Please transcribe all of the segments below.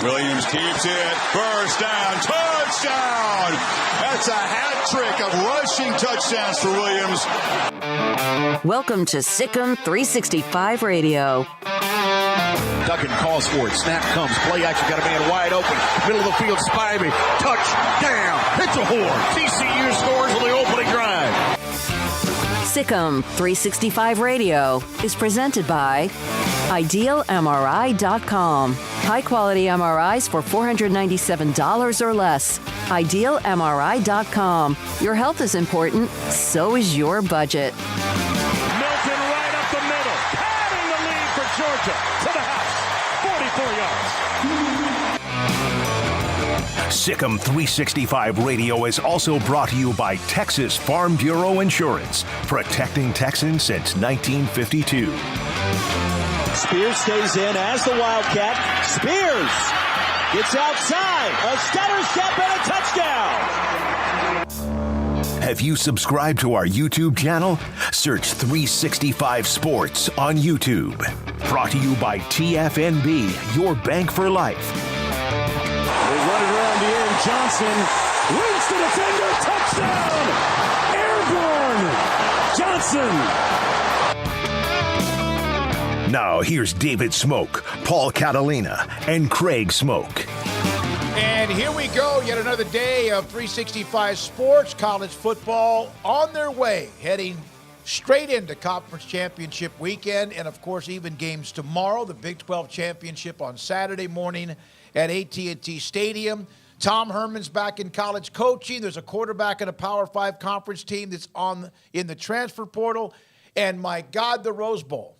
Williams keeps it. First down. Touchdown. That's a hat trick of rushing touchdowns for Williams. Welcome to Sikkim 365 Radio. Duggan calls for it. Snap comes. Play action. Got a man wide open. Middle of the field. Spivey. Touchdown. Hits a horn. TCU scores on the opening drive. Sikkim 365 Radio is presented by IdealMRI.com. High-quality MRIs for $497 or less. IdealMRI.com. Your health is important, so is your budget. Milton right up the middle. Padding the lead for Georgia. To the house. 44 yards. Sikkim 365 Radio is also brought to you by Texas Farm Bureau Insurance, protecting Texans since 1952. Spears stays in as the Wildcat. Spears gets outside. A stutter step and a touchdown. Have you subscribed to our YouTube channel? Search 365 Sports on YouTube. Brought to you by TFNB, your bank for life. They run it around the end. Johnson wins the defender. Touchdown. Airborne. Johnson. Now, here's David Smoak, Paul Catalina, and Craig Smoak. And here we go, yet another day of 365 Sports, college football on their way, heading straight into Conference Championship weekend, and of course even games tomorrow, the Big 12 Championship on Saturday morning at AT&T Stadium. Tom Herman's back in college coaching. There's a quarterback in a Power 5 conference team that's in the transfer portal, and my God, the Rose Bowl.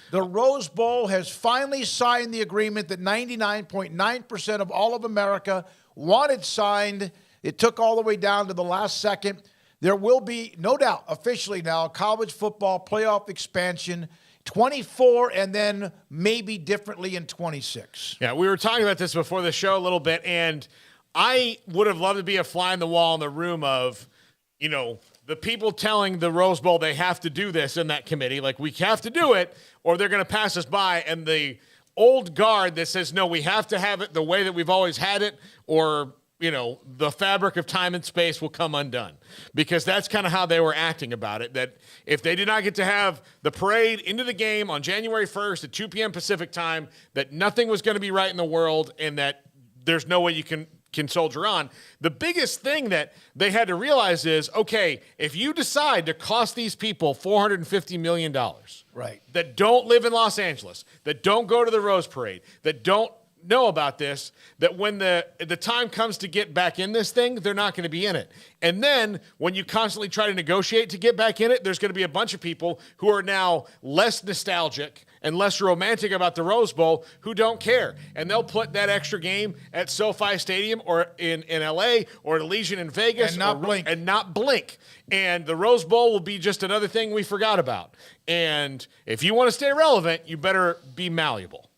The Rose Bowl has finally signed the agreement that 99.9% of all of America wanted signed. It took all the way down to the last second. There will be, no doubt, officially now, college football playoff expansion, 24 and then maybe differently in 26. Yeah, we were talking about this before the show a little bit, and I would have loved to be a fly in the wall in the room of, you know, the people telling the Rose Bowl they have to do this in that committee, like we have to do it or they're going to pass us by, and the old guard that says, no, we have to have it the way that we've always had it, or, you know, the fabric of time and space will come undone. Because that's kind of how they were acting about it, that if they did not get to have the parade into the game on January 1st at 2 p.m. Pacific time, that nothing was going to be right in the world and that there's no way you can soldier on. The biggest thing that they had to realize is, okay, if you decide to cost these people $450 million, right, that don't live in Los Angeles, that don't go to the Rose Parade, that don't know about this, that when the time comes to get back in this thing, they're not going to be in it. And then when you constantly try to negotiate to get back in it, there's going to be a bunch of people who are now less nostalgic and less romantic about the Rose Bowl who don't care. And they'll put that extra game at SoFi Stadium or in LA or at Allegiant in Vegas and not blink. And the Rose Bowl will be just another thing we forgot about. And if you want to stay relevant, you better be malleable.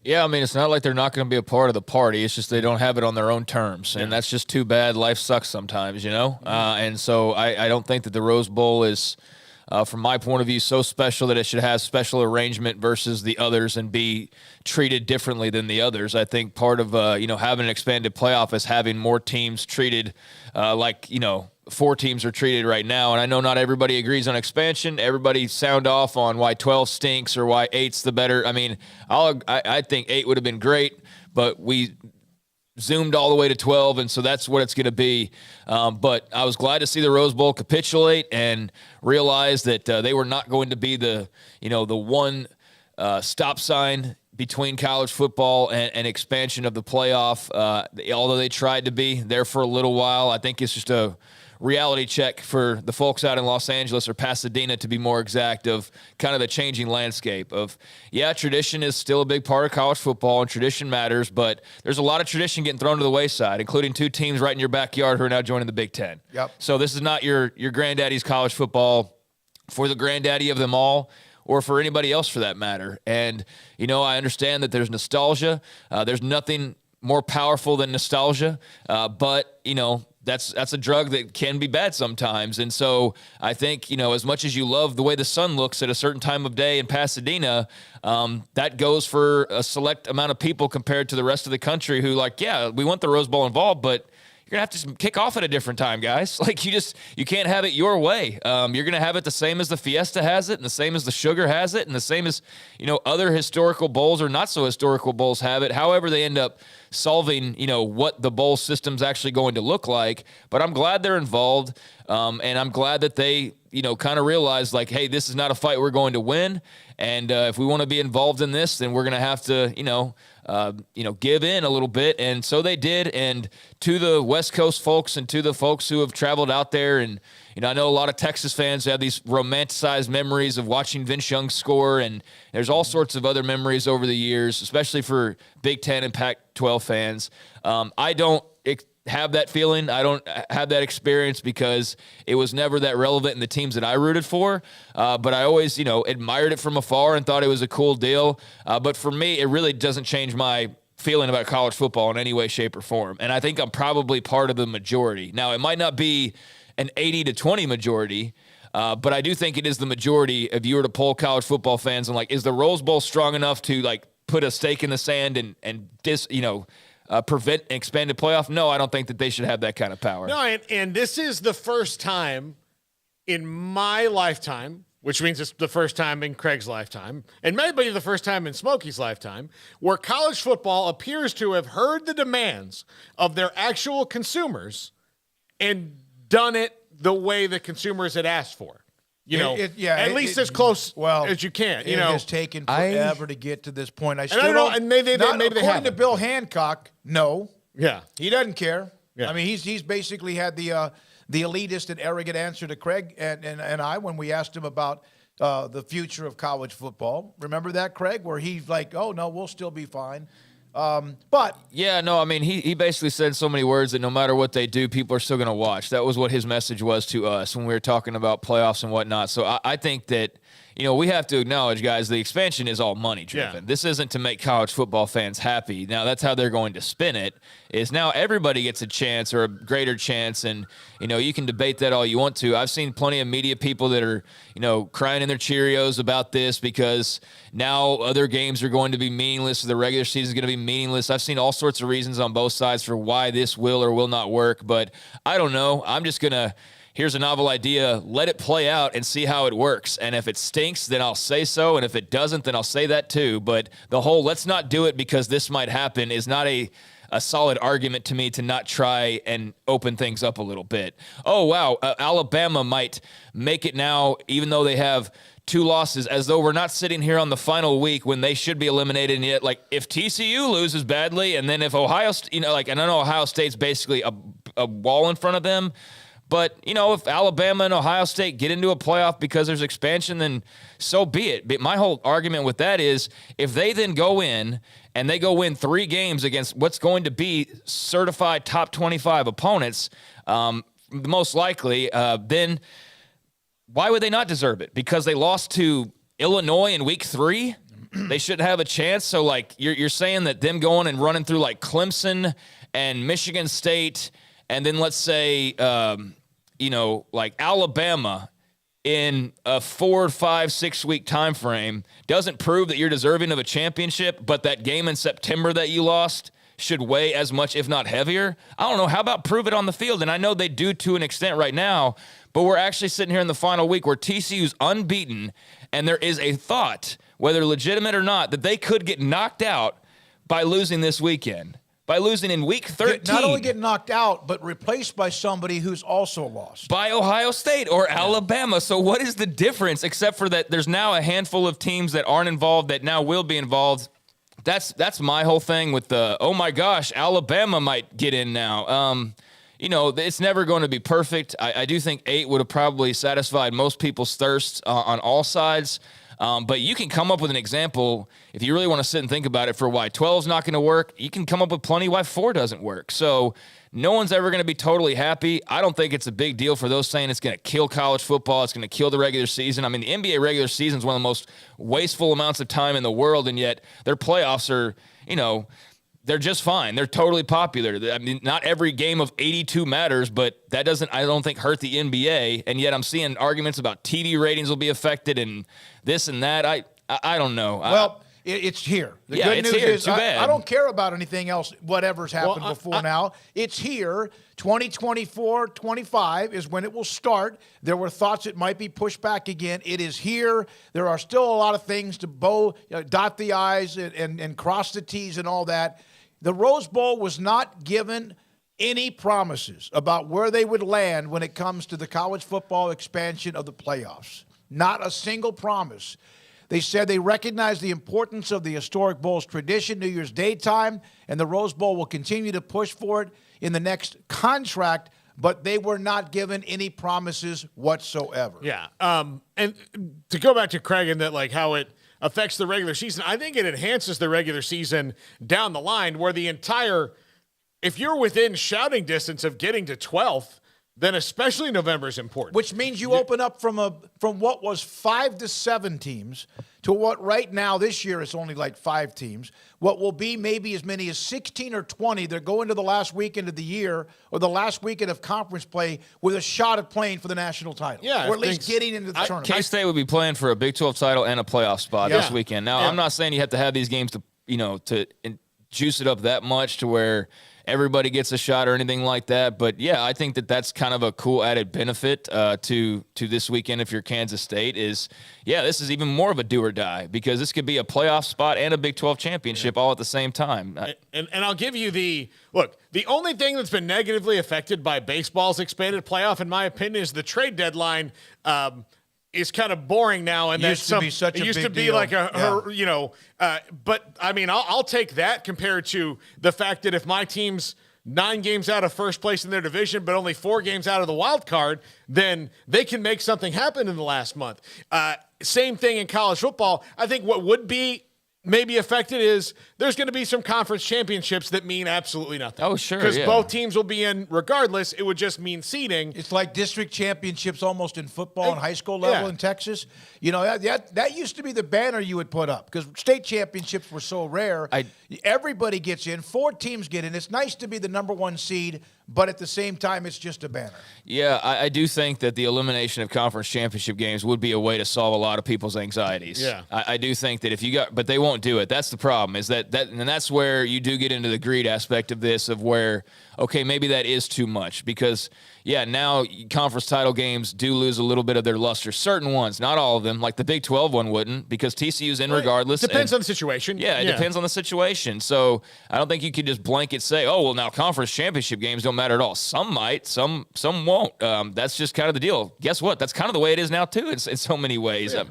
Yeah, I mean, it's not like they're not going to be a part of the party. It's just they don't have it on their own terms, and that's just too bad. Life sucks sometimes, you know? And so I don't think that the Rose Bowl is, from my point of view, so special that it should have special arrangement versus the others and be treated differently than the others. I think part of, having an expanded playoff is having more teams treated like, 4 teams are treated right now. And I know not everybody agrees on expansion. Everybody sound off on why 12 stinks or why 8's the better. I mean, I think 8 would have been great, but we zoomed all the way to 12, and so that's what it's going to be. But I was glad to see the Rose Bowl capitulate and realize that they were not going to be the one stop sign between college football and expansion of the playoff. Although they tried to be there for a little while, I think it's just a reality check for the folks out in Los Angeles or Pasadena, to be more exact, of kind of the changing landscape of, tradition is still a big part of college football and tradition matters, but there's a lot of tradition getting thrown to the wayside, including 2 teams right in your backyard who are now joining the Big Ten. Yep. So this is not your granddaddy's college football for the granddaddy of them all, or for anybody else for that matter. And, I understand that there's nostalgia. There's nothing more powerful than nostalgia, but, that's a drug that can be bad sometimes. And so I think, as much as you love the way the sun looks at a certain time of day in Pasadena, that goes for a select amount of people compared to the rest of the country who we want the Rose Bowl involved, but you're going to have to kick off at a different time, guys. You can't have it your way. You're going to have it the same as the Fiesta has it, and the same as the Sugar has it, and the same as, other historical bowls or not so historical bowls have it, however they end up solving, what the bowl system's actually going to look like. But I'm glad they're involved, and I'm glad that they, kind of realize, hey, this is not a fight we're going to win, and if we want to be involved in this, then we're going to have to, give in a little bit. And so they did. And to the West Coast folks and to the folks who have traveled out there, and, I know a lot of Texas fans have these romanticized memories of watching Vince Young score, and there's all sorts of other memories over the years, especially for Big Ten and Pac-12 fans. I don't have that feeling. I don't have that experience because it was never that relevant in the teams that I rooted for. But I always, admired it from afar and thought it was a cool deal. But for me, it really doesn't change my feeling about college football in any way, shape, or form. And I think I'm probably part of the majority. Now, it might not be an 80-20 majority, but I do think it is the majority. If you were to poll college football fans and is the Rose Bowl strong enough to put a stake in the sand and prevent an expanded playoff? No, I don't think that they should have that kind of power. No, and this is the first time in my lifetime, which means it's the first time in Craig's lifetime, and maybe the first time in Smokey's lifetime, where college football appears to have heard the demands of their actual consumers and done it the way the consumers had asked for. At least as close as you can. It has taken forever to get to this point. I don't know. Maybe they according haven't. to Bill Hancock, no. Yeah, he doesn't care. Yeah. I mean, he's basically had the elitist and arrogant answer to Craig and I when we asked him about the future of college football. Remember that, Craig, where he's like, "Oh no, we'll still be fine." But he basically said so many words that no matter what they do, people are still going to watch. That was what his message was to us when we were talking about playoffs and whatnot. So I think that, we have to acknowledge, guys, the expansion is all money driven. Yeah. This isn't to make college football fans happy. Now that's how they're going to spin it, is now everybody gets a chance or a greater chance. And, you can debate that all you want to. I've seen plenty of media people that are, crying in their Cheerios about this because now other games are going to be meaningless. The regular season is going to be meaningless. I've seen all sorts of reasons on both sides for why this will or will not work, but I don't know. I'm just going to, here's a novel idea, let it play out and see how it works. And if it stinks, then I'll say so. And if it doesn't, then I'll say that too. But the whole let's not do it because this might happen is not a solid argument to me to not try and open things up a little bit. Oh, wow, Alabama might make it now, even though they have 2 losses, as though we're not sitting here on the final week when they should be eliminated. And yet, if TCU loses badly, and then if Ohio, and I know Ohio State's basically a wall in front of them, but, if Alabama and Ohio State get into a playoff because there's expansion, then so be it. But my whole argument with that is if they then go in and they go win 3 games against what's going to be certified top 25 opponents, most likely, then why would they not deserve it? Because they lost to Illinois in week 3? They shouldn't have a chance. So, you're saying that them going and running through, Clemson and Michigan State, and then let's say, Alabama in a 4, 5, 6 week time frame doesn't prove that you're deserving of a championship, but that game in September that you lost should weigh as much, if not heavier. I don't know. How about prove it on the field? And I know they do to an extent right now, but we're actually sitting here in the final week where TCU's unbeaten, and there is a thought, whether legitimate or not, that they could get knocked out by losing this weekend. By losing in week 13. Not only get knocked out, but replaced by somebody who's also lost. By Ohio State or Alabama. So what is the difference, except for that there's now a handful of teams that aren't involved that now will be involved? That's my whole thing with the, oh my gosh, Alabama might get in now. It's never going to be perfect. I do think 8 would have probably satisfied most people's thirst on all sides. But you can come up with an example, if you really want to sit and think about it, for why 12 is not going to work. You can come up with plenty why 4 doesn't work. So no one's ever going to be totally happy. I don't think it's a big deal for those saying it's going to kill college football. It's going to kill the regular season. I mean, the NBA regular season is one of the most wasteful amounts of time in the world, and yet their playoffs are, they're just fine. They're totally popular. I mean, not every game of 82 matters, but that doesn't, I don't think, hurt the NBA. And yet I'm seeing arguments about TV ratings will be affected and this and that. I don't know. Well, it's here. The good news is I don't care about anything else, whatever's happened before now. It's here. 2024-25 is when it will start. There were thoughts it might be pushed back again. It is here. There are still a lot of things to dot the I's and cross the T's and all that. The Rose Bowl was not given any promises about where they would land when it comes to the college football expansion of the playoffs. Not a single promise. They said they recognize the importance of the historic Bowl's tradition, New Year's Day time, and the Rose Bowl will continue to push for it in the next contract, but they were not given any promises whatsoever. Yeah. And to go back to Craig and that, like, how it affects the regular season, I think it enhances the regular season down the line where if you're within shouting distance of getting to 12th, then especially November is important. Which means you open up from what was 5 to 7 teams to what right now this year is only like 5 teams. What will be maybe as many as 16 or 20 that go into the last weekend of the year or the last weekend of conference play with a shot at playing for the national title. Yeah, or at least getting into the tournament. K-State would be playing for a Big 12 title and a playoff spot this weekend. Now, I'm not saying you have to have these games to juice it up that much to where everybody gets a shot or anything like that. But, yeah, I think that's kind of a cool added benefit to this weekend if you're Kansas State is, this is even more of a do or die because this could be a playoff spot and a Big 12 championship all at the same time. And I'll give you the only thing that's been negatively affected by baseball's expanded playoff, in my opinion, is the trade deadline is kind of boring now, and used to be such a big deal. It used to be like but I mean, I'll take that compared to the fact that if my team's 9 games out of first place in their division, but only 4 games out of the wild card, then they can make something happen in the last month. Same thing in college football. I think what would be maybe affected is there's going to be some conference championships that mean absolutely nothing. Oh, sure. Because both teams will be in regardless. It would just mean seeding. It's like district championships almost in football and high school level in Texas. That used to be the banner you would put up because state championships were so rare. Everybody gets in. 4 teams get in. It's nice to be the number 1 seed, but at the same time, it's just a banner. Yeah, I do think that the elimination of conference championship games would be a way to solve a lot of people's anxieties. Yeah. I do think that but they won't do it. That's the problem, is that and that's where you do get into the greed aspect of this, of where, okay, maybe that is too much because, now conference title games do lose a little bit of their luster. Certain ones, not all of them, like the Big 12 one wouldn't because TCU's in regardless. Depends on the situation. Yeah, it depends on the situation. So I don't think you could just blanket say, oh, well, now conference championship games don't matter at all. Some might, some won't. That's just kind of the deal. Guess what? That's kind of the way it is now, too, in so many ways. Yeah.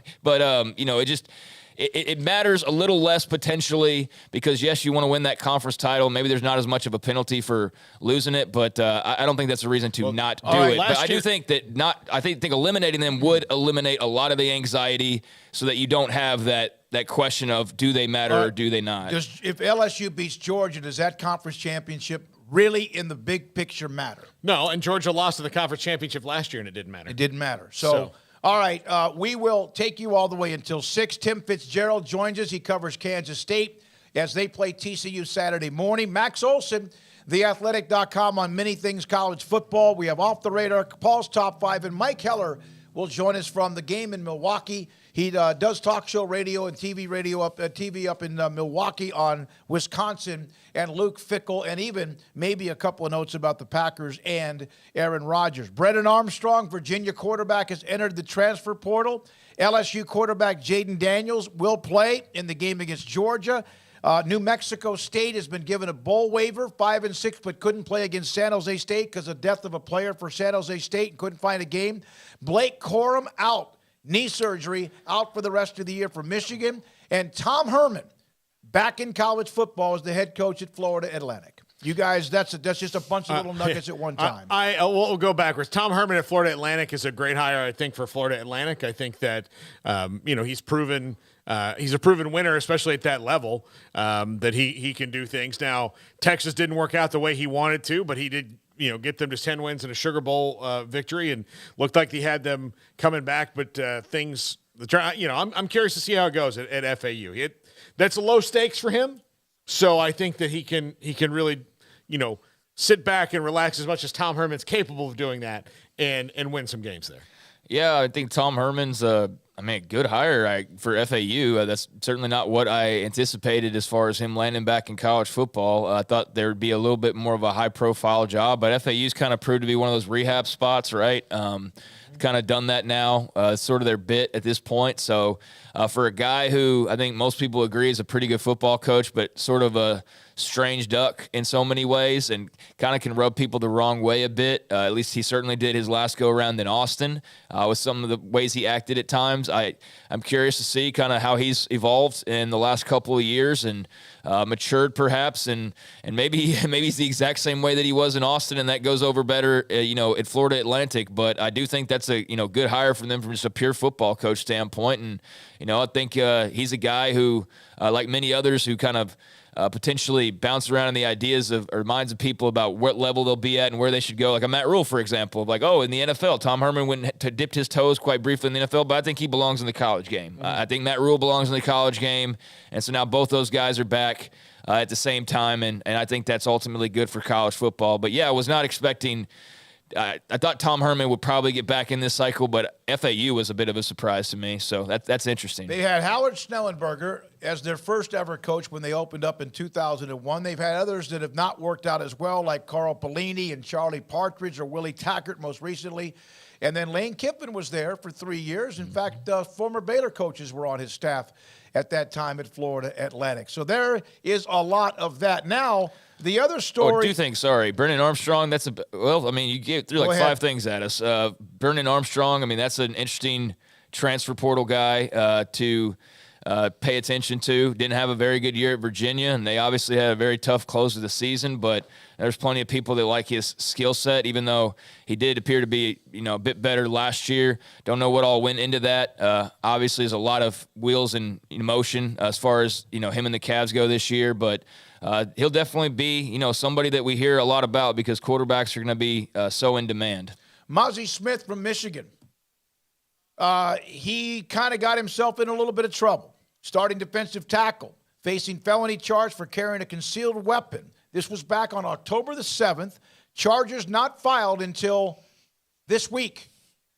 It matters a little less potentially because, yes, you want to win that conference title. Maybe there's not as much of a penalty for losing it, but I don't think that's a reason to not do it. But I do think that I think eliminating them would eliminate a lot of the anxiety so that you don't have that question of do they matter or do they not. If LSU beats Georgia, does that conference championship really in the big picture matter? No, and Georgia lost to the conference championship last year, and it didn't matter. It didn't matter. So all right, we will take you all the way until 6. Tim Fitzgerald joins us. He covers Kansas State as they play TCU Saturday morning. Max Olson, theathletic.com on many things college football. We have Off the Radar, Paul's Top 5, and Mike Heller will join us from the game in Milwaukee. He does talk show radio and TV up in Milwaukee on Wisconsin, and Luke Fickell, and even maybe a couple of notes about the Packers and Aaron Rodgers. Brennan Armstrong, Virginia quarterback, has entered the transfer portal. LSU quarterback Jaden Daniels will play in the game against Georgia. New Mexico State has been given a bowl waiver, 5-6, but couldn't play against San Jose State because of death of a player for San Jose State and couldn't find a game. Blake Corum out. Knee surgery, out for the rest of the year for Michigan. And Tom Herman, back in college football as the head coach at Florida Atlantic. You guys, that's just a bunch of little nuggets at one time. We'll go backwards. Tom Herman at Florida Atlantic is a great hire, I think, for Florida Atlantic. I think that, he's proven he's a proven winner, especially at that level, that he can do things. Now, Texas didn't work out the way he wanted to, but he did, get them to 10 wins and a Sugar Bowl victory, and looked like he had them coming back. But I'm curious to see how it goes at FAU. That's low stakes for him, so I think that he can really, sit back and relax as much as Tom Herman's capable of doing that and win some games there. Yeah, I think Tom Herman's a good hire for FAU. That's certainly not what I anticipated as far as him landing back in college football. I thought there would be a little bit more of a high-profile job, but FAU's kind of proved to be one of those rehab spots, right? Kind of done that now, sort of their bit at this point. So for a guy who I think most people agree is a pretty good football coach, but sort of a strange duck in so many ways and kind of can rub people the wrong way a bit. At least he certainly did his last go-around in Austin with some of the ways he acted at times. I'm curious to see kind of how he's evolved in the last couple of years and matured perhaps, and maybe he's the exact same way that he was in Austin, and that goes over better, at Florida Atlantic. But I do think that's a good hire for them from just a pure football coach standpoint, and I think he's a guy who, like many others, who kind of potentially bounce around in the ideas or minds of people about what level they'll be at and where they should go. Like a Matt Rule, for example, in the NFL, Tom Herman dipped his toes quite briefly in the NFL, but I think he belongs in the college game. I think Matt Rule belongs in the college game, and so now both those guys are back at the same time, and I think that's ultimately good for college football. But yeah, I was not expecting. I thought Tom Herman would probably get back in this cycle, but FAU was a bit of a surprise to me, so that's interesting. They had Howard Schnellenberger as their first ever coach when they opened up in 2001. They've had others that have not worked out as well, like Carl Pelini and Charlie Partridge or Willie Tackett most recently. And then Lane Kiffin was there for 3 years. In fact, former Baylor coaches were on his staff at that time at Florida Atlantic. So there is a lot of that. Now, the other story. Brennan Armstrong, you gave through like five things at us. Brennan Armstrong, that's an interesting transfer portal guy to pay attention to. Didn't have a very good year at Virginia, and they obviously had a very tough close of the season, but there's plenty of people that like his skill set, even though he did appear to be, a bit better last year. Don't know what all went into that. Obviously, there's a lot of wheels in motion as far as, him and the Cavs go this year, but he'll definitely be, somebody that we hear a lot about because quarterbacks are going to be so in demand. Mozzie Smith from Michigan. He kind of got himself in a little bit of trouble. Starting defensive tackle, facing felony charge for carrying a concealed weapon. This was back on October the 7th. Charges not filed until this week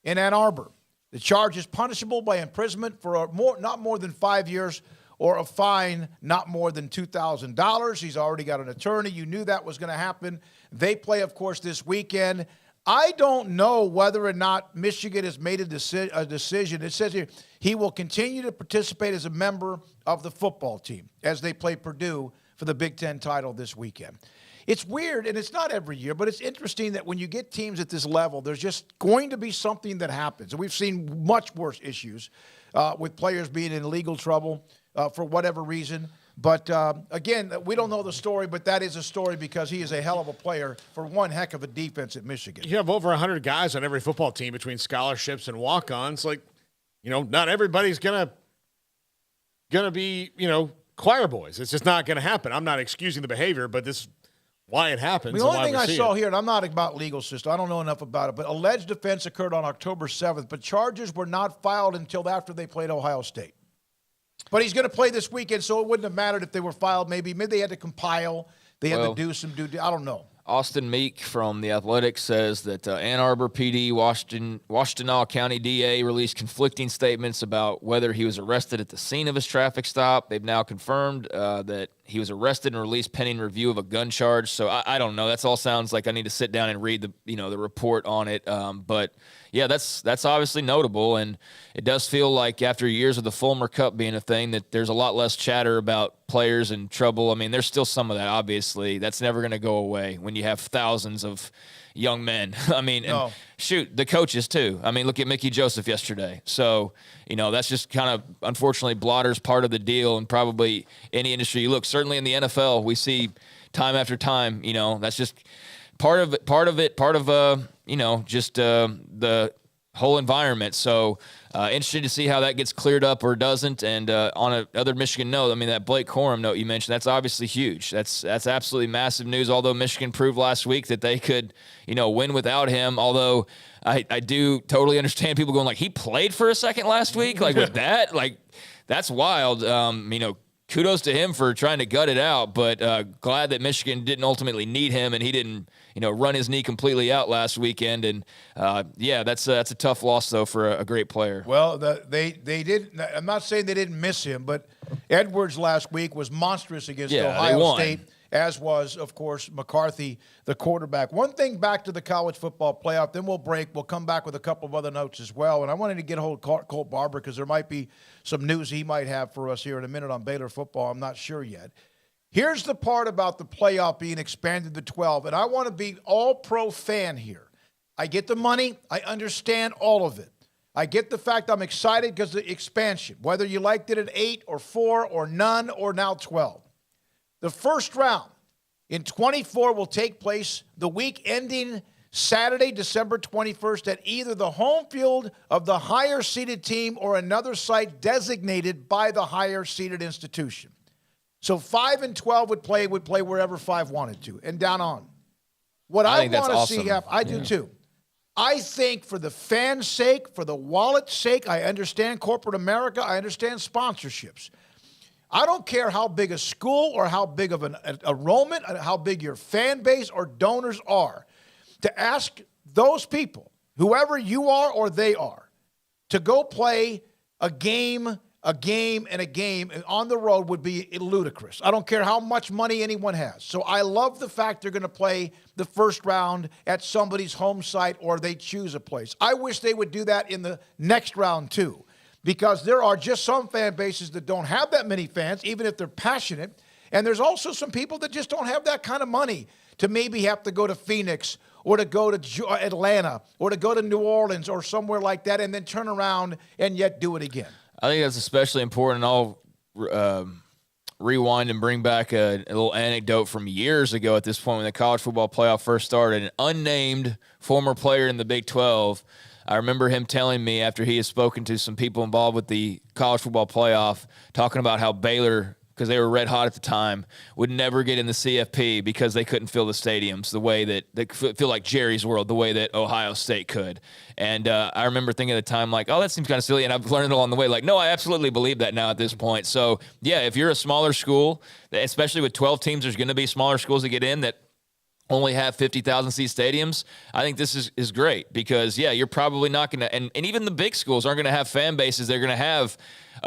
in Ann Arbor. The charge is punishable by imprisonment for not more than 5 years or a fine not more than $2,000. He's already got an attorney. You knew that was going to happen. They play, of course, this weekend. I don't know whether or not Michigan has made a decision. It says here he will continue to participate as a member of the football team as they play Purdue for the Big Ten title this weekend. It's weird, and it's not every year, but it's interesting that when you get teams at this level, there's just going to be something that happens. And we've seen much worse issues with players being in legal trouble for whatever reason. But, again, we don't know the story, but that is a story because he is a hell of a player for one heck of a defense at Michigan. You have over 100 guys on every football team between scholarships and walk-ons. Not everybody's going to be, choir boys. It's just not going to happen. I'm not excusing the behavior, but this is why it happens. The only thing I saw here, and I'm not about legal system, I don't know enough about it, but alleged offense occurred on October 7th, but charges were not filed until after they played Ohio State. But he's going to play this weekend, so it wouldn't have mattered if they were filed. Maybe they had to compile. They had to do some I don't know. Austin Meek from The Athletic says that Ann Arbor PD, Washtenaw County DA released conflicting statements about whether he was arrested at the scene of his traffic stop. They've now confirmed that he was arrested and released pending review of a gun charge. So I don't know. That all sounds like I need to sit down and read the report on it. But yeah, that's obviously notable, and it does feel like after years of the Fulmer Cup being a thing that there's a lot less chatter about players in trouble. There's still some of that, obviously. That's never going to go away when you have thousands of, young men. I mean, and shoot, the coaches too. I mean, look at Mickey Joseph yesterday. So, that's just kind of, unfortunately, blotters part of the deal, and probably any industry you look. Certainly in the NFL, we see time after time, that's just part of just the whole environment. So interested to see how that gets cleared up or doesn't. And on another Michigan note, I mean, that Blake Corum note you mentioned, that's obviously huge. That's absolutely massive news, although Michigan proved last week that they could, win without him. Although I do totally understand people going like, he played for a second last week? Like with that? Like, that's wild. Kudos to him for trying to gut it out, but glad that Michigan didn't ultimately need him and he didn't, run his knee completely out last weekend. And that's a tough loss though for a great player. Well, they did. I'm not saying they didn't miss him, but Edwards last week was monstrous against Ohio State, as was, of course, McCarthy, the quarterback. One thing back to the college football playoff, then we'll break. We'll come back with a couple of other notes as well. And I wanted to get a hold of Colt Barber because there might be some news he might have for us here in a minute on Baylor football. I'm not sure yet. Here's the part about the playoff being expanded to 12, and I want to be all-pro fan here. I get the money. I understand all of it. I get the fact I'm excited because of the expansion, whether you liked it at 8 or 4 or none or now 12. The first round in 24 will take place the week ending Saturday, December 21st, at either the home field of the higher-seeded team or another site designated by the higher-seeded institution. So 5 and 12 would play wherever 5 wanted to, and down on. What I want to see happen, I do too. I think for the fans' sake, for the wallet's sake, I understand corporate America, I understand sponsorships. I don't care how big a school or how big of an enrollment, how big your fan base or donors are, to ask those people, whoever you are or they are, to go play a game on the road would be ludicrous. I don't care how much money anyone has. So I love the fact they're going to play the first round at somebody's home site or they choose a place. I wish they would do that in the next round too, because there are just some fan bases that don't have that many fans, even if they're passionate. And there's also some people that just don't have that kind of money to maybe have to go to Phoenix or to go to Atlanta or to go to New Orleans or somewhere like that and then turn around and yet do it again. I think that's especially important. I'll rewind and bring back a little anecdote from years ago at this point when the college football playoff first started. An unnamed former player in the Big 12, I remember him telling me after he had spoken to some people involved with the college football playoff, talking about how Baylor, because they were red hot at the time, would never get in the CFP because they couldn't fill the stadiums the way that they feel like Jerry's World, the way that Ohio State could. And I remember thinking at the time, like, oh, that seems kind of silly. And I've learned along the way, like, no, I absolutely believe that now at this point. So, yeah, if you're a smaller school, especially with 12 teams, there's going to be smaller schools that get in that only have 50,000 seat stadiums. I think this is great because, yeah, you're probably not going to, and even the big schools aren't going to have fan bases. They're going to have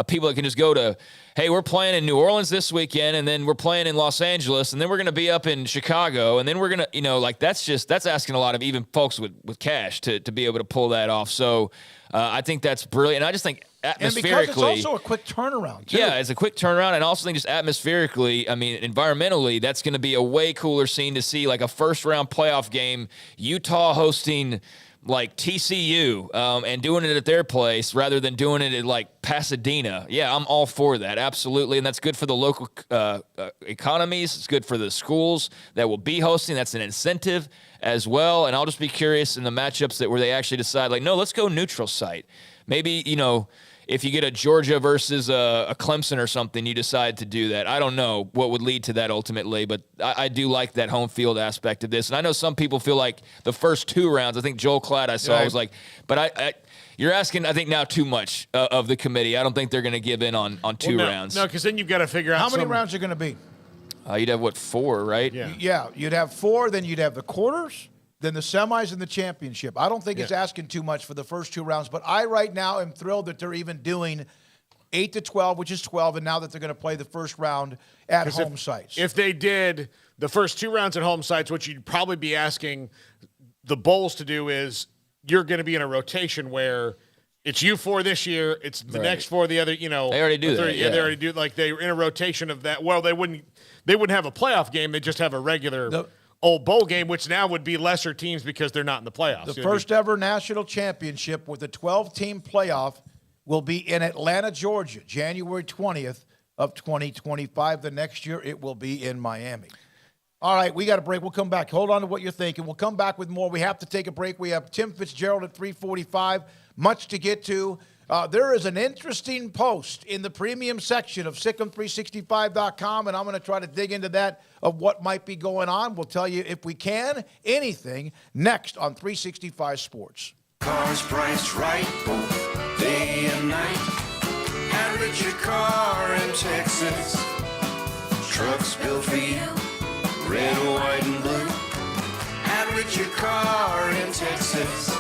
people that can just go to, hey, we're playing in New Orleans this weekend, and then we're playing in Los Angeles, and then we're going to be up in Chicago, and then we're going to, that's asking a lot of even folks with cash to be able to pull that off. So I think that's brilliant. And I just think atmospherically. And because it's also a quick turnaround, too. Yeah, it's a quick turnaround. And I also think just atmospherically, I mean, environmentally, that's going to be a way cooler scene to see, like a first-round playoff game, Utah hosting like TCU and doing it at their place rather than doing it at like Pasadena. Yeah, I'm all for that. Absolutely. And that's good for the local economies. It's good for the schools that will be hosting. That's an incentive as well. And I'll just be curious in the matchups where they actually decide like, no, let's go neutral site. Maybe, if you get a Georgia versus a Clemson or something, you decide to do that. I don't know what would lead to that ultimately, but I do like that home field aspect of this. And I know some people feel like the first 2 rounds, I think Joel Klatt I saw was like, but you're asking, I think, now too much of the committee. I don't think they're going to give in on 2 rounds. No, because then you've got to figure out how many rounds are going to be. You'd have, 4, right? Yeah, you'd have 4, then you'd have the quarters, then the semis and the championship. I don't think it's asking too much for the first 2 rounds, but I right now am thrilled that they're even doing 8 to 12, which is 12, and now that they're going to play the first round at home sites. If they did the first 2 rounds at home sites, what you'd probably be asking the Bowls to do is you're going to be in a rotation where it's you 4 this year, it's the next 4 the other, They already do that. Yeah, they already do. Like they're in a rotation of that. Well, they wouldn't have a playoff game. They just have a regular bowl game, which now would be lesser teams because they're not in the playoffs. The first ever national championship with a 12-team playoff will be in Atlanta, Georgia, January 20th of 2025. The next year, it will be in Miami. All right, we got a break. We'll come back. Hold on to what you're thinking. We'll come back with more. We have to take a break. We have Tim Fitzgerald at 3:45. Much to get to. There is an interesting post in the premium section of SicEm365.com, and I'm going to try to dig into that of what might be going on. We'll tell you, if we can, anything next on 365 Sports. Cars priced right, both day and night. At Richard Car in Texas. Trucks built for you, red, white, and blue. At Richard Car in Texas.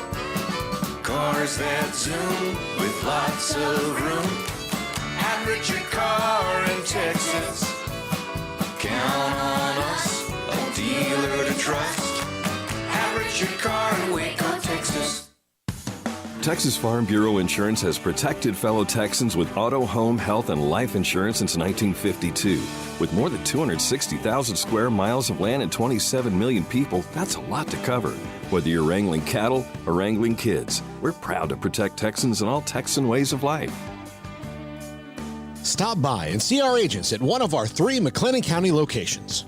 Cars that zoom with lots of room. At Richard Car in Texas. Count on us, a dealer to trust. At Richard Car in Waco, Texas. Texas Farm Bureau Insurance has protected fellow Texans with auto, home, health, and life insurance since 1952. With more than 260,000 square miles of land and 27 million people, that's a lot to cover. Whether you're wrangling cattle or wrangling kids, we're proud to protect Texans in all Texan ways of life. Stop by and see our agents at one of our 3 McLennan County locations.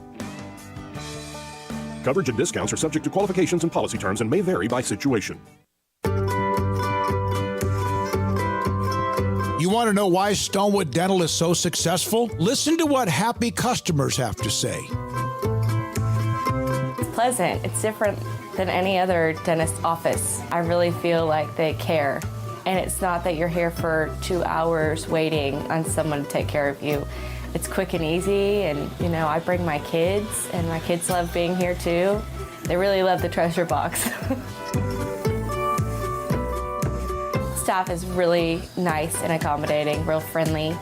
Coverage and discounts are subject to qualifications and policy terms and may vary by situation. You want to know why Stonewood Dental is so successful? Listen to what happy customers have to say. It's pleasant. It's different than any other dentist office. I really feel like they care. And it's not that you're here for 2 hours waiting on someone to take care of you. It's quick and easy, and I bring my kids, and my kids love being here too. They really love the treasure box. Staff is really nice and accommodating, real friendly.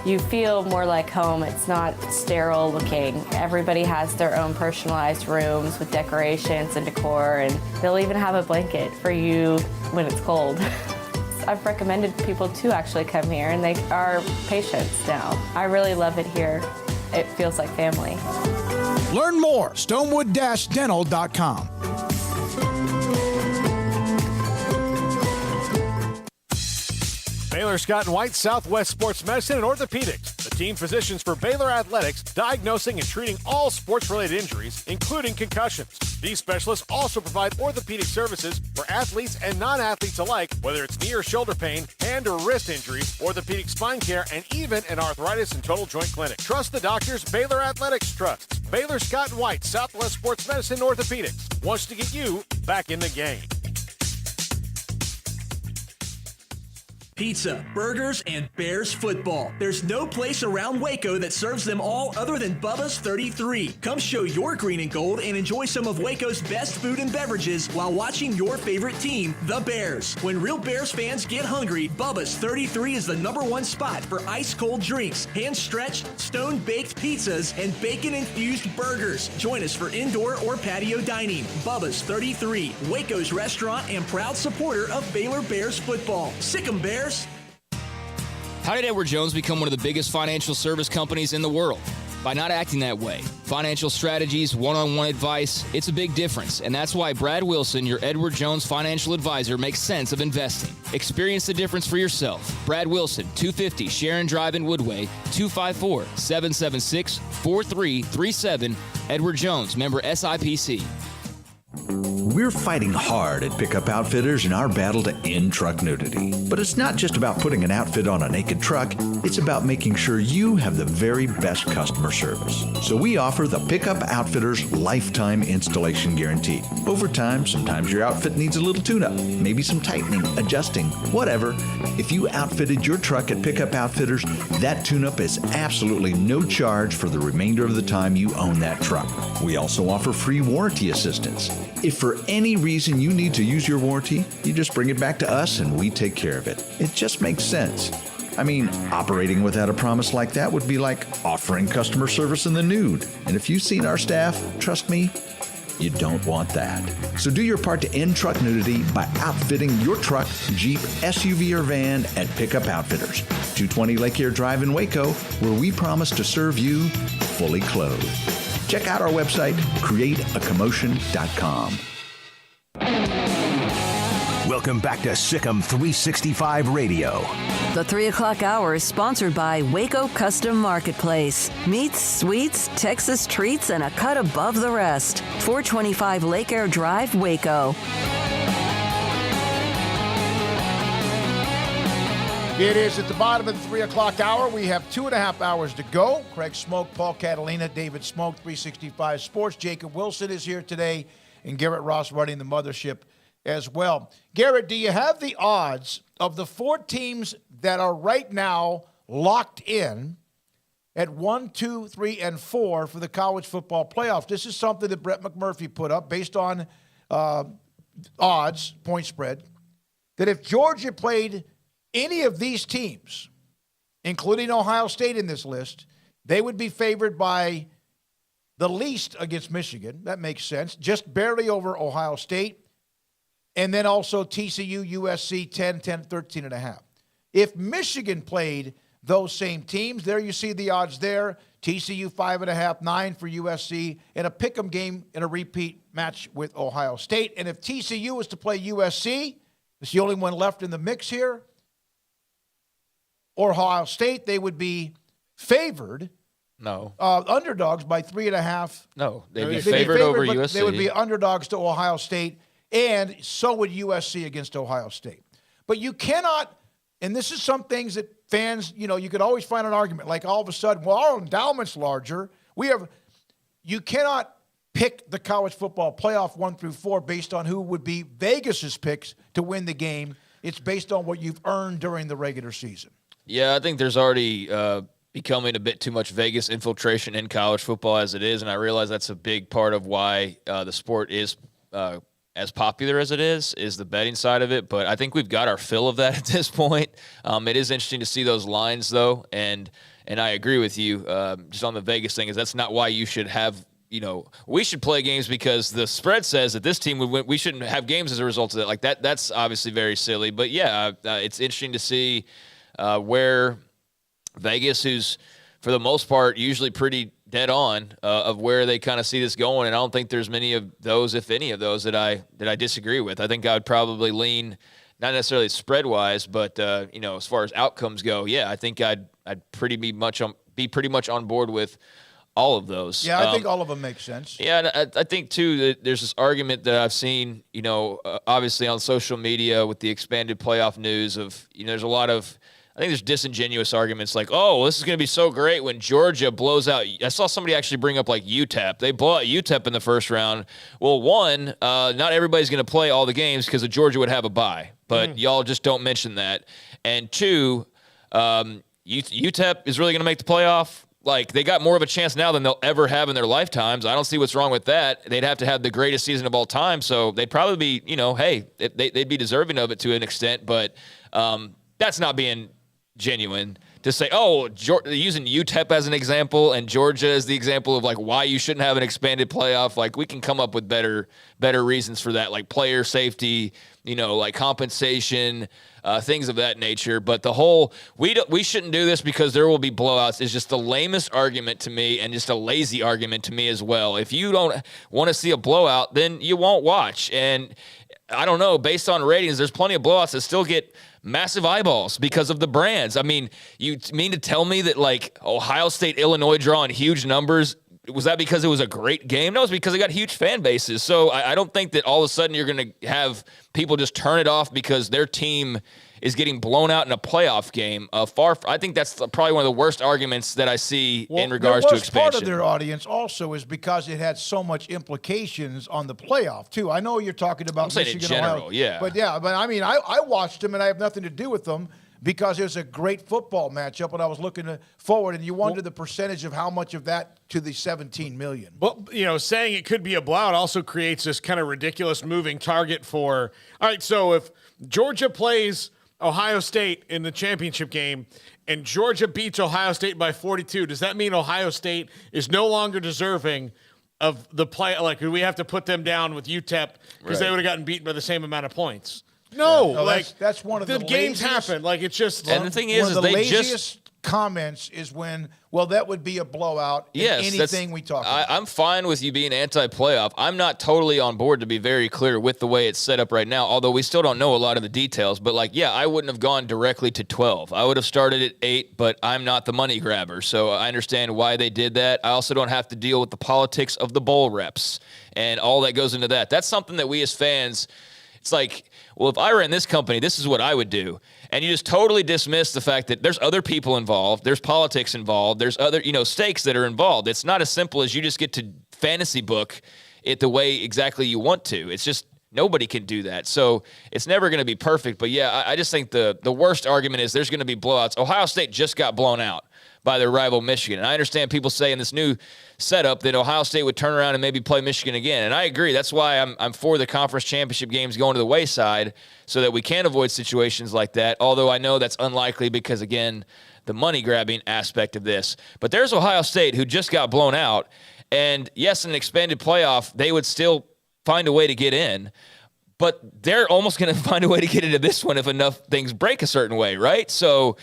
You feel more like home. It's not sterile looking. Everybody has their own personalized rooms with decorations and decor, and they'll even have a blanket for you when it's cold. I've recommended people to actually come here, and they are patients now. I really love it here. It feels like family. Learn more, stonewood-dental.com. Baylor Scott & White, Southwest Sports Medicine and Orthopedics, the team physicians for Baylor Athletics, diagnosing and treating all sports-related injuries, including concussions. These specialists also provide orthopedic services for athletes and non-athletes alike, whether it's knee or shoulder pain, hand or wrist injuries, orthopedic spine care, and even an arthritis and total joint clinic. Trust the doctors Baylor Athletics trusts. Baylor Scott & White, Southwest Sports Medicine and Orthopedics wants to get you back in the game. Pizza, burgers, and Bears football. There's no place around Waco that serves them all other than Bubba's 33. Come show your green and gold and enjoy some of Waco's best food and beverages while watching your favorite team, the Bears. When real Bears fans get hungry, Bubba's 33 is the #1 spot for ice-cold drinks, hand-stretched, stone-baked pizzas, and bacon-infused burgers. Join us for indoor or patio dining. Bubba's 33, Waco's restaurant and proud supporter of Baylor Bears football. Sick 'em, Bears. How did Edward Jones become one of the biggest financial service companies in the world? By not acting that way. Financial strategies, one-on-one advice, it's a big difference. And that's why Brad Wilson, your Edward Jones financial advisor, makes sense of investing. Experience the difference for yourself. Brad Wilson, 250 Sharon Drive in Woodway, 254-776-4337. Edward Jones, member SIPC. We're fighting hard at Pickup Outfitters in our battle to end truck nudity. But it's not just about putting an outfit on a naked truck, it's about making sure you have the very best customer service. So we offer the Pickup Outfitters Lifetime Installation Guarantee. Over time, sometimes your outfit needs a little tune-up, maybe some tightening, adjusting, whatever. If you outfitted your truck at Pickup Outfitters, that tune-up is absolutely no charge for the remainder of the time you own that truck. We also offer free warranty assistance. If for any reason you need to use your warranty, you just bring it back to us and we take care of it. It just makes sense. I mean, operating without a promise like that would be like offering customer service in the nude. And if you've seen our staff, trust me, you don't want that. So do your part to end truck nudity by outfitting your truck, Jeep, SUV, or van at Pickup Outfitters, 220 Lake Air Drive in Waco, where we promise to serve you fully clothed. Check out our website, createacommotion.com. Welcome back to Sikkim 365 Radio. The 3 o'clock hour is sponsored by Waco Custom Marketplace. Meats, sweets, Texas treats, and a cut above the rest. 425 Lake Air Drive, Waco. It is at the bottom of the 3 o'clock hour. We have 2.5 hours to go. Craig Smoak, Paul Catalina, David Smoak, 365 Sports. Jacob Wilson is here today, and Garrett Ross running the mothership as well. Garrett, do you have the odds of the 4 teams that are right now locked in at 1, 2, 3, and 4 for the college football playoff? This is something that Brett McMurphy put up based on odds, point spread, that if Georgia played any of these teams, including Ohio State in this list, they would be favored by the least against Michigan. That makes sense. Just barely over Ohio State. And then also TCU, USC, 10, 13.5. If Michigan played those same teams, there you see the odds there. TCU 5.5, 9 for USC, and a pick'em game in a repeat match with Ohio State. And if TCU was to play USC, it's the only one left in the mix here, or Ohio State, they would be favored. No. Underdogs by 3.5. No, they'd be favored over USC. They would be underdogs to Ohio State. And so would USC against Ohio State. But you cannot, and this is some things that fans, you could always find an argument. Like all of a sudden, well, our endowment's larger. You cannot pick the college football playoff 1 through 4 based on who would be Vegas's picks to win the game. It's based on what you've earned during the regular season. Yeah, I think there's already becoming a bit too much Vegas infiltration in college football as it is. And I realize that's a big part of why the sport is as popular as it is the betting side of it. But I think we've got our fill of that at this point. It is interesting to see those lines, though. And I agree with you just on the Vegas thing is that's not why you should have, we should play games because the spread says that this team would win. We shouldn't have games as a result of that. Like that's obviously very silly. But, yeah, it's interesting to see where Vegas, who's for the most part usually pretty dead on of where they kind of see this going, and I don't think there's many of those, if any of those, that I disagree with. I think I would probably lean not necessarily spread wise, but as far as outcomes go, yeah, I think I'd be pretty much on board with all of those. Yeah, I think all of them make sense. Yeah, and I think too that there's this argument that I've seen, obviously on social media with the expanded playoff news of, there's a lot of. I think there's disingenuous arguments like, oh, this is going to be so great when Georgia blows out. I saw somebody actually bring up like UTEP. They blow out UTEP in the first round. Well, one, not everybody's going to play all the games because Georgia would have a bye, but y'all just don't mention that. And two, UTEP is really going to make the playoff. Like, they got more of a chance now than they'll ever have in their lifetimes. I don't see what's wrong with that. They'd have to have the greatest season of all time, so they'd probably be, they'd be deserving of it to an extent, but that's not being genuine to say, using UTEP as an example and Georgia as the example of like why you shouldn't have an expanded playoff. Like, we can come up with better reasons for that, like player safety, like compensation, things of that nature. But the whole we shouldn't do this because there will be blowouts is just the lamest argument to me, and just a lazy argument to me as well. If you don't want to see a blowout, then you won't watch. And I don't know, based on ratings, there's plenty of blowouts that still get massive eyeballs because of the brands. I mean, you mean to tell me that like Ohio State, Illinois drawing huge numbers, was that because it was a great game? No, it's because it got huge fan bases. So I don't think that all of a sudden you're going to have people just turn it off because their team is getting blown out in a playoff game. I think that's probably one of the worst arguments that I see in regards to expansion. Part of their audience also is because it had so much implications on the playoff too. I know you're talking about Michigan, in general, Ohio, yeah. But I mean, I watched them and I have nothing to do with them because it was a great football matchup and I was looking forward, and you wonder the percentage of how much of that to the 17 million. But, saying it could be a blowout also creates this kind of ridiculous moving target for, all right, so if Georgia plays Ohio State in the championship game and Georgia beats Ohio State by 42, does that mean Ohio State is no longer deserving of the play? Like, do we have to put them down with UTEP because they would have gotten beaten by the same amount of points? No, that's one of the games happen. Like, it's just, and the thing is they just comments is when, well, that would be a blowout in anything we talk about. I'm fine with you being anti-playoff. I'm not totally on board, to be very clear, with the way it's set up right now, although we still don't know a lot of the details. But, I wouldn't have gone directly to 12. I would have started at 8, but I'm not the money grabber, so I understand why they did that. I also don't have to deal with the politics of the bowl reps and all that goes into that. That's something that we as fans, it's like, well, if I ran this company, this is what I would do. And you just totally dismiss the fact that there's other people involved, there's politics involved, there's other, stakes that are involved. It's not as simple as you just get to fantasy book it the way exactly you want to. It's just nobody can do that. So it's never going to be perfect. But, I just think the worst argument is there's going to be blowouts. Ohio State just got blown out by their rival Michigan. And I understand people say in this new setup that Ohio State would turn around and maybe play Michigan again. And I agree. That's why I'm for the conference championship games going to the wayside so that we can avoid situations like that, although I know that's unlikely because, again, the money-grabbing aspect of this. But there's Ohio State who just got blown out. And, yes, in an expanded playoff, they would still find a way to get in. But they're almost going to find a way to get into this one if enough things break a certain way, right? So,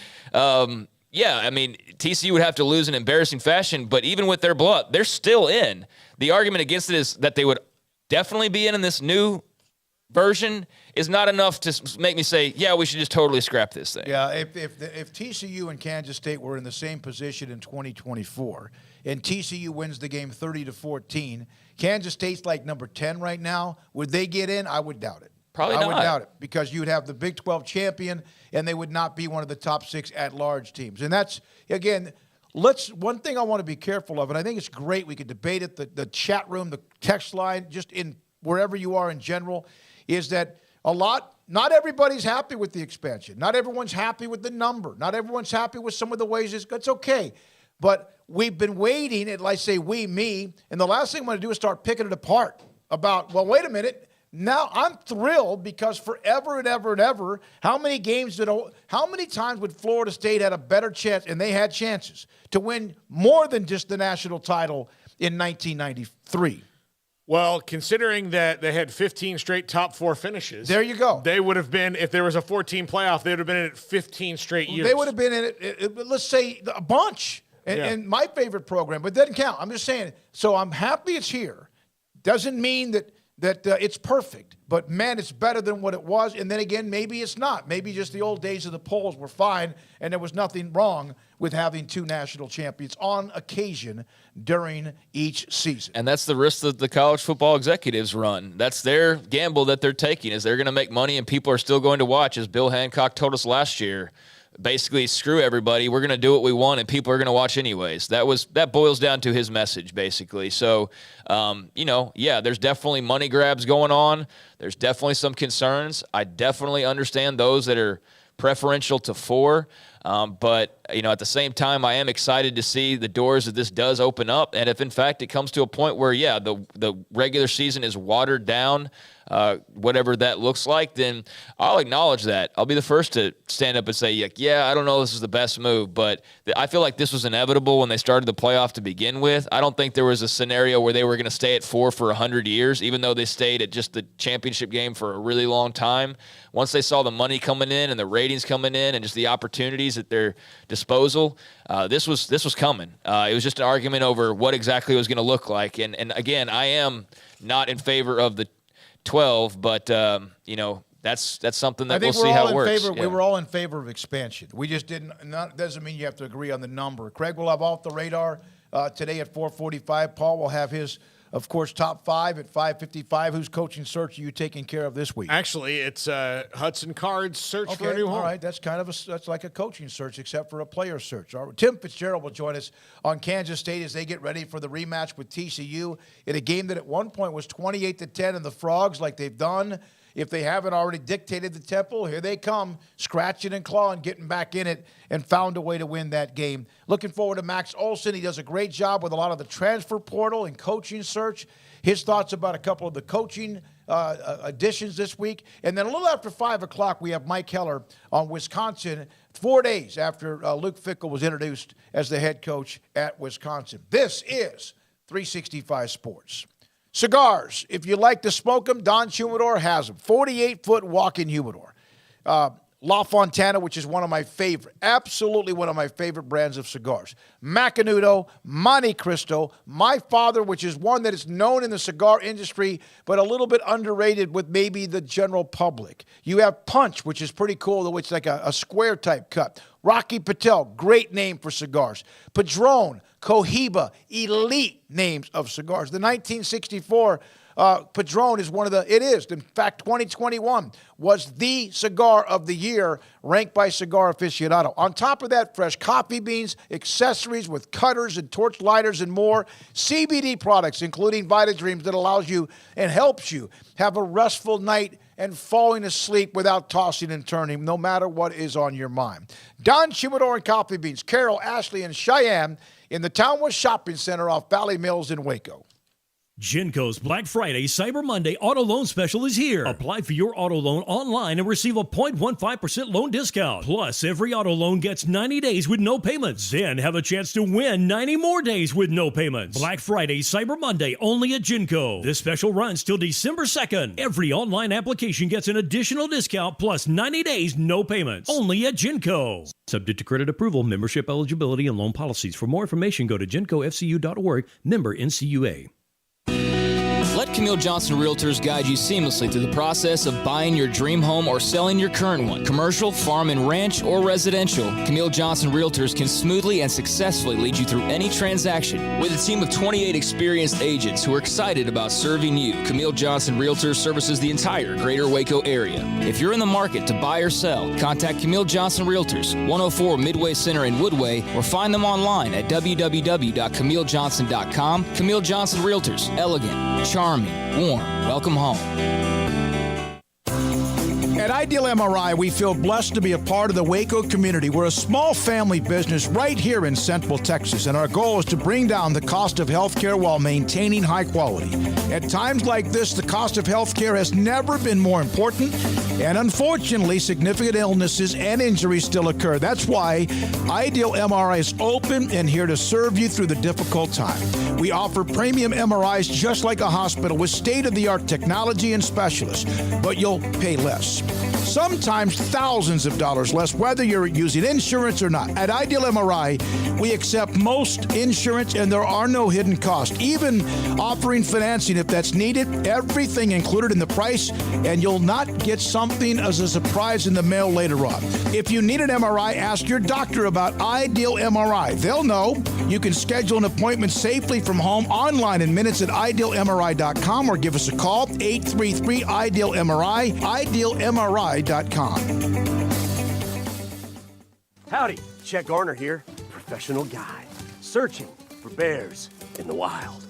TCU would have to lose in embarrassing fashion, but even with their blowout, they're still in. The argument against it is that they would definitely be in this new version is not enough to make me say, we should just totally scrap this thing. Yeah, if TCU and Kansas State were in the same position in 2024 and TCU wins the game 30-14, Kansas State's like number 10 right now, would they get in? I would doubt it. Probably not. I would doubt it because you would have the Big 12 champion, and they would not be one of the top 6 at-large teams. And that's, again, one thing I want to be careful of, and I think it's great we could debate it, the chat room, the text line, just in wherever you are in general, is that not everybody's happy with the expansion. Not everyone's happy with the number. Not everyone's happy with some of the ways it's okay. But we've been waiting, and I say me, and the last thing I'm going to do is start picking it apart about, well, wait a minute. Now I'm thrilled because forever and ever and ever, how many times would Florida State had a better chance, and they had chances to win more than just the national title in 1993? Well, considering that they had 15 straight top 4 finishes. There you go. They would have been, if there was a 14 playoff, they would have been in it 15 straight years. They would have been in it, let's say, a bunch. And my favorite program, but it doesn't count. I'm just saying, so I'm happy it's here. Doesn't mean that it's perfect, but man, it's better than what it was. And then again, maybe it's not. Maybe just the old days of the polls were fine, and there was nothing wrong with having 2 national champions on occasion during each season. And that's the risk that the college football executives run. That's their gamble that they're taking, is they're going to make money and people are still going to watch, as Bill Hancock told us last year. Basically, screw everybody. We're going to do what we want, and people are going to watch anyways. That boils down to his message, basically. So, there's definitely money grabs going on. There's definitely some concerns. I definitely understand those that are preferential to 4. But at the same time, I am excited to see the doors that this does open up. And if, in fact, it comes to a point where, the regular season is watered down, whatever that looks like, then I'll acknowledge that. I'll be the first to stand up and say, I don't know this is the best move, but I feel like this was inevitable when they started the playoff to begin with. I don't think there was a scenario where they were going to stay at 4 for 100 years, even though they stayed at just the championship game for a really long time. Once they saw the money coming in and the ratings coming in and just the opportunities at their disposal, this was coming. It was just an argument over what exactly it was going to look like. And again, I am not in favor of the 12, but that's something that we'll see how it works. We were all in favor of expansion. We just didn't. Doesn't mean you have to agree on the number. Craig will have Off the Radar today at 4:45. Paul will have his, of course, top 5 at 5:55. Whose coaching search are you taking care of this week? Actually, it's Hudson Card's search for a new home. All right, that's that's like a coaching search, except for a player search. All right. Tim Fitzgerald will join us on Kansas State as they get ready for the rematch with TCU in a game that at one point was 28-10, and the Frogs, like they've done, if they haven't already dictated the tempo, here they come, scratching and clawing, getting back in it, and found a way to win that game. Looking forward to Max Olson. He does a great job with a lot of the transfer portal and coaching search. His thoughts about a couple of the coaching additions this week. And then a little after 5 o'clock, we have Mike Heller on Wisconsin, 4 days after Luke Fickell was introduced as the head coach at Wisconsin. This is 365 Sports. Cigars, if you like to smoke them, Don Humidor has them. 48-foot walk-in humidor. La Fontana, which is one of my favorite, absolutely one of my favorite brands of cigars. Macanudo, Monte Cristo, My Father, which is one that is known in the cigar industry, but a little bit underrated with maybe the general public. You have Punch, which is pretty cool, though it's like a square type cut. Rocky Patel, great name for cigars. Padron, Cohiba, elite names of cigars. The 1964 Padron is in fact, 2021 was the cigar of the year, ranked by Cigar Aficionado. On top of that, fresh coffee beans, accessories with cutters and torch lighters and more, CBD products, including Vita Dreams, that allows you and helps you have a restful night and falling asleep without tossing and turning, no matter what is on your mind. Don Chimador and Coffee Beans, Carol, Ashley, and Cheyenne in the Townwest Shopping Center off Valley Mills in Waco. Genco's Black Friday Cyber Monday auto loan special is here. Apply for your auto loan online and receive a 0.15% loan discount. Plus, every auto loan gets 90 days with no payments. Then have a chance to win 90 more days with no payments. Black Friday Cyber Monday only at Genco. This special runs till December 2nd. Every online application gets an additional discount plus 90 days no payments. Only at Genco. Subject to credit approval, membership eligibility, and loan policies. For more information, go to gencofcu.org, member NCUA. Let Camille Johnson Realtors guide you seamlessly through the process of buying your dream home or selling your current one. Commercial, farm and ranch, or residential, Camille Johnson Realtors can smoothly and successfully lead you through any transaction. With a team of 28 experienced agents who are excited about serving you, Camille Johnson Realtors services the entire greater Waco area. If you're in the market to buy or sell, contact Camille Johnson Realtors, 104 Midway Center in Woodway, or find them online at www.camillejohnson.com. Camille Johnson Realtors, elegant, charming, warm. Welcome home. At Ideal MRI, we feel blessed to be a part of the Waco community. We're a small family business right here in Central Texas, and our goal is to bring down the cost of healthcare while maintaining high quality. At times like this, the cost of healthcare has never been more important, and unfortunately, significant illnesses and injuries still occur. That's why Ideal MRI is open and here to serve you through the difficult time. We offer premium MRIs just like a hospital with state-of-the-art technology and specialists, but you'll pay less. Sometimes thousands of dollars less, whether you're using insurance or not. At Ideal MRI, we accept most insurance and there are no hidden costs, even offering financing if that's needed. Everything included in the price, and you'll not get something as a surprise in the mail later on. If you need an MRI, ask your doctor about Ideal MRI. They'll know. You can schedule an appointment safely from home online in minutes at idealmri.com or give us a call, 833-IDEAL-MRI, idealmri.com. Howdy, Chet Garner here, professional guide, searching for bears in the wild.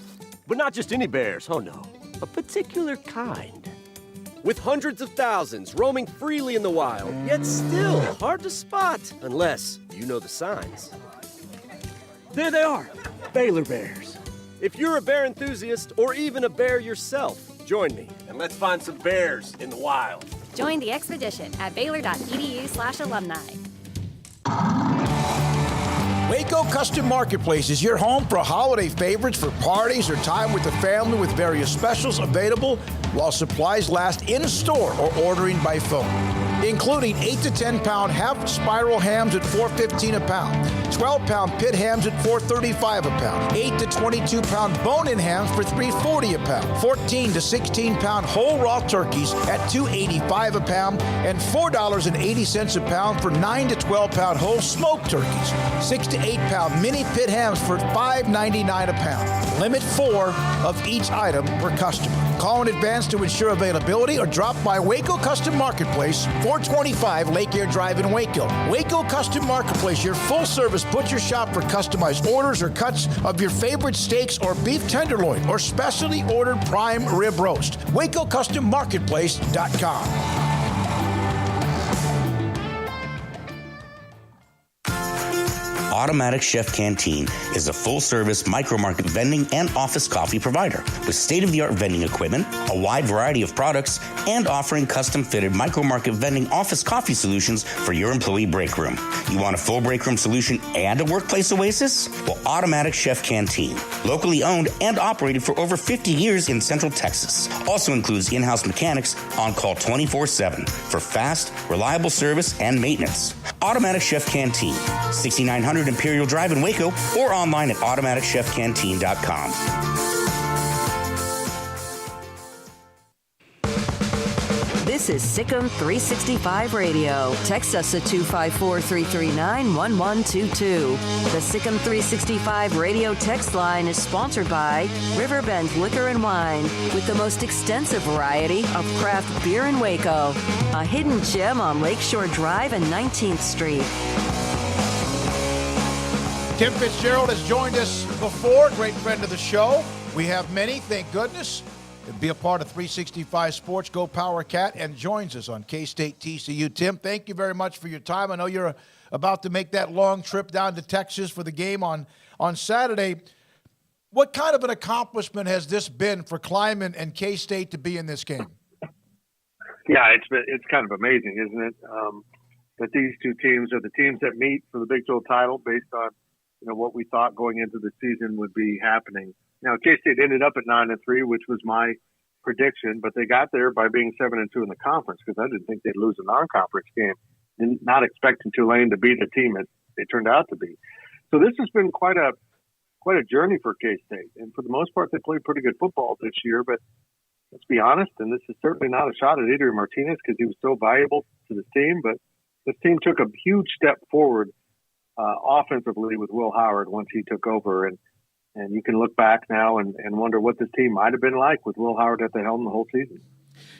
But not just any bears, oh no, a particular kind. With hundreds of thousands roaming freely in the wild, yet still hard to spot unless you know the signs. There they are, Baylor bears. If you're a bear enthusiast or even a bear yourself, join me and let's find some bears in the wild. Join the expedition at baylor.edu/alumni. Waco Custom Marketplace is your home for holiday favorites for parties or time with the family, with various specials available while supplies last in store or ordering by phone, including 8 to 10 pound half spiral hams at $4.15 a pound, 12-pound pit hams at $4.35 a pound, 8 to 22 pound bone-in hams for $3.40 a pound, 14 to 16 pound whole raw turkeys at $2.85 a pound, and $4.80 a pound for 9 to 12 pound whole smoked turkeys, 6 to 8 pound mini pit hams for $5.99 a pound. Limit 4 of each item per customer. Call in advance to ensure availability or drop by Waco Custom Marketplace, 425 Lake Air Drive in Waco. Waco Custom Marketplace, your full-service butcher shop for customized orders or cuts of your favorite steaks or beef tenderloin or specially ordered prime rib roast. WacoCustomMarketplace.com. Automatic Chef Canteen is a full-service micro-market vending and office coffee provider with state-of-the-art vending equipment, a wide variety of products, and offering custom-fitted micro-market vending office coffee solutions for your employee break room. You want a full break room solution and a workplace oasis? Well, Automatic Chef Canteen, locally owned and operated for over 50 years in Central Texas, also includes in-house mechanics on call 24/7 for fast, reliable service and maintenance. Automatic Chef Canteen, 6900 Imperial Drive in Waco, or online at automaticchefcanteen.com. This is Sikkim 365 Radio. Text us at 254-339-1122. The Sikkim 365 Radio text line is sponsored by Riverbend Liquor and Wine, with the most extensive variety of craft beer in Waco. A hidden gem on Lakeshore Drive and 19th Street. Tim Fitzgerald has joined us before, great friend of the show. We have many, thank goodness. Be a part of 365 Sports, Go Power Cat, and joins us on K-State TCU. Tim, thank you very much for your time. I know you're about to make that long trip down to Texas for the game on Saturday. What kind of an accomplishment has this been for Kleiman and K-State to be in this game? Yeah, it's kind of amazing, isn't it? That these two teams are the teams that meet for the Big 12 title based on what we thought going into the season would be happening. Now, K-State ended up at 9-3, which was my prediction, but they got there by being 7-2 in the conference because I didn't think they'd lose a non-conference game, and not expecting Tulane to be the team it turned out to be. So this has been quite a journey for K-State, and for the most part, they played pretty good football this year. But let's be honest, and this is certainly not a shot at Adrian Martinez because he was so valuable to this team, but this team took a huge step forward offensively with Will Howard once he took over, and you can look back now and wonder what this team might have been like with Will Howard at the helm the whole season.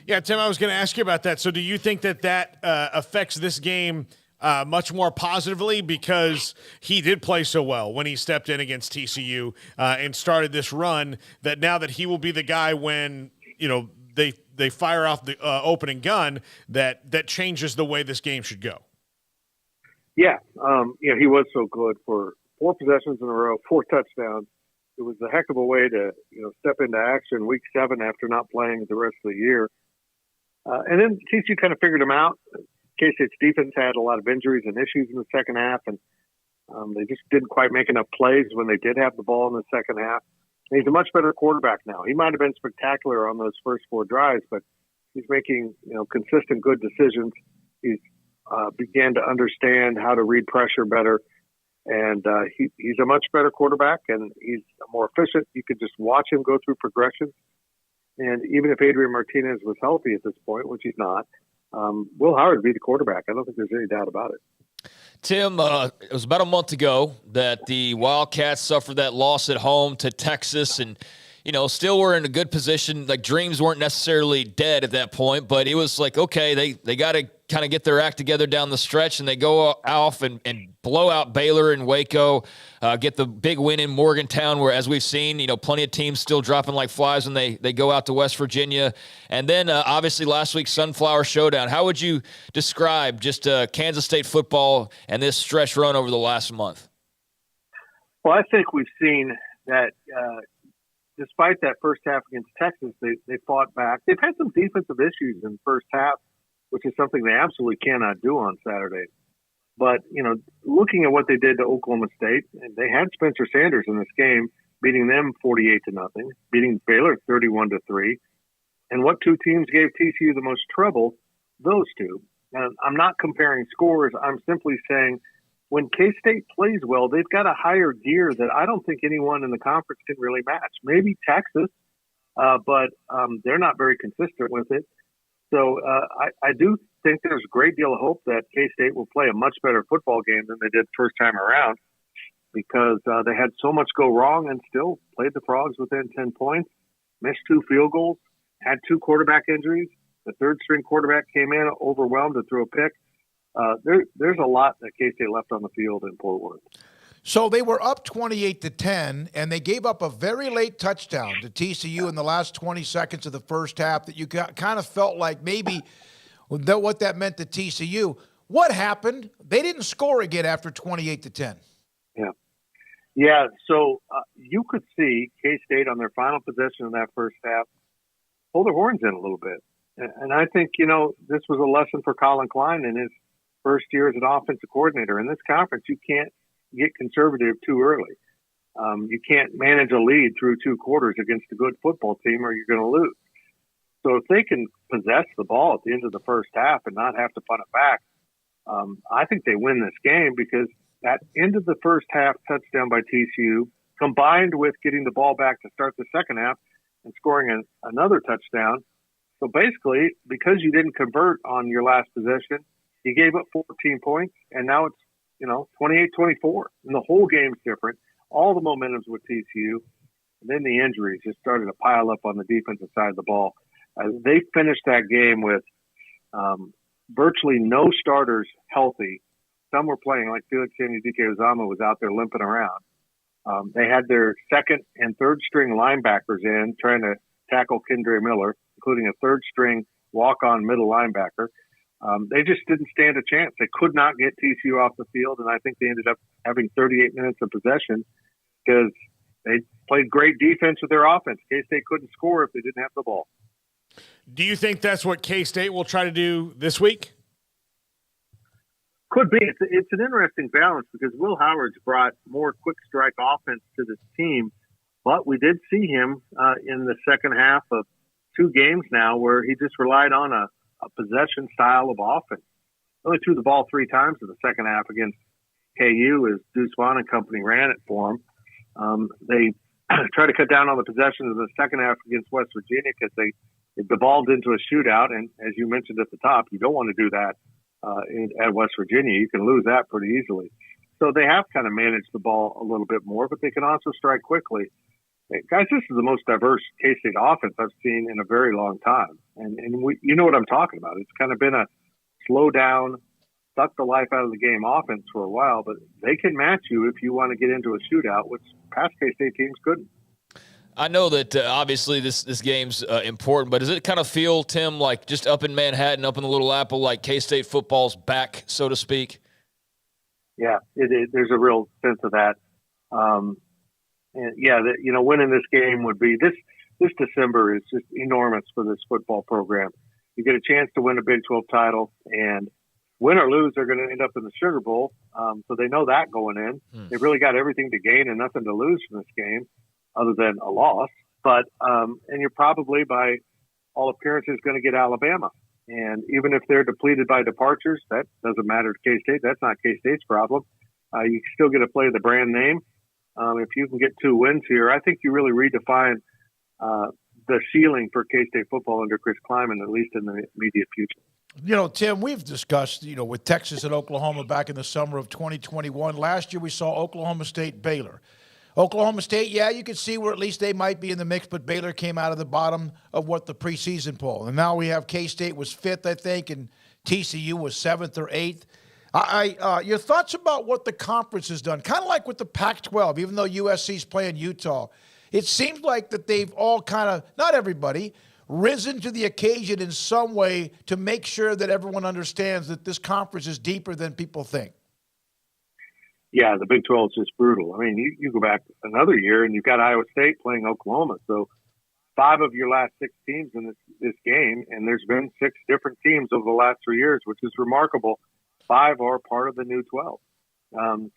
Yeah, Tim, I was going to ask you about that. So do you think that affects this game much more positively because he did play so well when he stepped in against TCU and started this run, that now that he will be the guy when, they fire off the opening gun, that changes the way this game should go? Yeah. He was so good for 4 possessions in a row, 4 touchdowns. It was a heck of a way to, step into action week 7 after not playing the rest of the year. And then TCU kind of figured him out. K-State's defense had a lot of injuries and issues in the second half, and they just didn't quite make enough plays when they did have the ball in the second half. And he's a much better quarterback now. He might have been spectacular on those first 4 drives, but he's making, consistent good decisions. He's began to understand how to read pressure better. And he's a much better quarterback, and he's more efficient. You could just watch him go through progressions. And even if Adrian Martinez was healthy at this point, which he's not, Will Howard would be the quarterback. I don't think there's any doubt about it. Tim, it was about a month ago that the Wildcats suffered that loss at home to Texas, and still were in a good position. Like, dreams weren't necessarily dead at that point, but it was like, okay, they got to kind of get their act together down the stretch, and they go off and blow out Baylor and Waco, get the big win in Morgantown, where, as we've seen, plenty of teams still dropping like flies when they go out to West Virginia. And then, obviously, last week's Sunflower Showdown. How would you describe just Kansas State football and this stretch run over the last month? Well, I think we've seen that despite that first half against Texas, they fought back. They've had some defensive issues in the first half, which is something they absolutely cannot do on Saturday. But, looking at what they did to Oklahoma State, and they had Spencer Sanders in this game, beating them 48-0, beating Baylor 31-3. And what 2 teams gave TCU the most trouble? Those 2. Now, I'm not comparing scores. I'm simply saying when K-State plays well, they've got a higher gear that I don't think anyone in the conference can really match. Maybe Texas, but they're not very consistent with it. So I do think there's a great deal of hope that K-State will play a much better football game than they did first time around, because they had so much go wrong and still played the Frogs within 10 points, missed 2 field goals, had 2 quarterback injuries. The third-string quarterback came in overwhelmed to throw a pick. There's a lot that K-State left on the field in Fort Worth. So they were up 28-10, and they gave up a very late touchdown to TCU in the last 20 seconds of the first half that you kind of felt like maybe what that meant to TCU. What happened? They didn't score again after 28-10. Yeah. So you could see K-State on their final possession of that first half pull their horns in a little bit. And I think, this was a lesson for Colin Klein in his first year as an offensive coordinator. In this conference, you can't get conservative too early. You can't manage a lead through 2 quarters against a good football team or you're going to lose. So if they can possess the ball at the end of the first half and not have to punt it back, I think they win this game because that end of the first half touchdown by TCU combined with getting the ball back to start the second half and scoring another touchdown. So basically, because you didn't convert on your last possession, you gave up 14 points, and now it's, 28-24. And the whole game's different. All the momentum's with TCU. And then the injuries just started to pile up on the defensive side of the ball. They finished that game with virtually no starters healthy. Some were playing, like Felix Anudike-Uzomah was out there limping around. They had their second and third string linebackers in trying to tackle Kendre Miller, including a third string walk-on middle linebacker. They just didn't stand a chance. They could not get TCU off the field, and I think they ended up having 38 minutes of possession because they played great defense with their offense. K-State couldn't score if they didn't have the ball. Do you think that's what K-State will try to do this week? Could be. It's an interesting balance because Will Howard's brought more quick strike offense to this team, but we did see him in the second half of 2 games now where he just relied on a possession style of offense. Only threw the ball 3 times in the second half against KU as Deuce Vaughn and company ran it for him. They tried to cut down on the possessions in the second half against West Virginia because they devolved into a shootout. And as you mentioned at the top, you don't want to do that at West Virginia. You can lose that pretty easily. So they have kind of managed the ball a little bit more, but they can also strike quickly. Hey, guys, this is the most diverse K-State offense I've seen in a very long time. And you know what I'm talking about. It's kind of been a slow down, suck the life out of the game offense for a while, but they can match you if you want to get into a shootout, which past K-State teams couldn't. I know that obviously this game's important, but does it kind of feel, Tim, like just up in Manhattan, up in the Little Apple, like K-State football's back, so to speak? Yeah, there's a real sense of that. And yeah, winning this game would be this December is just enormous for this football program. You get a chance to win a Big 12 title, and win or lose, they're going to end up in the Sugar Bowl. So they know that going in. They've really got everything to gain and nothing to lose from this game, other than a loss. But and you're probably, by all appearances, going to get Alabama. And even if they're depleted by departures, that doesn't matter to K-State. That's not K-State's problem. You still get to play the brand name. If you can get 2 wins here, I think you really redefine the ceiling for K-State football under Chris Kleiman, at least in the immediate future. Tim, we've discussed, with Texas and Oklahoma back in the summer of 2021. Last year we saw Oklahoma State, Baylor. Oklahoma State, yeah, you could see where at least they might be in the mix, but Baylor came out of the bottom of the preseason poll. And now we have K-State was 5th, I think, and TCU was 7th or 8th. Your thoughts about what the conference has done, kind of like with the Pac-12, even though USC's playing Utah. It seems like that they've all kind of, not everybody, risen to the occasion in some way to make sure that everyone understands that this conference is deeper than people think. Yeah, the Big 12 is just brutal. I mean, you go back another year and you've got Iowa State playing Oklahoma. So 5 of your last 6 teams in this game, and there's been 6 different teams over the last 3 years, which is remarkable. 5 are part of the new 12.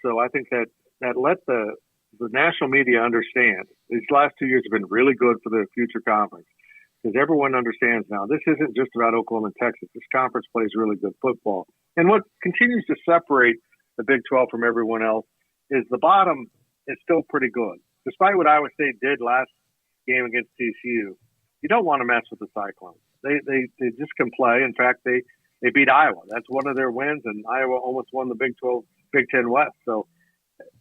So I think that let the national media understand these last 2 years have been really good for the future conference, because everyone understands now this isn't just about Oklahoma and Texas. This conference plays really good football. And what continues to separate the Big 12 from everyone else is the bottom is still pretty good. Despite what Iowa State did last game against TCU, you don't want to mess with the Cyclones. They just can play. In fact, they beat Iowa. That's one of their wins, and Iowa almost won the Big 10 West. So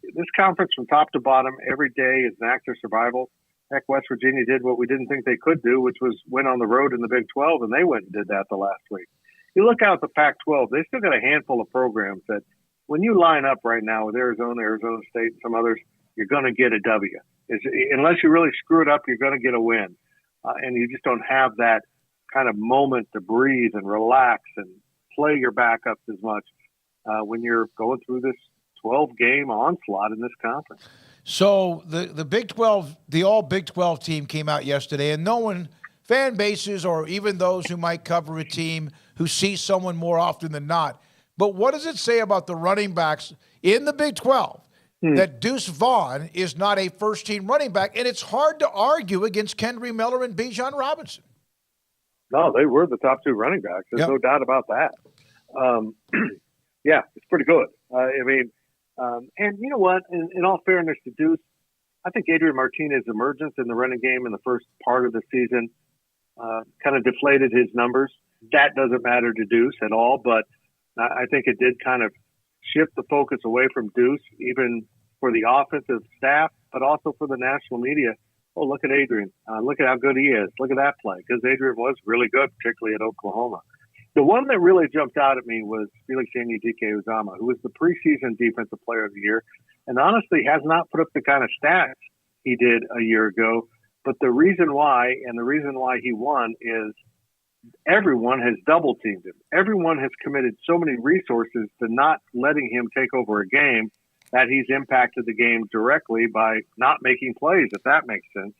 this conference from top to bottom every day is an act of survival. Heck, West Virginia did what we didn't think they could do, which was win on the road in the Big 12, and they went and did that the last week. You look out at the Pac-12, they still got a handful of programs that when you line up right now with Arizona State, and some others, you're going to get a W. Unless you really screw it up, you're going to get a win. And you just don't have that kind of moment to breathe and relax and play your backups as much when you're going through this 12-game onslaught in this conference. So the Big 12, the all Big 12 team came out yesterday, and no one, fan bases or even those who might cover a team who see someone more often than not. But what does it say about the running backs in the Big 12 that Deuce Vaughn is not a first-team running back? And it's hard to argue against Kendry Miller and Bijan Robinson. No, they were the top two running backs. There's no doubt about that. Yeah, it's pretty good. And you know what? In all fairness to Deuce, I think Adrian Martinez's emergence in the running game in the first part of the season kind of deflated his numbers. That doesn't matter to Deuce at all, but I think it did kind of shift the focus away from Deuce, even for the offensive staff, but also for the national media. Oh, look at Adrian. Look at how good he is. Look at that play. Because Adrian was really good, particularly at Oklahoma. The one that really jumped out at me was Felix Anudike-Uzomah, who was the preseason Defensive Player of the Year, and honestly has not put up the kind of stats he did a year ago. But the reason why, and the reason why he won, is everyone has double-teamed him. Everyone has committed so many resources to not letting him take over a game that he's impacted the game directly by not making plays, if that makes sense.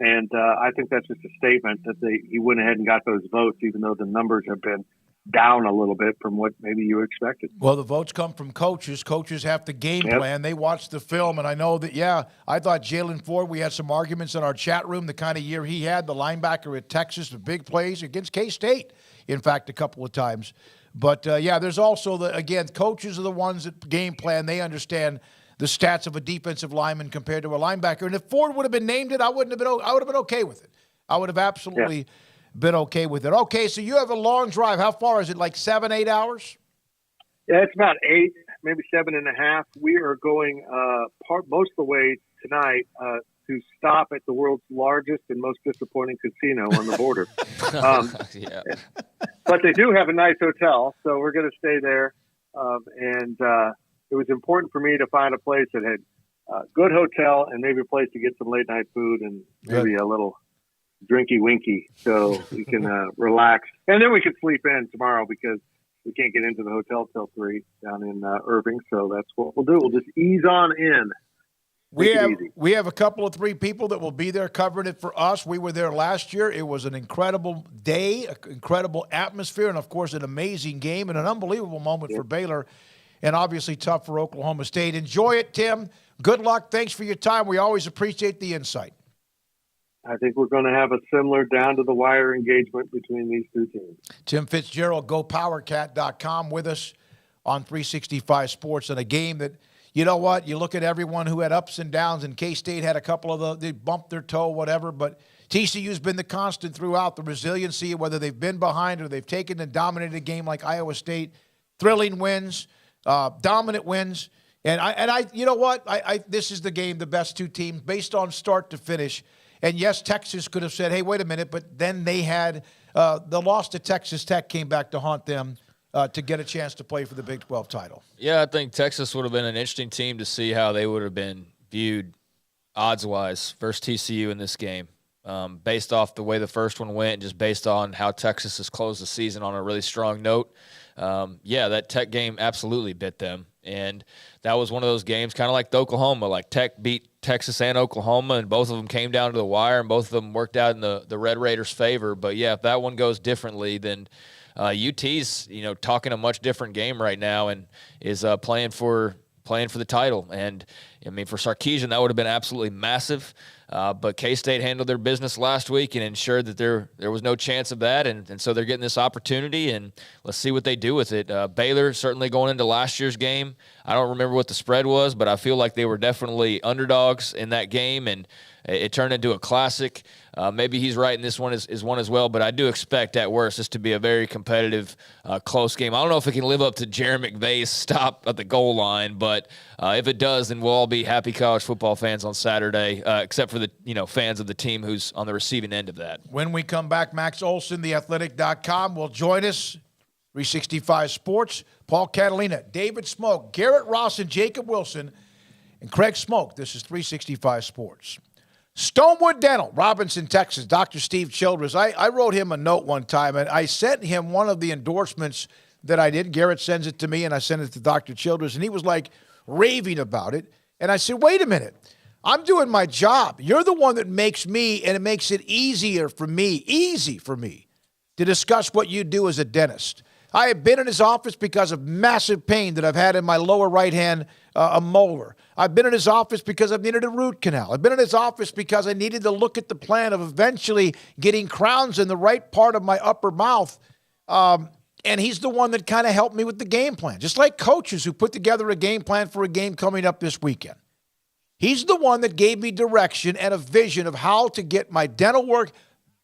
And I think that's just a statement that he went ahead and got those votes, even though the numbers have been down a little bit from what maybe you expected. Well, the votes come from coaches. Coaches have to game plan. They watch the film, and I know that, I thought Jalen Ford, we had some arguments in our chat room, the kind of year he had, the linebacker at Texas, the big plays against K-State, in fact, a couple of times. But, there's also, coaches are the ones that game plan. They understand the stats of a defensive lineman compared to a linebacker. And if Ford would have been named it, I would have been okay with it. I would have absolutely been okay with it. Okay, so you have a long drive. How far is it, like 7-8 hours? Yeah, it's about 8, maybe 7.5. We are going most of the way tonight to stop at the world's largest and most disappointing casino on the border. But they do have a nice hotel, so we're going to stay there. It was important for me to find a place that had a good hotel and maybe a place to get some late night food and maybe a little drinky winky so we can relax. And then we can sleep in tomorrow because we can't get into the hotel till 3 down in Irving. So that's what we'll do. We'll just ease on in. We have a couple of 3 people that will be there covering it for us. We were there last year. It was an incredible day, an incredible atmosphere, and, of course, an amazing game and an unbelievable moment for Baylor. And obviously tough for Oklahoma State. Enjoy it, Tim. Good luck. Thanks for your time. We always appreciate the insight. I think we're going to have a similar down-to-the-wire engagement between these two teams. Tim Fitzgerald, GoPowerCat.com, with us on 365 Sports in a game that, you know what, you look at everyone who had ups and downs, and K-State had a couple of they bumped their toe, whatever, but TCU's been the constant throughout, the resiliency, whether they've been behind or they've taken and dominated a game like Iowa State. Thrilling wins. Dominant wins, and I, you know what? I this is the game, the best 2 teams, based on start to finish. And yes, Texas could have said, "Hey, wait a minute," but then they had the loss to Texas Tech came back to haunt them to get a chance to play for the Big 12 title. Yeah, I think Texas would have been an interesting team to see how they would have been viewed odds-wise versus TCU in this game, based off the way the first one went, and just based on how Texas has closed the season on a really strong note. That Tech game absolutely bit them. And that was one of those games, kind of like the Oklahoma. Like Tech beat Texas and Oklahoma, and both of them came down to the wire, and both of them worked out in the Red Raiders' favor. But, if that one goes differently, then UT's, talking a much different game right now and is playing for the title. And, for Sarkisian, that would have been absolutely massive. But K-State handled their business last week and ensured that there was no chance of that, and so they're getting this opportunity, and let's see what they do with it. Baylor, certainly going into last year's game, I don't remember what the spread was, but I feel like they were definitely underdogs in that game, and it turned into a classic. Maybe he's right, and this one is one as well, but I do expect at worst this to be a very competitive, close game. I don't know if it can live up to Jerry McVay's stop at the goal line, but if it does, then we'll all be happy college football fans on Saturday, except for the fans of the team who's on the receiving end of that. When we come back, Max Olson, theathletic.com, will join us. 365 Sports, Paul Catalina, David Smoak, Garrett Ross, and Jacob Wilson, and Craig Smoak. This is 365 Sports. Stonewood Dental, Robinson, Texas, Dr. Steve Childress. I wrote him a note one time, and I sent him one of the endorsements that I did. Garrett sends it to me, and I sent it to Dr. Childress, and he was like, raving about it. And I said, wait a minute. I'm doing my job. You're the one that makes me, and it makes it easy for me to discuss what you do as a dentist. I have been in his office because of massive pain that I've had in my lower right hand, a molar. I've been in his office because I've needed a root canal. I've been in his office because I needed to look at the plan of eventually getting crowns in the right part of my upper mouth. And he's the one that kind of helped me with the game plan, just like coaches who put together a game plan for a game coming up this weekend. He's the one that gave me direction and a vision of how to get my dental work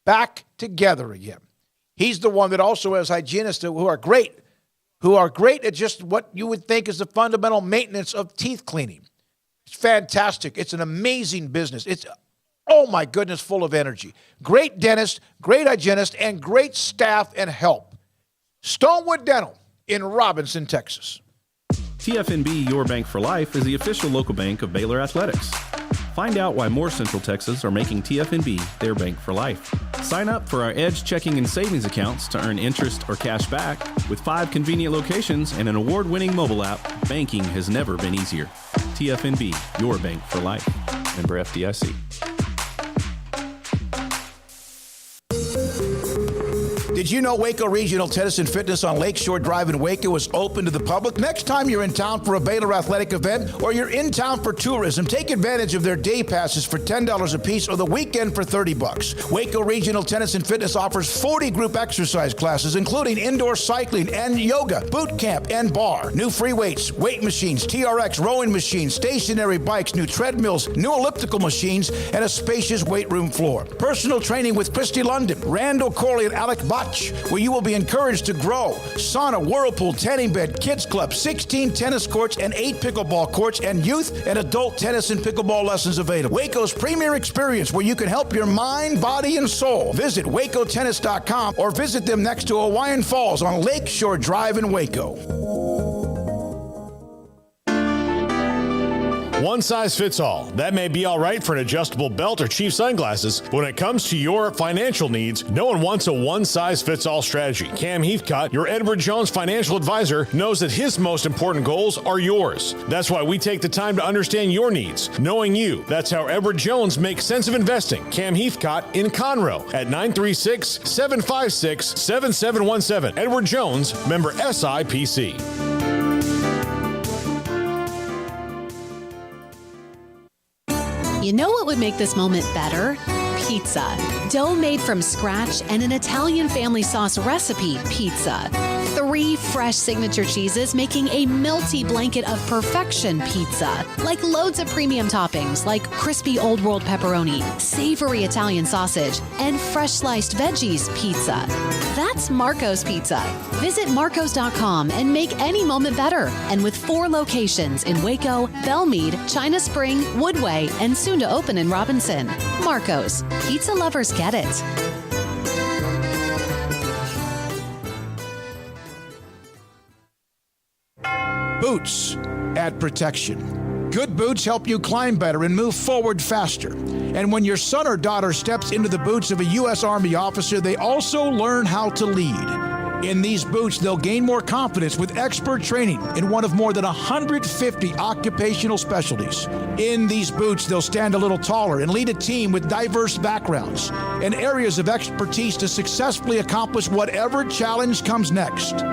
back together again. He's the one that also has hygienists who are great at just what you would think is the fundamental maintenance of teeth cleaning. It's fantastic. It's an amazing business. It's, oh my goodness, full of energy. Great dentist, great hygienist, and great staff and help. Stonewood Dental in Robinson, Texas. TFNB Your Bank for Life is the official local bank of Baylor Athletics. Find out why more Central Texas are making TFNB their bank for life. Sign up for our Edge checking and savings accounts to earn interest or cash back. With 5 convenient locations and an award-winning mobile app, banking has never been easier. TFNB, your bank for life. Member FDIC. Did you know Waco Regional Tennis and Fitness on Lakeshore Drive in Waco is open to the public? Next time you're in town for a Baylor athletic event or you're in town for tourism, take advantage of their day passes for $10 a piece or the weekend for $30. Waco Regional Tennis and Fitness offers 40 group exercise classes, including indoor cycling and yoga, boot camp, and bar. New free weights, weight machines, TRX rowing machines, stationary bikes, new treadmills, new elliptical machines, and a spacious weight room floor. Personal training with Christy London, Randall Corley, and Alec Botch, where you will be encouraged to grow. Sauna, whirlpool, tanning bed, kids club, 16 tennis courts, and 8 pickleball courts, and youth and adult tennis and pickleball lessons available. Waco's premier experience where you can help your mind, body, and soul. Visit wacotennis.com or visit them next to Hawaiian Falls on Lakeshore Drive in Waco. One size fits all. That may be all right for an adjustable belt or cheap sunglasses, but when it comes to your financial needs, no one wants a one-size-fits-all strategy. Cam Heathcott, your Edward Jones financial advisor, knows that his most important goals are yours. That's why we take the time to understand your needs. Knowing you, that's how Edward Jones makes sense of investing. Cam Heathcott in Conroe at 936-756-7717. Edward Jones, member SIPC. You know what would make this moment better? Pizza. Dough made from scratch and an Italian family sauce recipe pizza. 3 fresh signature cheeses making a melty blanket of perfection pizza. Like loads of premium toppings like crispy Old World pepperoni, savory Italian sausage, and fresh sliced veggies pizza. That's Marco's Pizza. Visit marcos.com and make any moment better. And with 4 locations in Waco, Belmead, China Spring, Woodway, and soon to open in Robinson. Marco's. Pizza lovers get it. Boots add protection. Good boots help you climb better and move forward faster. And when your son or daughter steps into the boots of a U.S. Army officer, they also learn how to lead. In these boots, they'll gain more confidence with expert training in one of more than 150 occupational specialties. In these boots, they'll stand a little taller and lead a team with diverse backgrounds and areas of expertise to successfully accomplish whatever challenge comes next.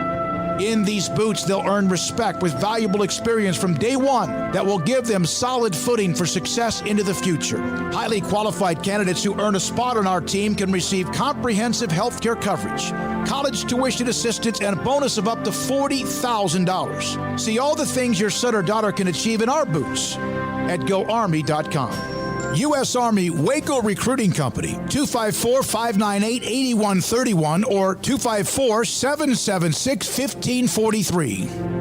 In these boots, they'll earn respect with valuable experience from day one that will give them solid footing for success into the future. Highly qualified candidates who earn a spot on our team can receive comprehensive health care coverage, college tuition assistance, and a bonus of up to $40,000. See all the things your son or daughter can achieve in our boots at GoArmy.com. U.S. Army Waco Recruiting Company, 254-598-8131 or 254-776-1543.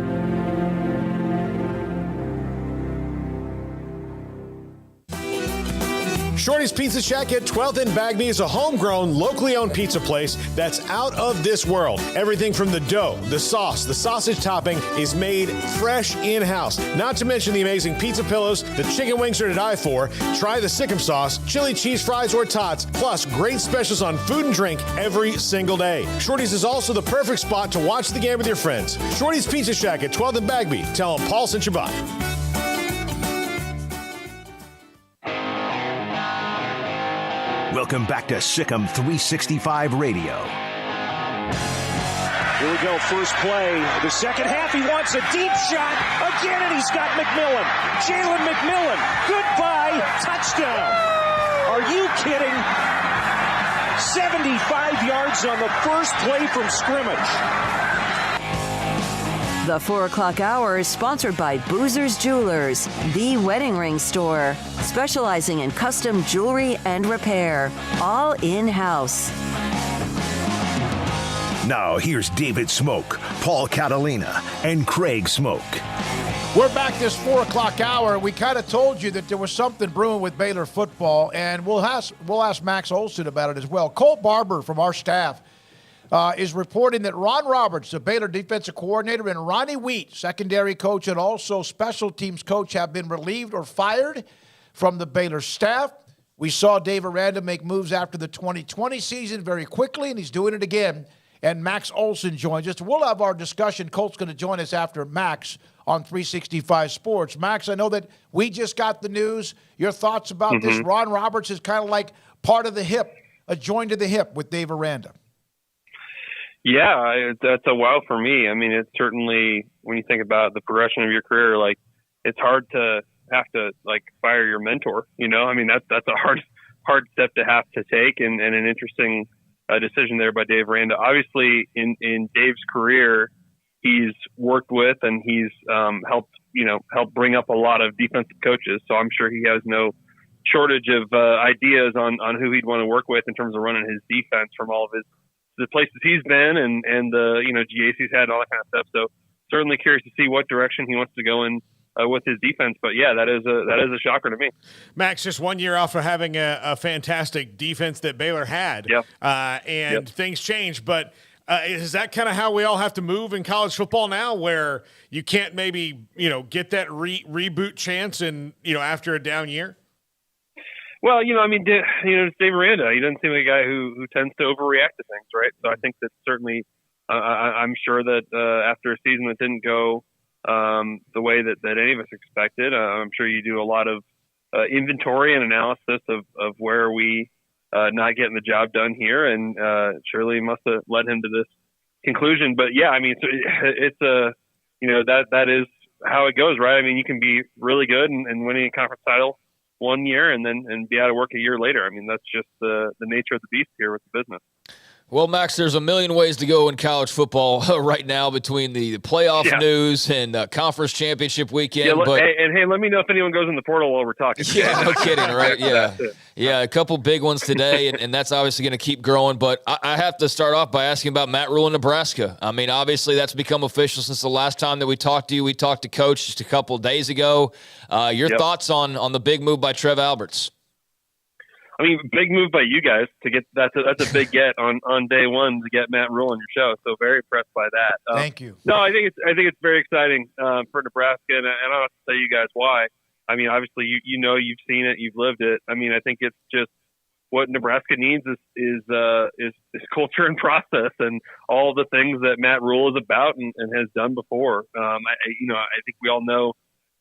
Shorty's Pizza Shack at 12th and Bagby is a homegrown, locally owned pizza place that's out of this world. Everything from the dough, the sauce, the sausage topping is made fresh in-house. Not to mention the amazing pizza pillows, the chicken wings are to die for. Try the Sikkim sauce, chili cheese fries or tots, plus great specials on food and drink every single day. Shorty's is also the perfect spot to watch the game with your friends. Shorty's Pizza Shack at 12th and Bagby. Tell them Paul sent you by. Welcome back to Sikkim 365 Radio. Here we go, first play. The second half, he wants a deep shot. Again, and he's got McMillan. Jalen McMillan. Goodbye. Touchdown. Are you kidding? 75 yards on the first play from scrimmage. The 4 o'clock hour is sponsored by Boozer's Jewelers, the wedding ring store, specializing in custom jewelry and repair, all in-house. Now here's David Smoak, Paul Catalina, and Craig Smoak. We're back this 4 o'clock hour. We kind of told you that there was something brewing with Baylor football, and we'll ask Max Olson about it as well. Colt Barber from our staff is reporting that Ron Roberts, the Baylor defensive coordinator, and Ronnie Wheat, secondary coach and also special teams coach, have been relieved or fired from the Baylor staff. We saw Dave Aranda make moves after the 2020 season very quickly, and he's doing it again. And Max Olson joins us. We'll have our discussion. Colt's going to join us after Max on 365 Sports. Max, I know that we just got the news. Your thoughts about this? Ron Roberts is kind of like part of the hip, a join to the hip with Dave Aranda. Yeah, that's a wow for me. I mean, it's certainly, when you think about the progression of your career, like, it's hard to have to, like, fire your mentor, you know? I mean, that's a hard step to have to take, and an interesting decision there by Dave Aranda. Obviously, in Dave's career, he's worked with and he's helped bring up a lot of defensive coaches. So I'm sure he has no shortage of ideas on who he'd want to work with in terms of running his defense from all of the places he's been and the GAC's had and all that kind of stuff. So certainly curious to see what direction he wants to go in with his defense. But yeah, that is a shocker to me. Max, just 1 year off of having a fantastic defense that Baylor had. Yep. Things change. But is that kind of how we all have to move in college football now, where you can't maybe, get that reboot chance and, after a down year? Well, it's Dave Aranda. He doesn't seem like a guy who tends to overreact to things, right? So I think that certainly I'm sure that after a season that didn't go the way that any of us expected, I'm sure you do a lot of inventory and analysis of where are we not getting the job done here, and surely must have led him to this conclusion. But yeah, I mean, it's that is how it goes, right? I mean, you can be really good and winning a conference title 1 year and be out of work a year later. I mean, that's just the nature of the beast here with the business. Well, Max, there's a million ways to go in college football right now between the playoff news and conference championship weekend. Yeah, hey, let me know if anyone goes in the portal while we're talking. Yeah, no kidding, right? Yeah, a couple big ones today, and that's obviously going to keep growing. But I have to start off by asking about Matt Rule in Nebraska. I mean, obviously that's become official since the last time that we talked to you. We talked to Coach just a couple of days ago. Your thoughts on the big move by Trev Alberts? I mean, big move by you guys to get that's a big get on day one to get Matt Rule on your show. So very impressed by that. Thank you. No, I think it's very exciting for Nebraska, and I don't have to tell you guys why. I mean, obviously you've seen it, you've lived it. I mean, I think it's just what Nebraska needs is culture and process and all the things that Matt Rule is about and has done before. I think we all know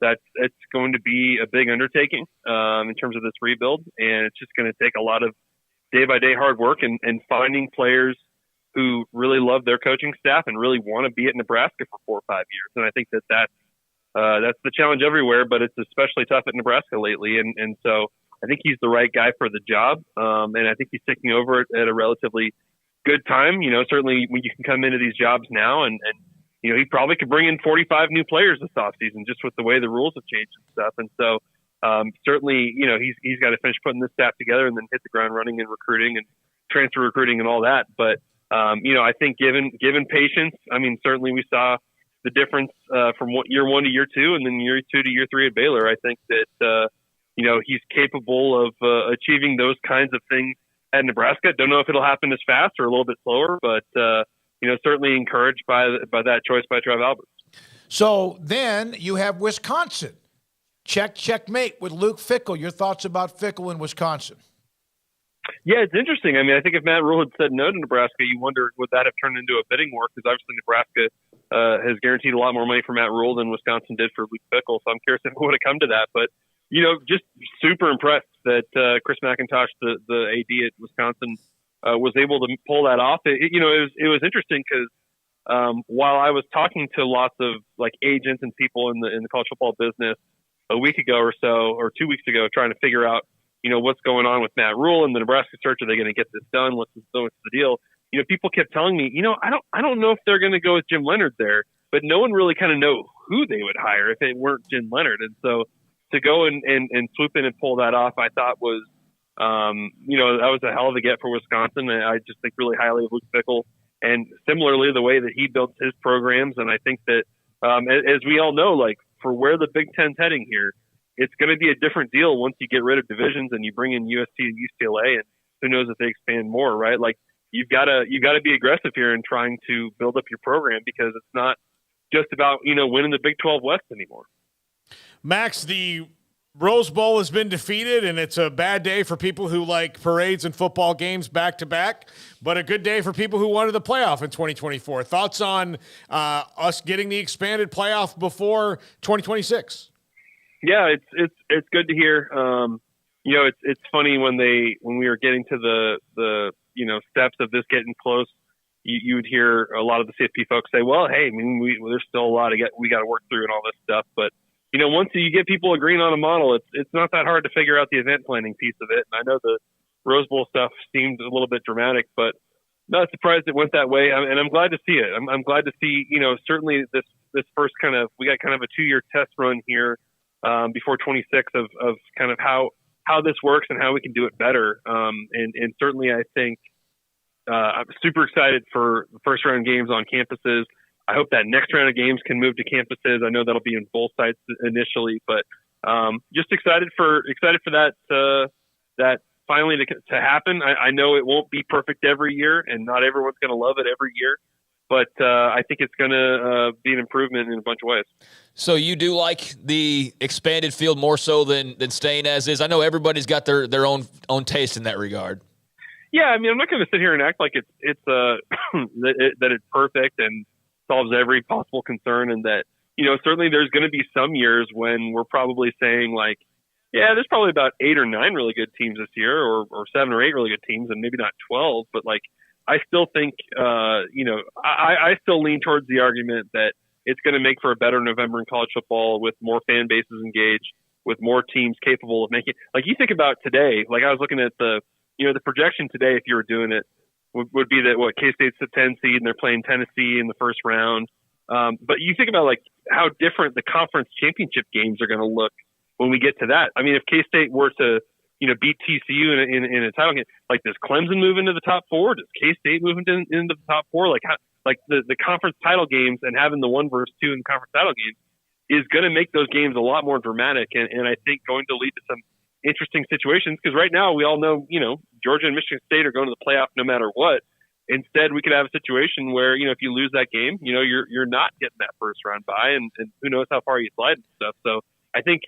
that it's going to be a big undertaking in terms of this rebuild, and it's just going to take a lot of day-by-day hard work and finding players who really love their coaching staff and really want to be at Nebraska for 4 or 5 years. And I think that's the challenge everywhere, but it's especially tough at Nebraska lately. And so I think he's the right guy for the job, and I think he's taking over at a relatively good time. Certainly when you can come into these jobs now and he probably could bring in 45 new players this offseason just with the way the rules have changed and stuff. And so certainly, he's got to finish putting this staff together and then hit the ground running and recruiting and transfer recruiting and all that. But, I think given patience, I mean, certainly we saw the difference from year 1 to year 2 and then year 2 to year 3 at Baylor. I think that, he's capable of achieving those kinds of things at Nebraska. Don't know if it'll happen as fast or a little bit slower, but, certainly encouraged by that choice by Trev Alberts. So then you have Wisconsin. Checkmate with Luke Fickell. Your thoughts about Fickell in Wisconsin? Yeah, it's interesting. I mean, I think if Matt Rule had said no to Nebraska, you wonder would that have turned into a bidding war? Because obviously Nebraska has guaranteed a lot more money for Matt Rule than Wisconsin did for Luke Fickell. So I'm curious if it would have come to that. But just super impressed that Chris McIntosh, the AD at Wisconsin, was able to pull that off. It was interesting because while I was talking to lots of like agents and people in the college football business a week ago or so, or 2 weeks ago, trying to figure out, what's going on with Matt Rule and the Nebraska search. Are they going to get this done? What's the deal? People kept telling me, I don't know if they're going to go with Jim Leonhard there, but no one really kind of know who they would hire if it weren't Jim Leonhard. And so to go and swoop in and pull that off, I thought was, that was a hell of a get for Wisconsin. And I just think really highly of Luke Fickell, and similarly the way that he built his programs. And I think that, as we all know, like for where the Big Ten's heading here, it's going to be a different deal once you get rid of divisions and you bring in USC and UCLA, and who knows if they expand more, right? Like you've got to be aggressive here in trying to build up your program, because it's not just about, winning the Big 12 West anymore. Max, the Rose Bowl has been defeated, and it's a bad day for people who like parades and football games back to back, but a good day for people who wanted the playoff in 2024. Thoughts on us getting the expanded playoff before 2026? Yeah, it's good to hear. It's funny when we were getting to the steps of this getting close, you would hear a lot of the CFP folks say, well, hey, I mean, there's still a lot we got to work through and all this stuff. But, once you get people agreeing on a model, it's not that hard to figure out the event planning piece of it. And I know the Rose Bowl stuff seemed a little bit dramatic, but not surprised it went that way. And I'm glad to see it. I'm glad to see, certainly this first we got kind of a 2-year test run here before 26 of kind of how this works and how we can do it better. And certainly I think I'm super excited for the first round games on campuses. I hope that next round of games can move to campuses. I know that'll be in both sites initially, but just excited for that finally to happen. I know it won't be perfect every year, and not everyone's going to love it every year, but I think it's going to be an improvement in a bunch of ways. So you do like the expanded field more so than staying as is? I know everybody's got their own taste in that regard. Yeah, I mean, I'm not going to sit here and act like it's that it's perfect and solves every possible concern, and that certainly there's going to be some years when we're probably saying like, yeah, there's probably about 8 or 9 really good teams this year, or 7 or 8 really good teams, and maybe not 12, but like I still think I still lean towards the argument that it's going to make for a better November in college football with more fan bases engaged, with more teams capable of making. Like you think about today, like I was looking at the projection today, if you were doing it, would be that K-State's the 10 seed and they're playing Tennessee in the first round. But you think about like how different the conference championship games are going to look when we get to that. I mean, if K-State were to beat TCU in a title game, like does Clemson move into the top 4? Does K-State move into the top 4? Like the conference title games and having the 1 versus 2 in the conference title games is going to make those games a lot more dramatic, and I think going to lead to some interesting situations, because right now we all know, Georgia and Michigan State are going to the playoff no matter what. Instead, we could have a situation where, if you lose that game, you're not getting that first round bye, and who knows how far you slide and stuff. So I think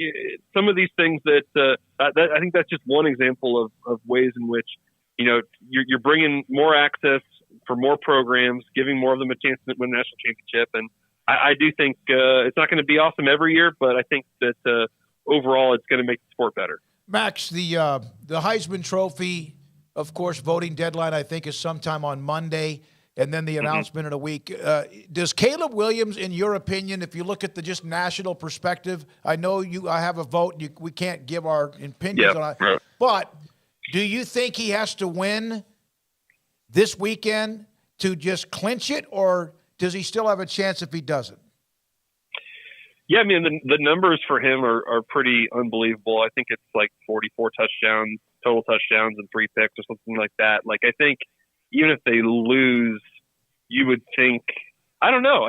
some of these things that I think that's just one example of ways in which, you're bringing more access for more programs, giving more of them a chance to win a national championship. And I do think it's not going to be awesome every year, but I think that overall it's going to make the sport better. Max, the Heisman Trophy, of course, voting deadline, I think, is sometime on Monday, and then the announcement in a week. Does Caleb Williams, in your opinion, if you look at the just national perspective, I know I have a vote, we can't give our opinions on it, but do you think he has to win this weekend to just clinch it, or does he still have a chance if he doesn't? Yeah, I mean, the numbers for him are pretty unbelievable. I think it's like 44 touchdowns, total touchdowns, and 3 picks or something like that. Like, I think even if they lose, you would think, I don't know.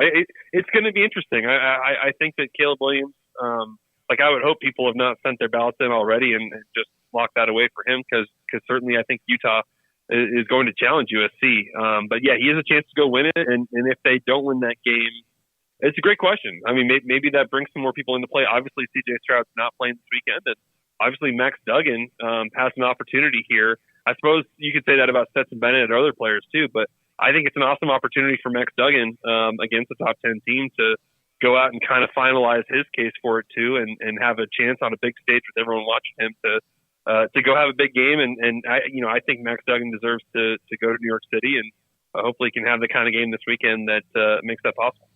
It's going to be interesting. I think that Caleb Williams, I would hope people have not sent their ballots in already and just locked that away for him, because certainly I think Utah is going to challenge USC. But yeah, he has a chance to go win it. And if they don't win that game, it's a great question. I mean, maybe that brings some more people into play. Obviously, C.J. Stroud's not playing this weekend, and obviously Max Duggan has an opportunity here. I suppose you could say that about Stetson Bennett and other players too, but I think it's an awesome opportunity for Max Duggan against the top 10 team to go out and kind of finalize his case for it too, and have a chance on a big stage with everyone watching him to go have a big game. And I think Max Duggan deserves to go to New York City, and hopefully he can have the kind of game this weekend that makes that possible.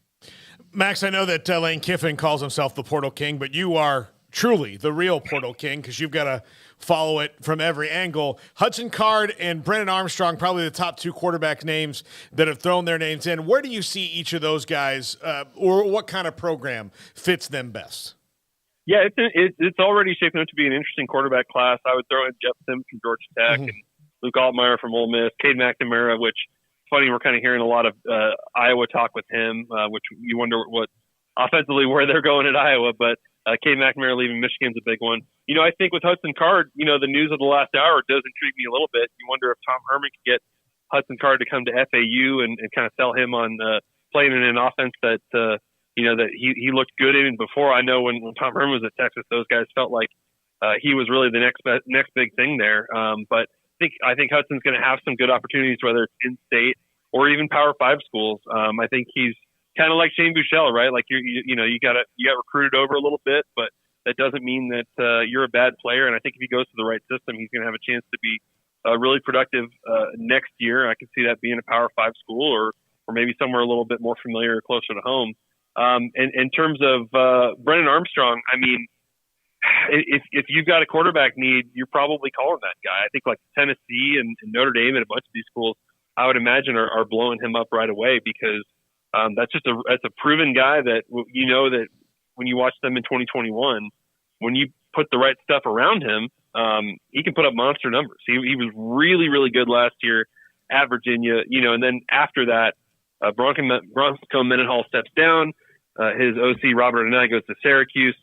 Max, I know that Lane Kiffin calls himself the Portal King, but you are truly the real Portal King because you've got to follow it from every angle. Hudson Card and Brennan Armstrong, probably the top two quarterback names that have thrown their names in. Where do you see each of those guys, or what kind of program fits them best? Yeah, it's already shaping up to be an interesting quarterback class. I would throw in Jeff Sims from Georgia Tech and Luke Altmaier from Ole Miss, Cade McNamara, which funny, we're kind of hearing a lot of Iowa talk with him, which you wonder what offensively where they're going at Iowa. But Cade McNamara leaving Michigan's a big one. I think with Hudson Card, the news of the last hour does intrigue me a little bit. You wonder if Tom Herman can get Hudson Card to come to FAU and kind of sell him on playing in an offense that that he looked good in before. I know when Tom Herman was at Texas, those guys felt like he was really the next big thing there. But I think Hudson's going to have some good opportunities, whether it's in-state or even Power 5 schools. I think he's kind of like Shane Buechele, right? Like you got recruited over a little bit, but that doesn't mean that you're a bad player. And I think if he goes to the right system, he's going to have a chance to be really productive next year. I could see that being a Power 5 school or maybe somewhere a little bit more familiar, closer to home. And in terms of Brennan Armstrong, I mean, if you've got a quarterback need, you're probably calling that guy. I think like Tennessee and Notre Dame and a bunch of these schools, I would imagine are blowing him up right away because that's a proven guy that that when you watch them in 2021, when you put the right stuff around him, he can put up monster numbers. He was really, really good last year at Virginia, and then after that, Bronco Mendenhall steps down. His OC, Robert Anai, goes to Syracuse.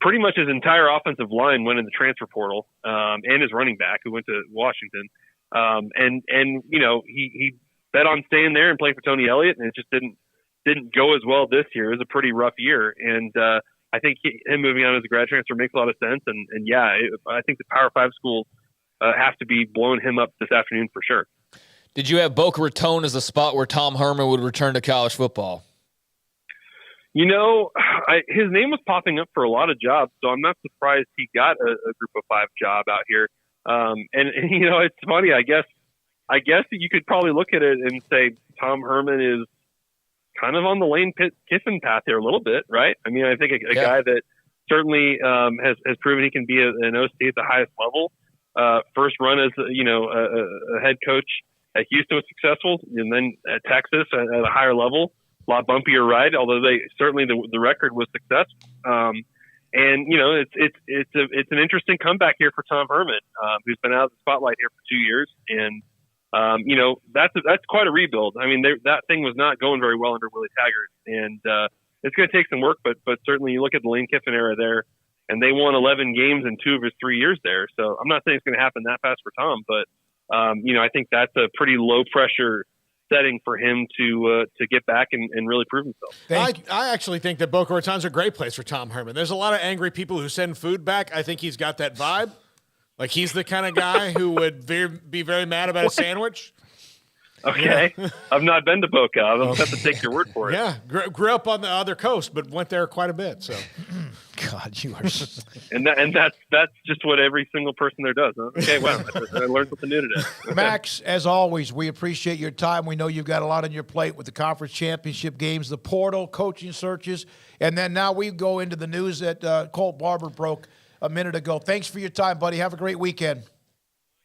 Pretty much his entire offensive line went in the transfer portal, and his running back who went to Washington. He bet on staying there and playing for Tony Elliott, and it just didn't go as well this year. It was a pretty rough year. And I think him moving on as a grad transfer makes a lot of sense. I think the Power 5 schools have to be blowing him up this afternoon for sure. Did you have Boca Raton as the spot where Tom Herman would return to college football? His name was popping up for a lot of jobs, so I'm not surprised he got a Group of 5 job out here. It's funny. I guess that you could probably look at it and say Tom Herman is kind of on the Lane Kiffin path here a little bit, right? I mean, I think a guy that certainly has proven he can be an OC at the highest level. First run as a head coach at Houston was successful, and then at Texas at a higher level. A lot bumpier ride, although the record was successful. It's an interesting comeback here for Tom Herman, who's been out of the spotlight here for 2 years, and that's quite a rebuild. I mean, that thing was not going very well under Willie Taggart, and it's going to take some work. But certainly, you look at the Lane Kiffin era there, and they won 11 games in 2 of his 3 years there. So I'm not saying it's going to happen that fast for Tom, but I think that's a pretty low pressure setting for him to get back and really prove himself. I actually think that Boca Raton's a great place for Tom Herman. There's a lot of angry people who send food back. I think he's got that vibe. Like he's the kind of guy who would be very mad about a sandwich. Okay. Yeah. I've not been to Boca. I'll have to take your word for it. Yeah. Grew up on the other coast, but went there quite a bit. So, God, you are. and that's just what every single person there does. Huh? Okay, wow. I learned something new today. Okay. Max, as always, we appreciate your time. We know you've got a lot on your plate with the conference championship games, the portal, coaching searches, and then now we go into the news that Colt Barber broke a minute ago. Thanks for your time, buddy. Have a great weekend.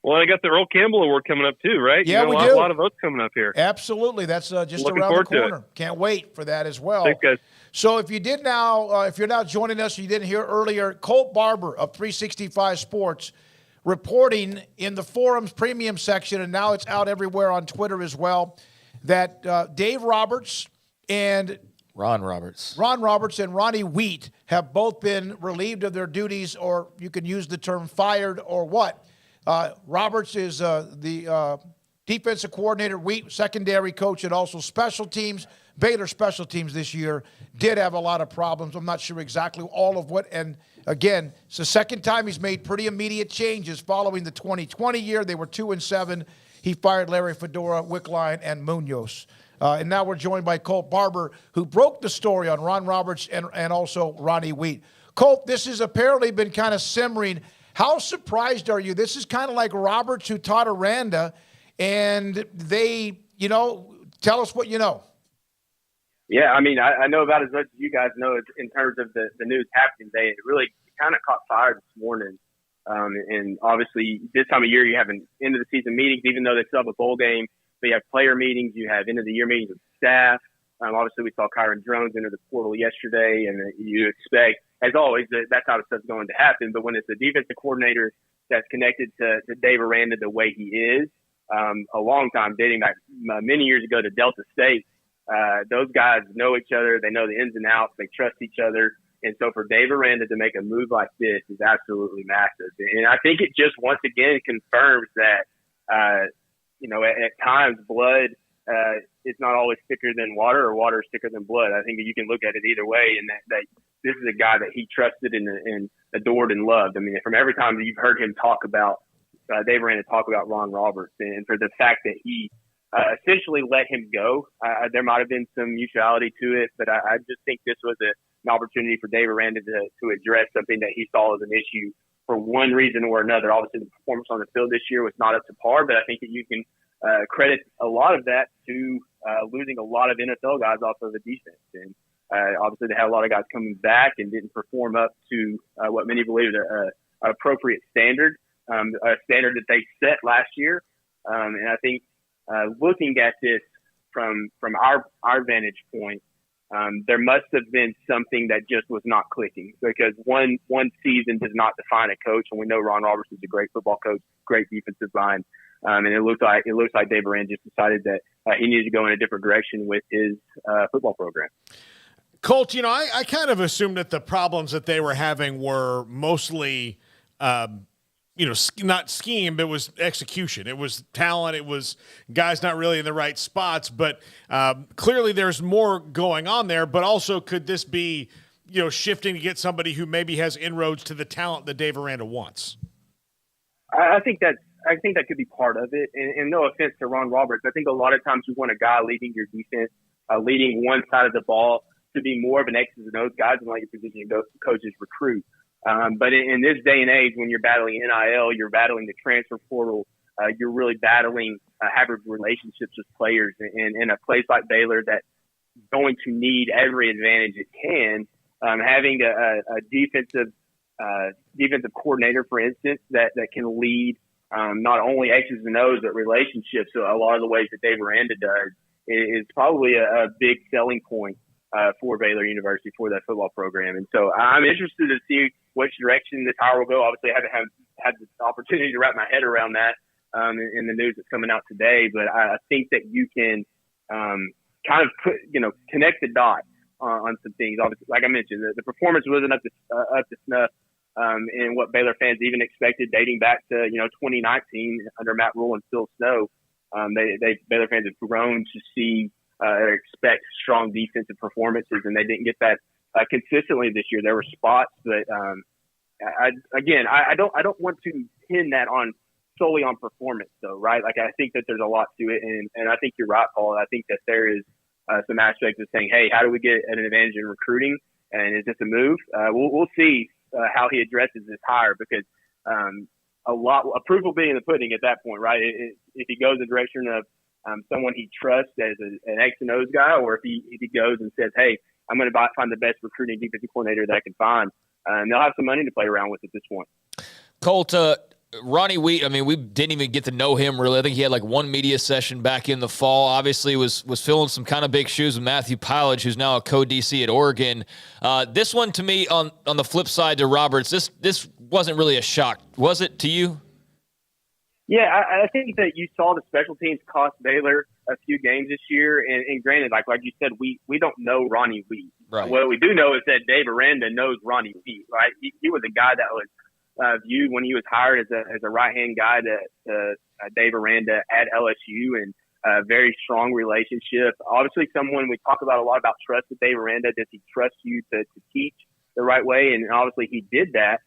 Well, I got the Earl Campbell Award coming up too, right? Yeah, we do. A lot of votes coming up here. Absolutely. That's just Looking around the forward corner. Can't wait for that as well. Thanks, guys. So if you're now joining us, you didn't hear earlier, Colt Barber of 365 Sports reporting in the Forum's premium section, and now it's out everywhere on Twitter as well, that Dave Roberts and Ron Roberts and Ronnie Wheat have both been relieved of their duties, or you can use the term fired or what. Roberts is the defensive coordinator, Wheat, secondary coach, and also special teams. Baylor special teams this year did have a lot of problems. I'm not sure exactly all of what. And again, it's the second time he's made pretty immediate changes following the 2020 year. They were 2-7. He fired Larry Fedora, Wickline, and Munoz. And now we're joined by Colt Barber, who broke the story on Ron Roberts and also Ronnie Wheat. Colt, this has apparently been kind of simmering. How surprised are you? This is kind of like Roberts who taught Aranda, and they, tell us what you know. Yeah, I mean, I know about as much as you guys know in terms of the news happening today. It really kind of caught fire this morning. And obviously, this time of year, you have an end-of-the-season meetings, even though they still have a bowl game. But you have player meetings. You have end-of-the-year meetings with staff. Obviously, we saw Kyron Drones enter the portal yesterday, and you expect, as always, that's how stuff's going to happen. But when it's a defensive coordinator that's connected to Dave Aranda the way he is, a long time, dating back many years ago to Delta State, those guys know each other. They know the ins and outs. They trust each other. And so for Dave Aranda to make a move like this is absolutely massive. And I think it just once again confirms that, at times blood is not always thicker than water, or water is thicker than blood. I think you can look at it either way, and that this is a guy that he trusted and adored and loved. I mean, from every time that you've heard him talk about, Dave Aranda talk about Ron Roberts, and for the fact that he essentially let him go, there might have been some mutuality to it, but I just think this was an opportunity for Dave Aranda to address something that he saw as an issue for one reason or another. Obviously, the performance on the field this year was not up to par, but I think that you can credit a lot of that to losing a lot of NFL guys off of the defense. And obviously, they had a lot of guys coming back and didn't perform up to what many believe is an appropriate standard, a standard that they set last year. And I think looking at this from our vantage point, there must have been something that just was not clicking, because one season does not define a coach, and we know Ron Roberts is a great football coach, great defensive mind, and it looks like Dave Aranda just decided that he needed to go in a different direction with his football program. Colt, I kind of assumed that the problems that they were having were mostly not scheme, but it was execution. It was talent. It was guys not really in the right spots. But clearly there's more going on there. But also, could this be, shifting to get somebody who maybe has inroads to the talent that Dave Aranda wants? I think that could be part of it. And no offense to Ron Roberts, I think a lot of times you want a guy leading your defense, leading one side of the ball, to be more of an X's and O's guy than like your position coaches recruit. But in this day and age, when you're battling NIL, you're battling the transfer portal, you're really battling having relationships with players. And in a place like Baylor that's going to need every advantage it can, having a defensive coordinator, for instance, that can lead not only X's and O's, but relationships. So a lot of the ways that Dave Aranda does is probably a big selling point for Baylor University, for that football program. And so I'm interested to see which direction this hire will go. Obviously, I haven't had the opportunity to wrap my head around that in the news that's coming out today. But I think that you can kind of connect the dots on some things. Obviously, like I mentioned, the performance wasn't up to snuff, and what Baylor fans even expected dating back to 2019 under Matt Rule and Phil Snow. Baylor fans have grown to see expect strong defensive performances, and they didn't get that consistently this year. There were spots, but I don't want to pin that on solely on performance, though, right? Like, I think that there's a lot to it, and I think you're right, Paul. I think that there is some aspects of saying, hey, how do we get an advantage in recruiting, and is this a move? We'll see how he addresses this hire, because proof will be in the pudding at that point, right? If he goes in the direction of someone he trusts as an X and O's guy, or if he goes and says, hey, I'm going to find the best recruiting defensive coordinator that I can find, and they'll have some money to play around with at this point. Colt, Ronnie, we didn't even get to know him really. I think he had like one media session back in the fall. Obviously was filling some kind of big shoes with Matthew Pilage, who's now a co-DC at Oregon. This one, to me, on the flip side to Roberts, this wasn't really a shock, was it to you? Yeah, I think that you saw the special teams cost Baylor a few games this year. And granted, like you said, we don't know Ronnie Wheat. Right. What we do know is that Dave Aranda knows Ronnie Wheat, right? He was a guy that was viewed when he was hired as a right-hand guy to Dave Aranda at LSU, and a very strong relationship. Obviously, someone we talk about a lot about trust with Dave Aranda. Does he trust you to teach the right way? And obviously he did that.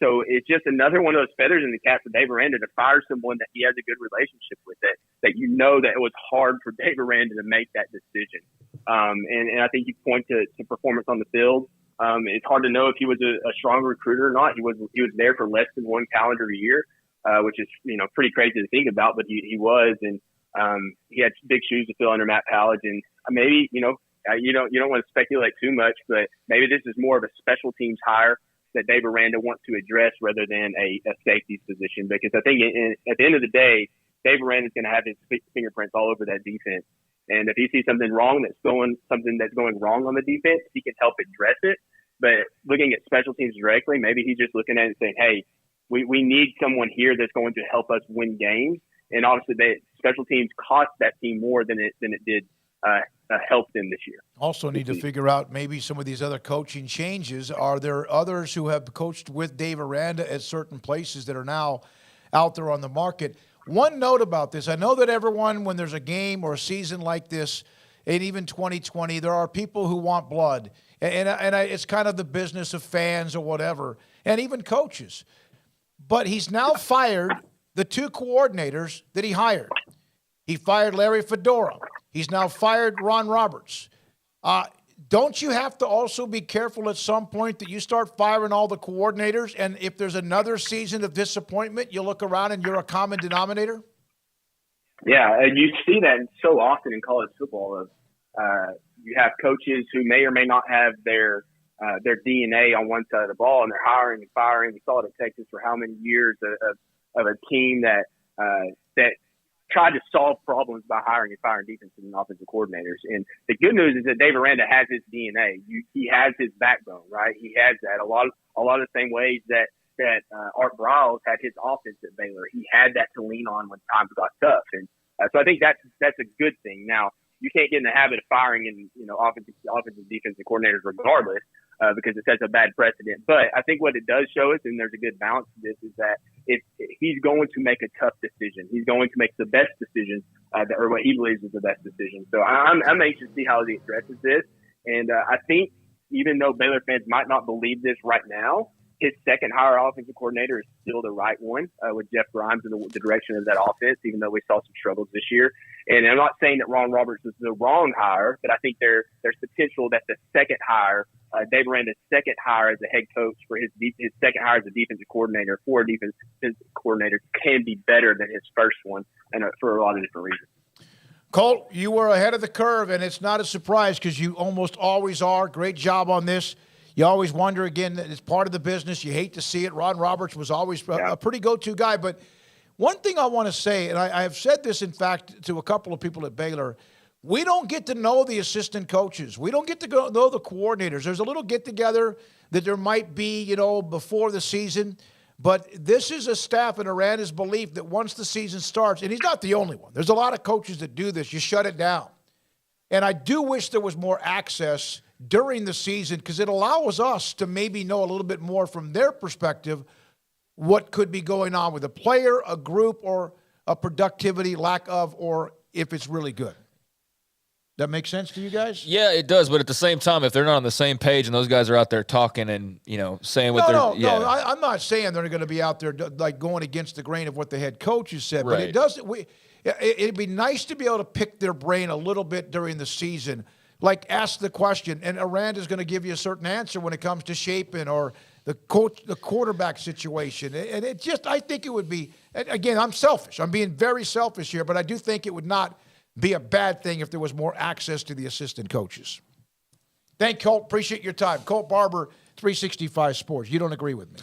So it's just another one of those feathers in the cap for Dave Aranda to fire someone that he has a good relationship with, that that it was hard for Dave Aranda to make that decision. And I think you point to performance on the field. It's hard to know if he was a strong recruiter or not. He was there for less than one calendar year, which is, pretty crazy to think about, but he was, and he had big shoes to fill under Matt Powledge, and maybe, you don't want to speculate too much, but maybe this is more of a special teams hire that Dave Aranda wants to address rather than a safeties position, because I think at the end of the day, Dave Aranda is going to have his fingerprints all over that defense. And if he sees something something that's going wrong on the defense, he can help address it. But looking at special teams directly, maybe he's just looking at it and saying, hey, we need someone here that's going to help us win games. And obviously, special teams cost that team more than it did help them this year. Also need to figure out maybe some of these other coaching changes. Are there others who have coached with Dave Aranda at certain places that are now out there on the market? One note about this, I know that everyone, when there's a game or a season like this, and even 2020, there are people who want blood. And it's kind of the business of fans or whatever, and even coaches. But he's now fired the two coordinators that he hired. He fired Larry Fedora. He's now fired Ron Roberts. Don't you have to also be careful at some point that you start firing all the coordinators, and if there's another season of disappointment, you look around and you're a common denominator? Yeah, and you see that so often in college football. You have coaches who may or may not have their DNA on one side of the ball, and they're hiring and firing. We saw it at Texas for how many years of a team that tried to solve problems by hiring and firing defensive and offensive coordinators. And the good news is that Dave Aranda has his DNA. He has his backbone, right? He has that. A lot of the same ways that Art Briles had his offense at Baylor. He had that to lean on when times got tough. And so I think that's a good thing. Now, you can't get in the habit of firing offensive defensive coordinators regardless, because it sets a bad precedent. But I think what it does show us, and there's a good balance to this, is that if he's going to make a tough decision, he's going to make the best decision, or what he believes is the best decision. So I'm anxious to see how he addresses this. And I think even though Baylor fans might not believe this right now, his second hire offensive coordinator is still the right one, with Jeff Grimes in the direction of that offense, even though we saw some struggles this year. And I'm not saying that Ron Roberts is the wrong hire, but I think there's potential that the second hire, Dave Aranda's second hire as a head coach for his second hire as a defensive coordinator for a defensive coordinator can be better than his first one, and for a lot of different reasons. Colt, you were ahead of the curve, and it's not a surprise because you almost always are. Great job on this. You always wonder, again, that it's part of the business. You hate to see it. Ron Roberts was always a pretty go-to guy. But one thing I want to say, and I have said this, in fact, to a couple of people at Baylor, we don't get to know the assistant coaches. We don't get to know the coordinators. There's a little get-together that there might be, before the season. But this is a staff and Aranda's belief that once the season starts, and he's not the only one. There's a lot of coaches that do this. You shut it down. And I do wish there was more access during the season, because it allows us to maybe know a little bit more from their perspective what could be going on with a player, a group, or a productivity, lack of, or if it's really good. That makes sense to you guys? Yeah, it does. But at the same time, if they're not on the same page and those guys are out there talking and, saying what they're... No, I'm not saying they're going to be out there like going against the grain of what the head coach has said. Right. But it'd be nice to be able to pick their brain a little bit during the season. Like, ask the question, and Aranda's going to give you a certain answer when it comes to Shapen or the quarterback situation. And I think it would be, again, I'm selfish. I'm being very selfish here, but I do think it would not be a bad thing if there was more access to the assistant coaches. Thank Colt. Appreciate your time. Colt Barber, 365 Sports. You don't agree with me?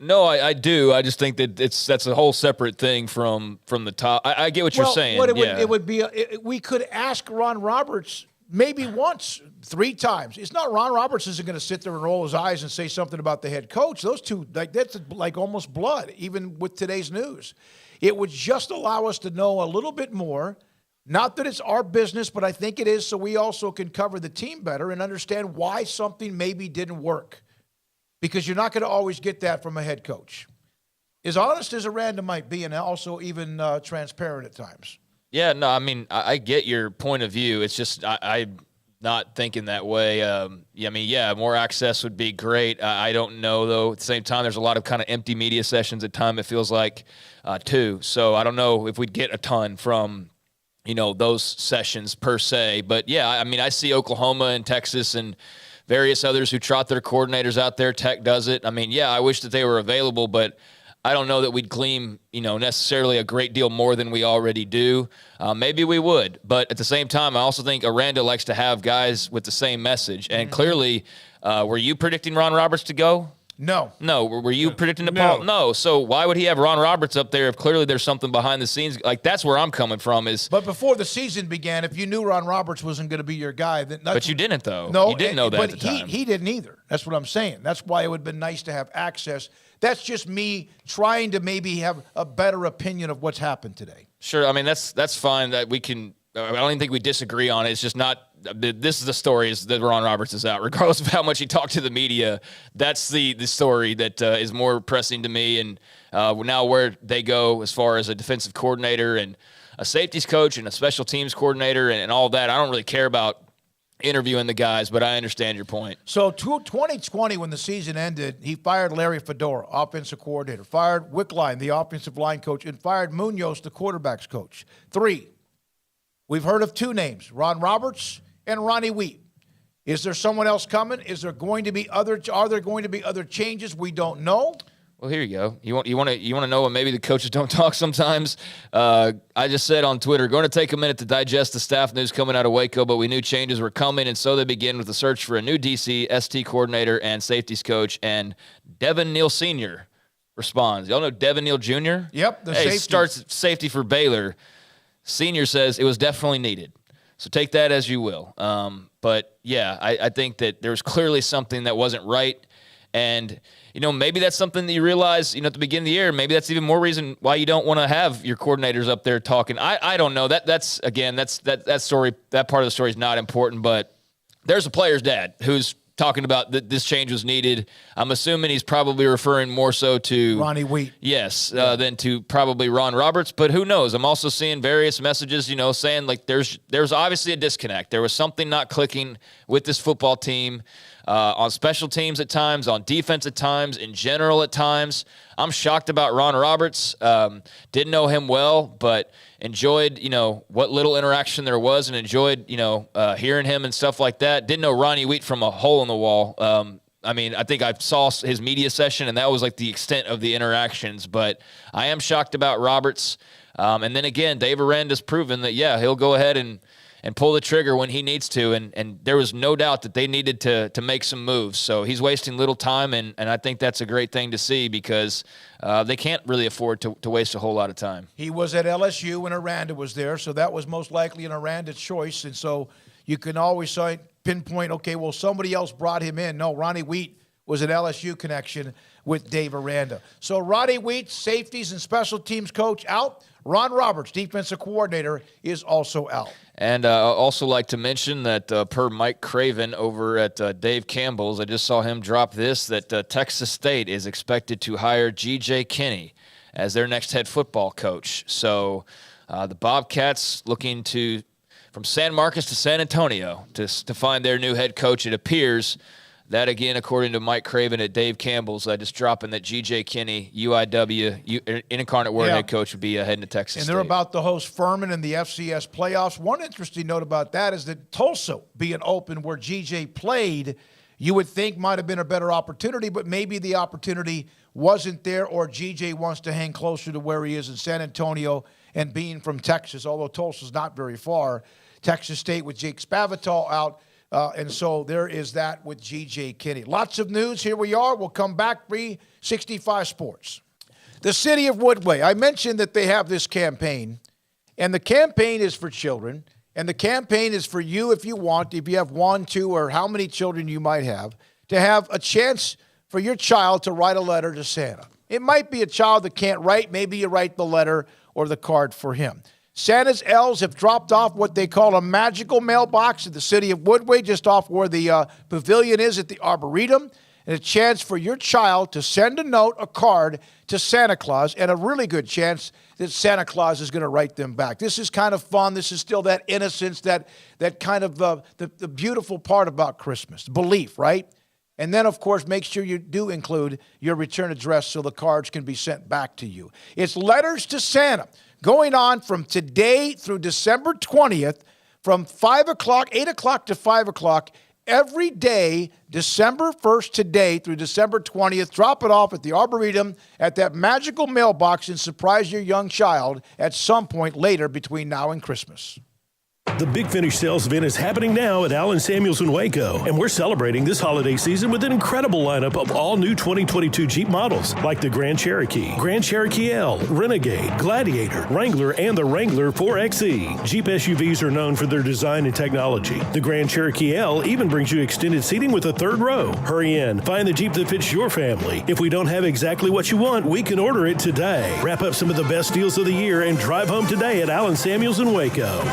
No, I do. I just think that that's a whole separate thing from the top. I get what you're saying. It would be we could ask Ron Roberts maybe once, 3 times. It's not Ron Roberts isn't going to sit there and roll his eyes and say something about the head coach. Those two, that's like almost blood, even with today's news. It would just allow us to know a little bit more. Not that it's our business, but I think it is, so we also can cover the team better and understand why something maybe didn't work. Because you're not going to always get that from a head coach. As honest as Aranda might be, and also even transparent at times. Yeah, no, I mean, I get your point of view. It's just I'm not thinking that way. More access would be great. I don't know, though. At the same time, there's a lot of kind of empty media sessions at time, it feels like, too. So I don't know if we'd get a ton from, those sessions per se. But, yeah, I mean, I see Oklahoma and Texas and various others who trot their coordinators out there. Tech does it. I mean, yeah, I wish that they were available, but I don't know that we'd glean, necessarily a great deal more than we already do. Maybe we would, but at the same time, I also think Aranda likes to have guys with the same message. And clearly, were you predicting Ron Roberts to go? No. Were you predicting DePaul? No. So why would he have Ron Roberts up there if clearly there's something behind the scenes? Like, that's where I'm coming from is. But before the season began, if you knew Ron Roberts wasn't going to be your guy, then but you didn't, though. No, you didn't know that at the time. He didn't either. That's what I'm saying. That's why it would have been nice to have access. That's just me trying to maybe have a better opinion of what's happened today. Sure. I mean, that's fine that we can. I don't even think we disagree on it. It's just not. This is the story is that Ron Roberts is out, regardless of how much he talked to the media. That's the story that is more pressing to me. And now where they go as far as a defensive coordinator and a safeties coach and a special teams coordinator and all that, I don't really care about interviewing the guys, but I understand your point. So 2020, when the season ended, he fired Larry Fedora, offensive coordinator, fired Wickline, the offensive line coach, and fired Munoz, the quarterbacks coach. 3. We've heard of 2 names, Ron Roberts and Ronnie Wheat. Is there someone else coming? Are there going to be other changes? We don't know. Well, here you go. You want to know what maybe the coaches don't talk sometimes? I just said on Twitter, going to take a minute to digest the staff news coming out of Waco, but we knew changes were coming, and so they begin with the search for a new DC, ST coordinator, and safeties coach, and Devin Neal Sr. responds. Y'all know Devin Neal Jr.? Yep. He starts safety for Baylor. Senior says it was definitely needed. So take that as you will. But, yeah, I think that there was clearly something that wasn't right. And, maybe that's something that you realize, at the beginning of the year. Maybe that's even more reason why you don't want to have your coordinators up there talking. I don't know. That story, that part of the story is not important. But there's a player's dad who's talking about that this change was needed. I'm assuming he's probably referring more so to Ronnie Wheat. Yes, than to probably Ron Roberts. But who knows? I'm also seeing various messages, saying like there's obviously a disconnect. There was something not clicking with this football team on special teams at times, on defense at times, in general at times. I'm shocked about Ron Roberts. Didn't know him well, but enjoyed, what little interaction there was and enjoyed, hearing him and stuff like that. Didn't know Ronnie Wheat from a hole in the wall. I think I saw his media session, and that was like the extent of the interactions. But I am shocked about Roberts. And then again, Dave Aranda's proven that, yeah, he'll go ahead and pull the trigger when he needs to. And there was no doubt that they needed to make some moves. So he's wasting little time, and I think that's a great thing to see because they can't really afford to waste a whole lot of time. He was at LSU when Aranda was there, so that was most likely an Aranda choice. And so you can always pinpoint, okay, well, somebody else brought him in. No, Ronnie Wheat was an LSU connection with Dave Aranda. So Ronnie Wheat, safeties and special teams coach, out. Ron Roberts, defensive coordinator, is also out. And I'd also like to mention that per Mike Craven over at Dave Campbell's, I just saw him drop this, that Texas State is expected to hire G.J. Kinney as their next head football coach. So the Bobcats looking from San Marcos to San Antonio to find their new head coach. It appears that, again, according to Mike Craven at Dave Campbell's, just dropping that G.J. Kinney, UIW, Incarnate Word head coach, would be heading to Texas State. And they're about to host Furman in the FCS playoffs. One interesting note about that is that Tulsa being open where G.J. played, you would think might have been a better opportunity, but maybe the opportunity wasn't there, or G.J. wants to hang closer to where he is in San Antonio and being from Texas, although Tulsa's not very far. Texas State with Jake Spavital out. And so there is that with G.J. Kinney. Lots of news. Here we are. We'll come back. 365 Sports. The city of Woodway. I mentioned that they have this campaign, and the campaign is for children, and the campaign is for you if you want, if you have 1, 2, or how many children you might have, to have a chance for your child to write a letter to Santa. It might be a child that can't write. Maybe you write the letter or the card for him. Santa's elves have dropped off what they call a magical mailbox in the city of Woodway, just off where the pavilion is at the Arboretum, and a chance for your child to send a note, a card, to Santa Claus, and a really good chance that Santa Claus is going to write them back. This is kind of fun. This is still that innocence, that kind of the beautiful part about Christmas, belief, right? And then, of course, make sure you do include your return address so the cards can be sent back to you. It's Letters to Santa, going on from today through December 20th, from 8 o'clock to 5 o'clock every day, December 1st today through December 20th. Drop it off at the Arboretum at that magical mailbox and surprise your young child at some point later between now and Christmas. The Big Finish sales event is happening now at Allen Samuels in Waco, and we're celebrating this holiday season with an incredible lineup of all new 2022 Jeep models like the Grand Cherokee L, Renegade, Gladiator, Wrangler, and the Wrangler 4xe. Jeep SUVs are known for their design and technology. The Grand Cherokee L even brings you extended seating with a third row. Hurry in, find the Jeep that fits your family. If we don't have exactly what you want, we can order it today. Wrap up some of the best deals of the year and drive home today at Allen Samuels in Waco.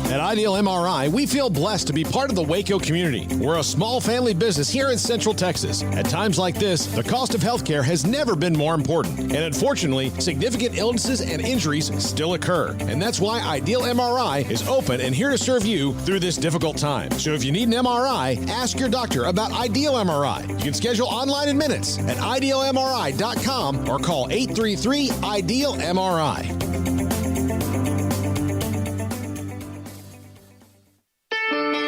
At Ideal MRI, we feel blessed to be part of the Waco community. We're a small family business here in Central Texas. At times like this, the cost of healthcare has never been more important. And unfortunately, significant illnesses and injuries still occur. And that's why Ideal MRI is open and here to serve you through this difficult time. So if you need an MRI, ask your doctor about Ideal MRI. You can schedule online in minutes at idealmri.com or call 833-IDEAL-MRI.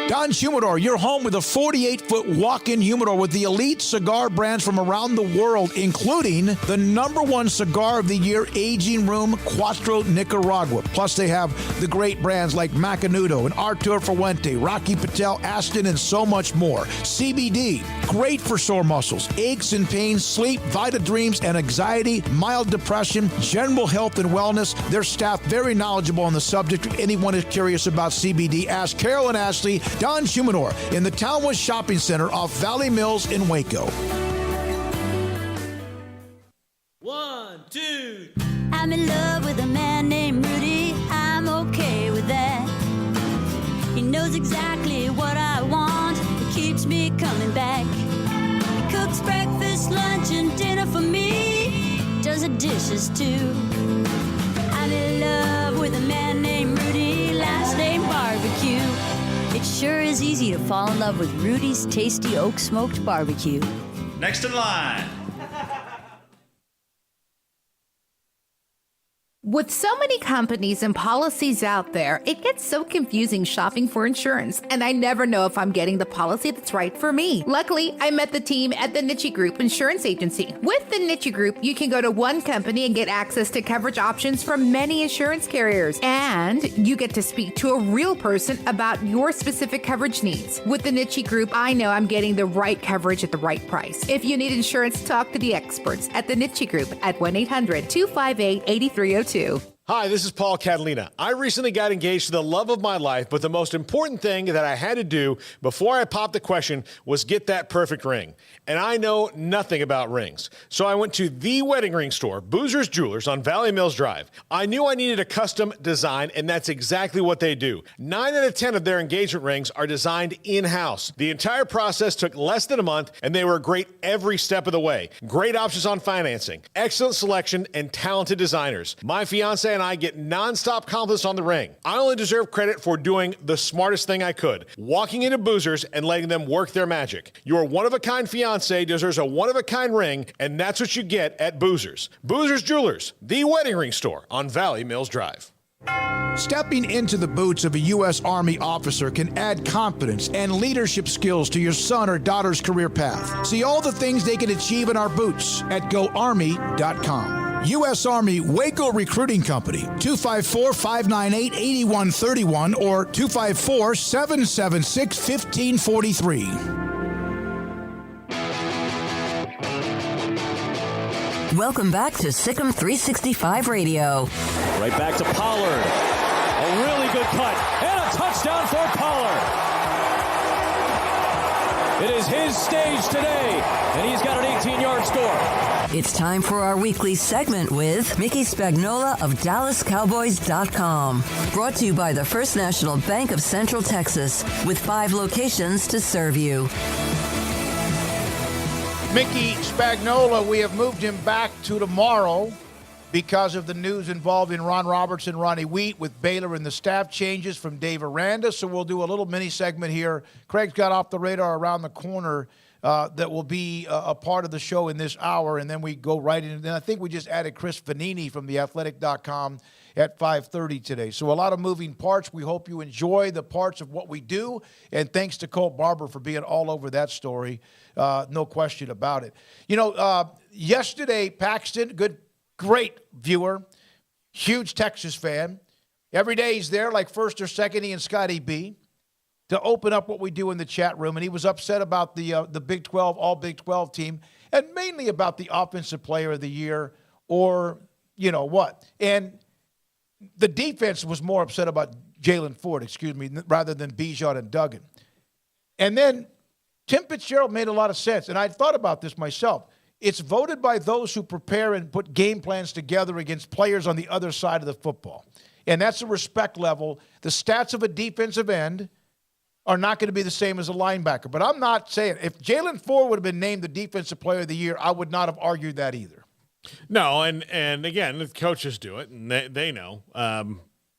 Don's Humidor, your home with a 48-foot walk-in humidor with the elite cigar brands from around the world, including the #1 cigar of the year, Aging Room Cuatro Nicaragua. Plus, they have the great brands like Macanudo and Artur Fuente, Rocky Patel, Aston, and so much more. CBD, great for sore muscles, aches and pains, sleep, Vita Dreams, and anxiety, mild depression, general health and wellness. Their staff very knowledgeable on the subject. If anyone is curious about CBD, ask Carol and Ashley. Don's Humidor in the Townwood Shopping Center off Valley Mills in Waco. 1, 2. I'm in love with a man named Rudy. I'm okay with that. He knows exactly what I want. He keeps me coming back. He cooks breakfast, lunch, and dinner for me. Does the dishes too. I'm in love with a man named Rudy. Last name Barbecue. It sure is easy to fall in love with Rudy's Tasty Oak Smoked Barbecue. Next in line. With so many companies and policies out there, it gets so confusing shopping for insurance, and I never know if I'm getting the policy that's right for me. Luckily, I met the team at the Niche Group Insurance Agency. With the Niche Group, you can go to one company and get access to coverage options from many insurance carriers, and you get to speak to a real person about your specific coverage needs. With the Niche Group, I know I'm getting the right coverage at the right price. If you need insurance, talk to the experts at the Niche Group at 1-800-258-8302. Hi, this is Paul Catalina. I recently got engaged to the love of my life, but the most important thing that I had to do before I popped the question was get that perfect ring. And I know nothing about rings. So I went to the wedding ring store, Boozer's Jewelers on Valley Mills Drive. I knew I needed a custom design, and that's exactly what they do. 9 out of 10 of their engagement rings are designed in-house. The entire process took less than a month, and they were great every step of the way. Great options on financing, excellent selection, and talented designers. My fiance and I get nonstop compliments on the ring. I only deserve credit for doing the smartest thing I could, walking into Boozer's and letting them work their magic. Your one-of-a-kind fiance deserves a one-of-a-kind ring, and that's what you get at Boozer's. Boozer's Jewelers, the wedding ring store on Valley Mills Drive. Stepping into the boots of a U.S. Army officer can add confidence and leadership skills to your son or daughter's career path. See all the things they can achieve in our boots at GoArmy.com. U.S. Army Waco Recruiting Company, 254-598-8131 or 254-776-1543. Welcome back to Sikkim 365 Radio. Right back to Pollard. A really good cut and a touchdown for Pollard. It is his stage today, and he's got an 18-yard score. It's time for our weekly segment with Mickey Spagnola of DallasCowboys.com. Brought to you by the First National Bank of Central Texas, with 5 locations to serve you. Mickey Spagnola, we have moved him back to tomorrow because of the news involving Ron Roberts and Ronnie Wheat with Baylor and the staff changes from Dave Aranda. So we'll do a little mini segment here. Craig's got off the radar around the corner that will be a part of the show in this hour, and then we go right in. And I think we just added Chris Vannini from theathletic.com at 5:30 today. So a lot of moving parts. We hope you enjoy the parts of what we do. And thanks to Colt Barber for being all over that story. No question about it. Yesterday, Paxton, great viewer, huge Texas fan. Every day he's there like first or second, he and Scotty B, to open up what we do in the chat room. And he was upset about the Big 12, all Big 12 team, and mainly about the offensive player of the year or what. And the defense was more upset about Jalen Ford, rather than Bijan and Duggan. And then Tim Fitzgerald made a lot of sense. And I thought about this myself. It's voted by those who prepare and put game plans together against players on the other side of the football. And that's a respect level. The stats of a defensive end are not going to be the same as a linebacker. But I'm not saying, if Jalen Ford would have been named the defensive player of the year, I would not have argued that either. No, and again, the coaches do it, and they know.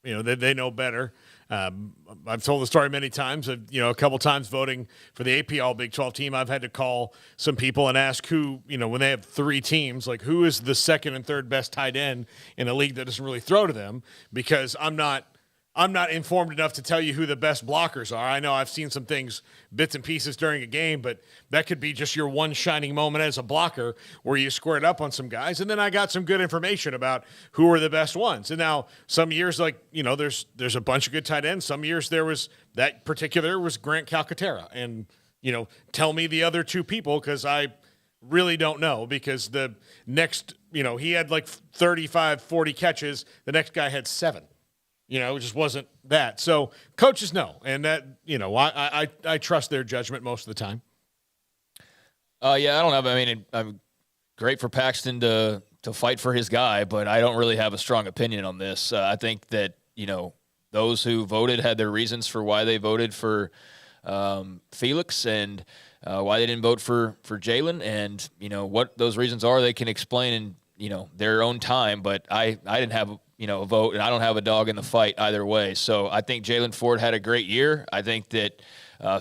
They know better. I've told the story many times. A couple times voting for the AP All Big 12 team, I've had to call some people and ask who, when they have three teams, like who is the second and third best tight end in a league that doesn't really throw to them, because I'm not informed enough to tell you who the best blockers are. I know I've seen some things, bits and pieces during a game, but that could be just your one shining moment as a blocker where you squared up on some guys. And then I got some good information about who are the best ones. And now some years, there's a bunch of good tight ends. Some years that particular was Grant Calcaterra. And, tell me the other two people, because I really don't know, because the next, he had like 35, 40 catches. The next guy had 7. It just wasn't that. So coaches know, and that, I trust their judgment most of the time. I don't have. I mean, I'm great for Paxton to fight for his guy, but I don't really have a strong opinion on this. I think that those who voted had their reasons for why they voted for Felix and why they didn't vote for Jalen, and what those reasons are, they can explain in their own time. But I didn't have a vote, and I don't have a dog in the fight either way. So I think Jalen Ford had a great year. I think that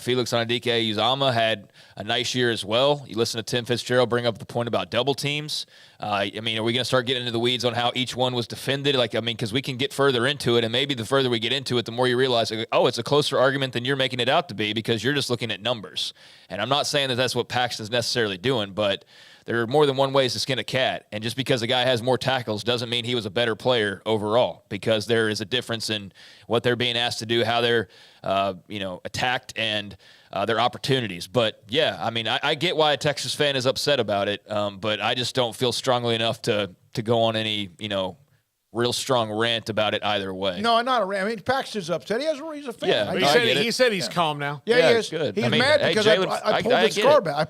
Felix Anudike-Uzomah had a nice year as well. You listen to Tim Fitzgerald bring up the point about double teams. Are we going to start getting into the weeds on how each one was defended? Because we can get further into it, and maybe the further we get into it, the more you realize, it's a closer argument than you're making it out to be, because you're just looking at numbers. And I'm not saying that that's what Paxton's necessarily doing, but there are more than one ways to skin a cat. And just because a guy has more tackles doesn't mean he was a better player overall, because there is a difference in what they're being asked to do, how they're, attacked, and their opportunities. But, yeah, I get why a Texas fan is upset about it, but I just don't feel strongly enough to go on any, real strong rant about it either way. No, not a rant. Paxton's upset. He's a fan. Yeah, he said he's calm now. Yeah, he is. Good. He's mad because I pulled the scar back. I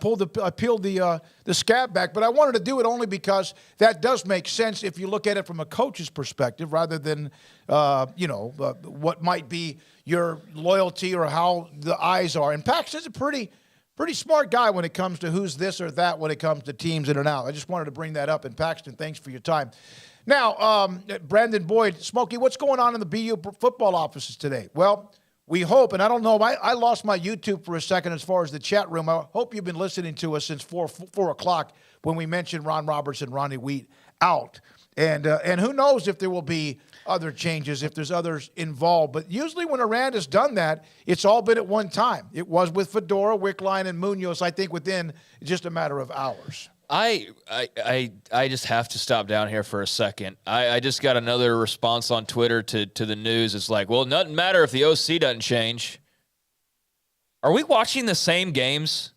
peeled the scab back, but I wanted to do it only because that does make sense if you look at it from a coach's perspective, rather than what might be your loyalty or how the eyes are. And Paxton's a pretty smart guy when it comes to who's this or that when it comes to teams in and out. I just wanted to bring that up. And Paxton, thanks for your time. Now, Brandon Boyd, Smokey, what's going on in the BU football offices today? Well, we hope, and I don't know, I lost my YouTube for a second as far as the chat room. I hope you've been listening to us since 4 o'clock when we mentioned Ron Roberts and Ronnie Wheat out. And who knows if there will be other changes, if there's others involved. But usually when Aranda's done that, it's all been at one time. It was with Fedora, Wickline, and Munoz, I think, within just a matter of hours. I just have to stop down here for a second. I just got another response on Twitter to the news. It's like, well, it doesn't matter if the OC doesn't change. Are we watching the same games?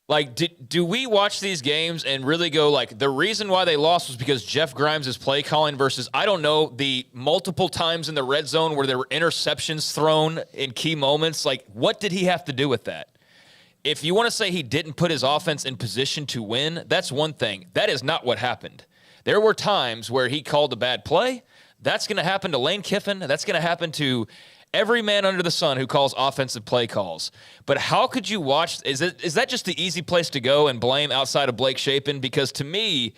Like, do we watch these games and really go, like, the reason why they lost was because Jeff Grimes is play calling versus, I don't know, the multiple times in the red zone where there were interceptions thrown in key moments? Like, what did he have to do with that? If you want to say he didn't put his offense in position to win, that's one thing. That is not what happened. There were times where he called a bad play. That's going to happen to Lane Kiffin. That's going to happen to every man under the sun who calls offensive play calls. But how could you watch? Is that just the easy place to go and blame outside of Blake Shapen? Because to me,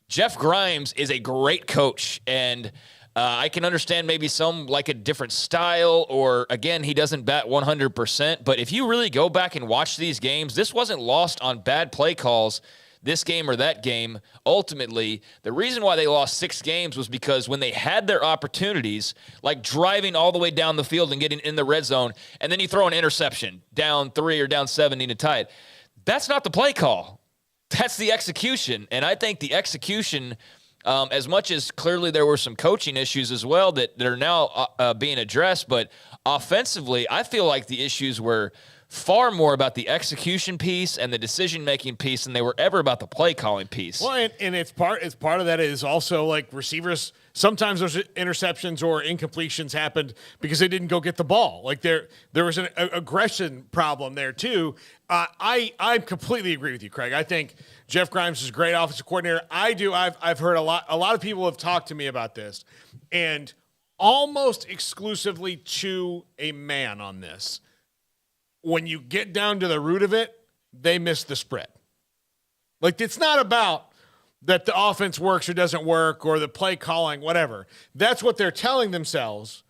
Jeff Grimes is a great coach, and I can understand maybe some like a different style, or, again, he doesn't bat 100%. But if you really go back and watch these games, this wasn't lost on bad play calls. this game or that game. Ultimately, the reason why they lost 6 games was because when they had their opportunities, like driving all the way down the field and getting in the red zone, and then you throw an interception down 3 or down 7 to tie it, that's not the play call. That's the execution. And I think the execution, as much as clearly there were some coaching issues as well that are now being addressed, but offensively, I feel like the issues were far more about the execution piece and the decision-making piece than they were ever about the play-calling piece. Well, and it's part of that is also like receivers. Sometimes those interceptions or incompletions happened because they didn't go get the ball. Like there was an aggression problem there too. I completely agree with you, Craig. I think Jeff Grimes is a great offensive coordinator. I've heard a lot of people have talked to me about this, and almost exclusively to a man on this. When you get down to the root of it, they miss the spread. Like, it's not about that the offense works or doesn't work or the play calling, whatever. That's what they're telling themselves.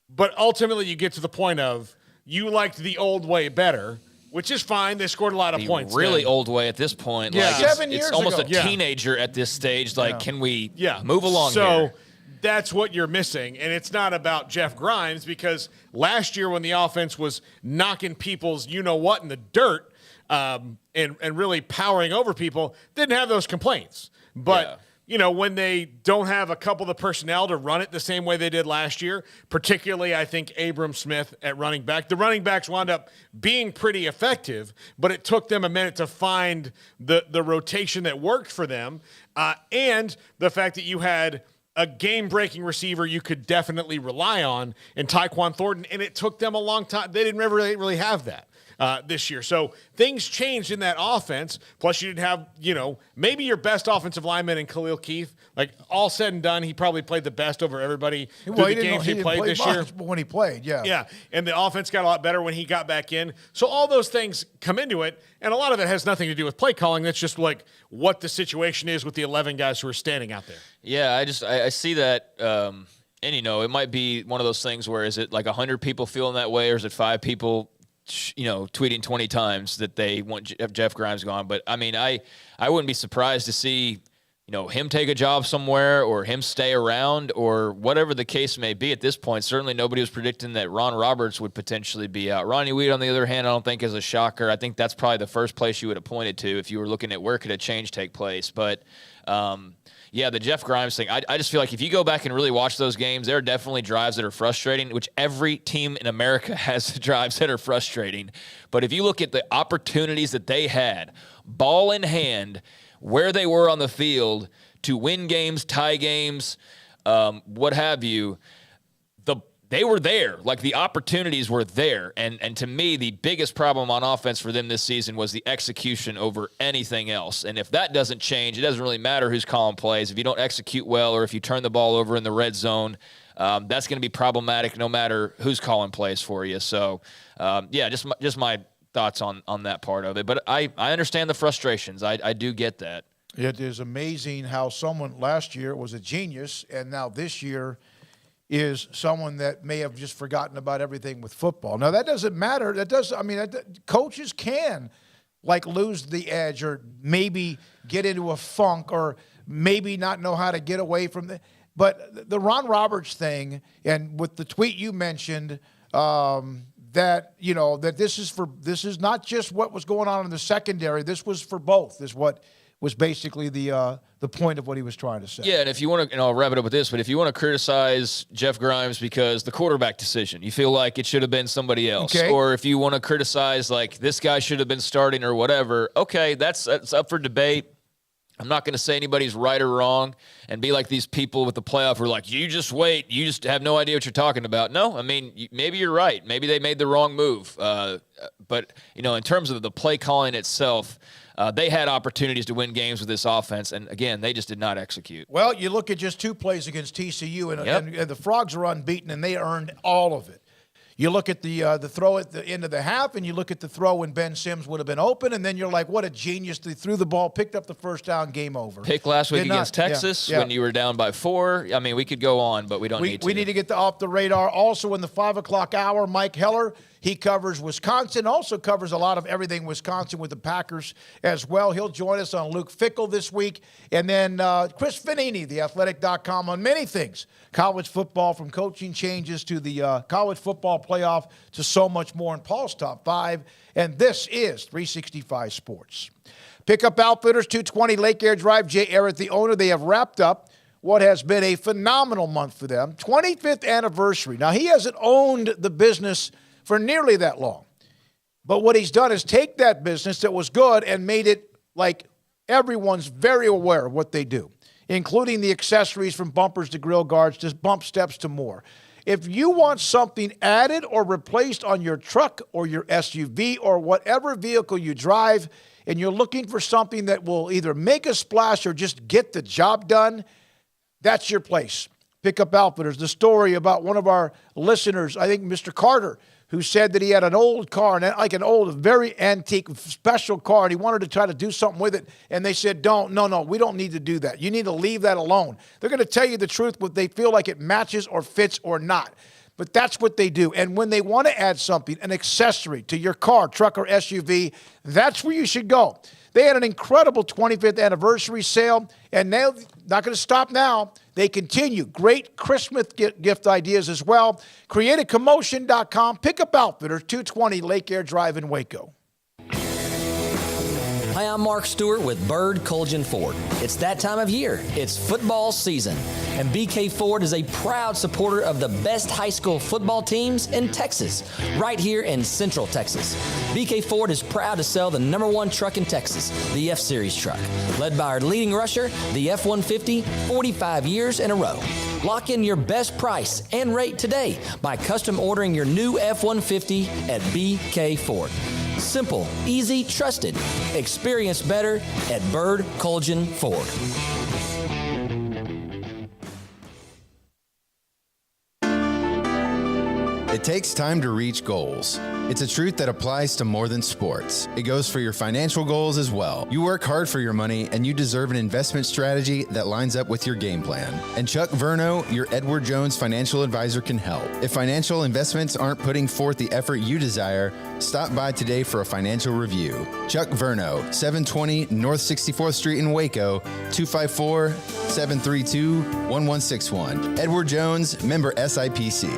But ultimately, you get to the point of you liked the old way better, which is fine. They scored a lot of points. Really old way at this point. Yeah. Like 7 years it's almost ago. a teenager at this stage. Like, can we Yeah. move along so, here? That's what you're missing. And it's not about Jeff Grimes, because last year when the offense was knocking people's you-know-what in the dirt and really powering over people, didn't have those complaints. But, when they don't have a couple of the personnel to run it the same way they did last year, particularly I think Abram Smith at running back, the running backs wound up being pretty effective, but it took them a minute to find the rotation that worked for them. And the fact that you had a game-breaking receiver you could definitely rely on in Tyquan Thornton, and it took them a long time. They didn't really have that this year. So things changed in that offense. Plus, you didn't have, maybe your best offensive lineman in Khalil Keith. Like, all said and done, he probably played the best over everybody through the games he played this year. But when he played, Yeah, and the offense got a lot better when he got back in. So all those things come into it, and a lot of it has nothing to do with play calling. That's just like what the situation is with the 11 guys who are standing out there. Yeah, I see that, and it might be one of those things where is it like 100 people feeling that way, or is it 5 people, tweeting 20 times that they want Jeff Grimes gone? But I mean, I wouldn't be surprised to see, him take a job somewhere or him stay around or whatever the case may be at this point. Certainly nobody was predicting that Ron Roberts would potentially be out. Ronnie Weed, on the other hand, I don't think is a shocker. I think that's probably the first place you would have pointed to if you were looking at where could a change take place. But, yeah, the Jeff Grimes thing, I just feel like if you go back and really watch those games, there are definitely drives that are frustrating, which every team in America has drives that are frustrating. But if you look at the opportunities that they had, ball in hand, where they were on the field to win games, tie games, what have you, they were there. Like, the opportunities were there. And to me, the biggest problem on offense for them this season was the execution over anything else. And if that doesn't change, it doesn't really matter who's calling plays. If you don't execute well or if you turn the ball over in the red zone, that's going to be problematic no matter who's calling plays for you. So, just my thoughts on that part of it. But I understand the frustrations. I do get that. It is amazing how someone last year was a genius, and now this year is someone that may have just forgotten about everything with football. Now, that doesn't matter. Coaches can, lose the edge or maybe get into a funk or maybe not know how to get away from the – but the Ron Roberts thing, and with the tweet you mentioned, that this is not just what was going on in the secondary. This was for both, is what was basically the point of what he was trying to say. Yeah, and if you want to, and I'll wrap it up with this, but if you want to criticize Jeff Grimes because the quarterback decision, you feel like it should have been somebody else, or if you want to criticize this guy should have been starting or whatever, okay, that's up for debate. I'm not going to say anybody's right or wrong and be like these people with the playoff who are like, you just wait, you just have no idea what you're talking about. No, I mean, maybe you're right. Maybe they made the wrong move. But, in terms of the play calling itself, they had opportunities to win games with this offense, and, again, they just did not execute. Well, you look at just 2 plays against TCU, and the Frogs are unbeaten, and they earned all of it. You look at the throw at the end of the half, and you look at the throw when Ben Sims would have been open, and then you're like, what a genius. They threw the ball, picked up the first down, game over. Pick last week against Texas when you were down by 4. I mean, we could go on, but we don't need to. We need to get off the radar. Also, in the 5 o'clock hour, Mike Heller He covers Wisconsin, also covers a lot of everything Wisconsin with the Packers as well. He'll join us on Luke Fickell this week. And then Chris Vannini, theathletic.com, on many things. College football, from coaching changes to the college football playoff to so much more in Paul's Top 5. And this is 365 Sports. Pickup Outfitters, 220 Lake Air Drive. Jay Errett, the owner. They have wrapped up what has been a phenomenal month for them. 25th anniversary. Now, he hasn't owned the business for nearly that long. But what he's done is take that business that was good and made it like everyone's very aware of what they do, including the accessories from bumpers to grill guards to bump steps to more. If you want something added or replaced on your truck or your SUV or whatever vehicle you drive, and you're looking for something that will either make a splash or just get the job done, that's your place. Pickup Outfitters. The story about one of our listeners, I think Mr. Carter, who said that he had an old car, like an old, very antique, special car, and he wanted to try to do something with it, and they said, no, we don't need to do that. You need to leave that alone. They're going to tell you the truth, but they feel like it matches or fits or not. But that's what they do. And when they want to add something, an accessory to your car, truck, or SUV, that's where you should go. They had an incredible 25th anniversary sale, and they're not going to stop now. They continue. Great Christmas gift ideas as well. CreateACommotion.com. Pickup Outfitters, 220 Lake Air Drive in Waco. Hi, I'm Mark Stewart with Bird Culligan Ford. It's that time of year. It's football season. And BK Ford is a proud supporter of the best high school football teams in Texas, right here in Central Texas. BK Ford is proud to sell the #1 truck in Texas, the F-Series truck, led by our leading rusher, the F-150, 45 years in a row. Lock in your best price and rate today by custom ordering your new F-150 at BK Ford. Simple, easy, trusted. Experience better at Bird Culligan Ford. It takes time to reach goals. It's a truth that applies to more than sports. It goes for your financial goals as well. You work hard for your money, and you deserve an investment strategy that lines up with your game plan. And Chuck Verno, your Edward Jones financial advisor, can help. If financial investments aren't putting forth the effort you desire, stop by today for a financial review. Chuck Verno, 720 North 64th Street in Waco, 254-732-1161. Edward Jones, member SIPC.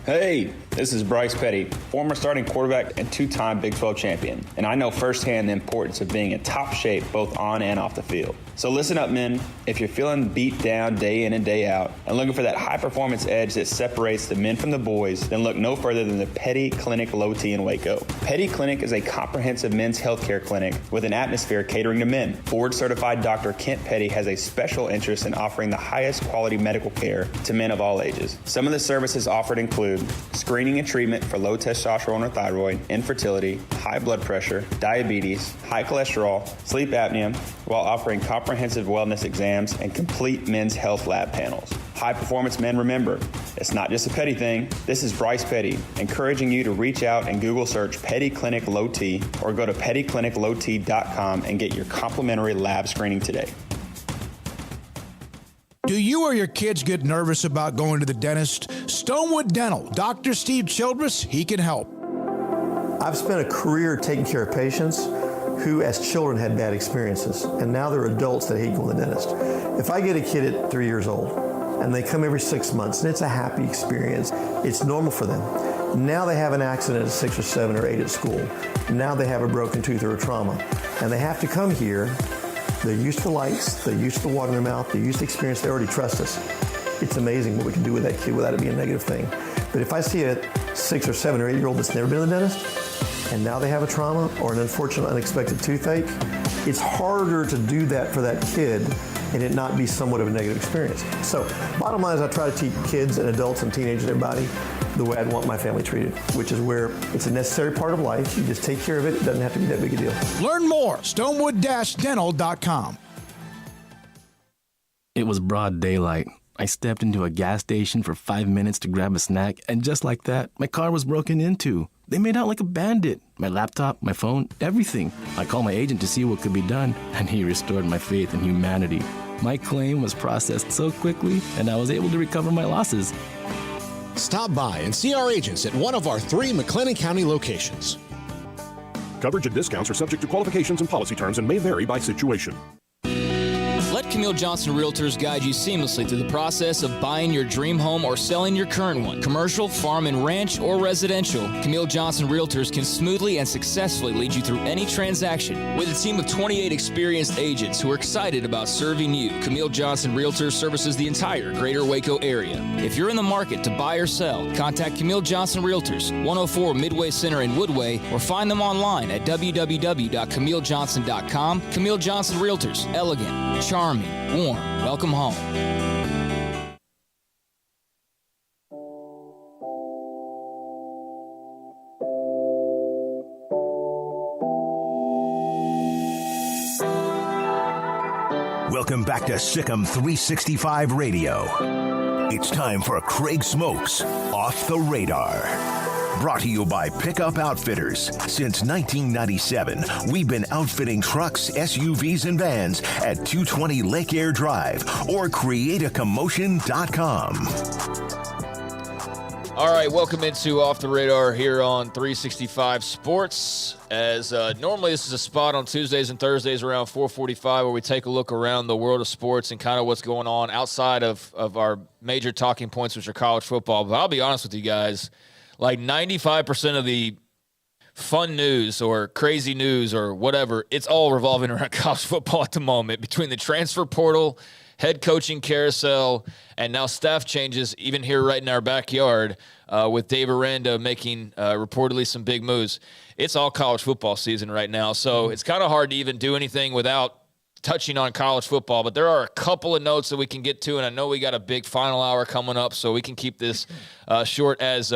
Hey, this is Bryce Petty, former starting quarterback and two-time Big 12 champion, and I know firsthand the importance of being in top shape both on and off the field. So listen up, men. If you're feeling beat down day in and day out and looking for that high-performance edge that separates the men from the boys, then look no further than the Petty Clinic Low T in Waco. Petty Clinic is a comprehensive men's healthcare clinic with an atmosphere catering to men. Board-certified Dr. Kent Petty has a special interest in offering the highest quality medical care to men of all ages. Some of the services offered include screening and treatment for low testosterone or thyroid, infertility, high blood pressure, diabetes, high cholesterol, sleep apnea, while offering comprehensive wellness exams and complete men's health lab panels. High performance men, remember, it's not just a Petty thing. This is Bryce Petty, encouraging you to reach out and Google search Petty Clinic Low T or go to pettycliniclowt.com and get your complimentary lab screening today. Do you or your kids get nervous about going to the dentist? Stonewood Dental, Dr. Steve Childress, he can help. I've spent a career taking care of patients who as children had bad experiences, and now they're adults that hate going to the dentist. If I get a kid at 3 years old and they come every 6 months and it's a happy experience, it's normal for them. Now they have an accident at 6 or 7 or 8 at school. Now they have a broken tooth or a trauma, and they have to come here. They're used to lights, they're used to the water in their mouth, they're used to experience, they already trust us. It's amazing what we can do with that kid without it being a negative thing. But if I see a 6 or 7 or 8 year old that's never been to the dentist, and now they have a trauma or an unfortunate unexpected toothache, it's harder to do that for that kid and it not be somewhat of a negative experience. So bottom line is I try to teach kids and adults and teenagers and everybody the way I'd want my family treated, which is where it's a necessary part of life. You just take care of it. It doesn't have to be that big a deal. Learn more, stonewood-dental.com. It was broad daylight. I stepped into a gas station for 5 minutes to grab a snack, and just like that, my car was broken into. They made out like a bandit. My laptop, my phone, everything. I called my agent to see what could be done, and he restored my faith in humanity. My claim was processed so quickly, and I was able to recover my losses. Stop by and see our agents at one of our 3 McLennan County locations. Coverage and discounts are subject to qualifications and policy terms and may vary by situation. Let Camille Johnson Realtors guide you seamlessly through the process of buying your dream home or selling your current one. Commercial, farm and ranch, or residential, Camille Johnson Realtors can smoothly and successfully lead you through any transaction. With a team of 28 experienced agents who are excited about serving you, Camille Johnson Realtors services the entire greater Waco area. If you're in the market to buy or sell, contact Camille Johnson Realtors, 104 Midway Center in Woodway, or find them online at www.camillejohnson.com. Camille Johnson Realtors, elegant, charming, warm. Welcome home. Welcome back to Sikkim 365 Radio. It's time for Craig Smoak's Off the Radar. Brought to you by Pickup Outfitters. Since 1997, we've been outfitting trucks, SUVs, and vans at 220 Lake Air Drive or createacommotion.com. All right, welcome into Off the Radar here on 365 Sports. As normally this is a spot on Tuesdays and Thursdays around 4:45 where we take a look around the world of sports and kind of what's going on outside of our major talking points, which are college football. But I'll be honest with you guys, like 95% of the fun news or crazy news or whatever, it's all revolving around college football at the moment, between the transfer portal, head coaching carousel, and now staff changes, even here right in our backyard, with Dave Aranda making reportedly some big moves. It's all college football season right now, so it's kind of hard to even do anything without touching on college football, but there are a couple of notes that we can get to, and I know we got a big final hour coming up, so we can keep this short as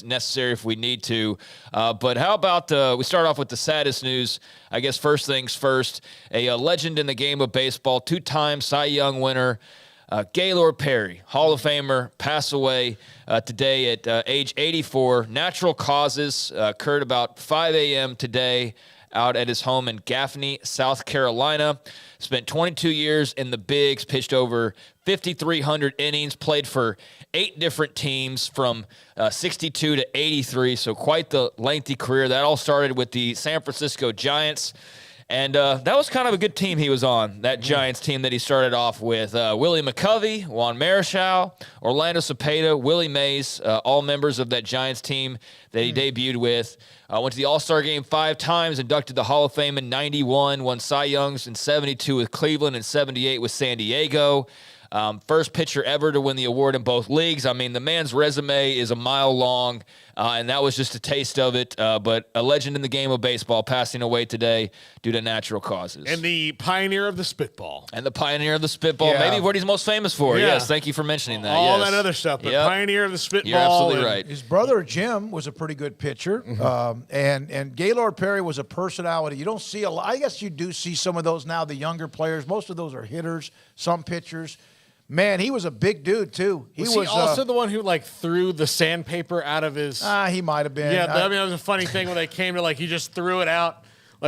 necessary if we need to. But how about we start off with the saddest news? I guess first things first, a legend in the game of baseball, 2-time Cy Young winner, Gaylord Perry, Hall of Famer, passed away today at age 84. Natural causes occurred about 5 a.m. today out at his home in Gaffney, South Carolina. Spent 22 years in the bigs, pitched over 5,300 innings, played for 8 different teams from 62 to 83, so quite the lengthy career. That all started with the San Francisco Giants. And that was kind of a good team he was on, that Giants team that he started off with. Willie McCovey, Juan Marichal, Orlando Cepeda, Willie Mays, all members of that Giants team that he debuted with. Went to the All-Star Game 5 times, inducted the Hall of Fame in 91, won Cy Youngs in 72 with Cleveland and 78 with San Diego. First pitcher ever to win the award in both leagues. I mean, the man's resume is a mile long, and that was just a taste of it. But a legend in the game of baseball passing away today due to natural causes. And the pioneer of the spitball. Yeah. Maybe what he's most famous for. Yeah. Yes, thank you for mentioning that. All that other stuff, but pioneer of the spitball. You're absolutely right. His brother Jim was a pretty good pitcher, and Gaylord Perry was a personality. You don't see a lot. I guess you do see some of those now, the younger players. Most of those are hitters, some pitchers. Man, he was a big dude, too. Was he also the one who, threw the sandpaper out of his... he might have been. Yeah, that was a funny thing when they came to, he just threw it out,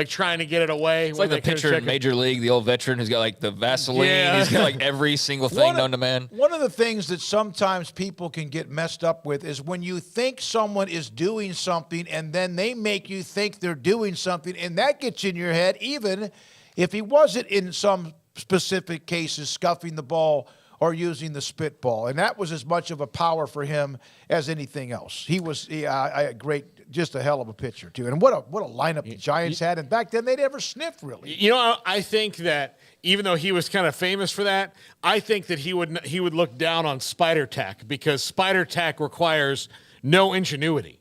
trying to get it away. It's like the pitcher in Major League, the old veteran who's got, the Vaseline. Yeah. He's got, every single thing known to man. One of the things that sometimes people can get messed up with is when you think someone is doing something and then they make you think they're doing something, and that gets in your head, even if he wasn't in some specific cases scuffing the ball or using the spitball. And that was as much of a power for him as anything else. He was great, just a hell of a pitcher, too. And what a lineup the Giants had. And back then, they never sniffed, really. You know, I think that even though he was kind of famous for that, I think that he would look down on spider tack, because spider tack requires no ingenuity.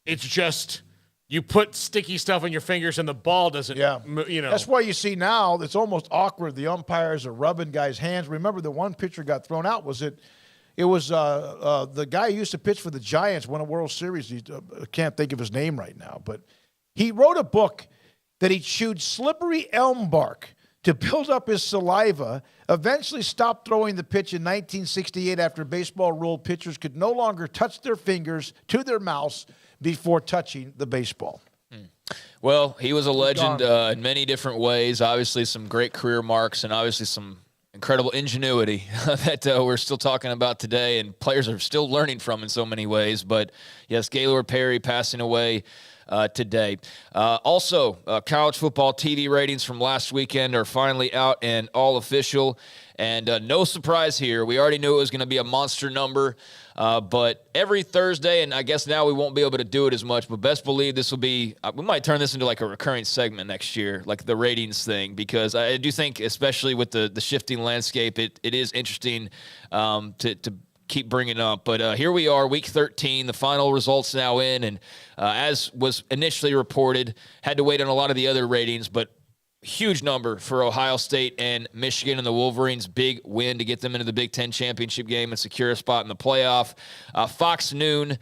It's just... you put sticky stuff on your fingers and the ball doesn't, That's why you see now it's almost awkward. The umpires are rubbing guys' hands. Remember, the one pitcher got thrown out. It was the guy who used to pitch for the Giants, won a World Series. I can't think of his name right now. But he wrote a book that he chewed slippery elm bark to build up his saliva, eventually stopped throwing the pitch in 1968 after baseball ruled pitchers could no longer touch their fingers to their mouths before touching the baseball. Well, he was a legend in many different ways. Obviously, some great career marks and obviously some incredible ingenuity that we're still talking about today, and players are still learning from in so many ways. But yes, Gaylord Perry passing away today. Also, college football TV ratings from last weekend are finally out and all official. And no surprise here. We already knew it was going to be a monster number. But every Thursday, and I guess now we won't be able to do it as much, but best believe this will be, we might turn this into like a recurring segment next year, like the ratings thing, because I do think, especially with the shifting landscape, it is interesting to keep bringing up. But here we are, week 13, the final results now in, and as was initially reported, had to wait on a lot of the other ratings, but huge number for Ohio State and Michigan and the Wolverines. Big win to get them into the Big Ten championship game and secure a spot in the playoff. Fox Noon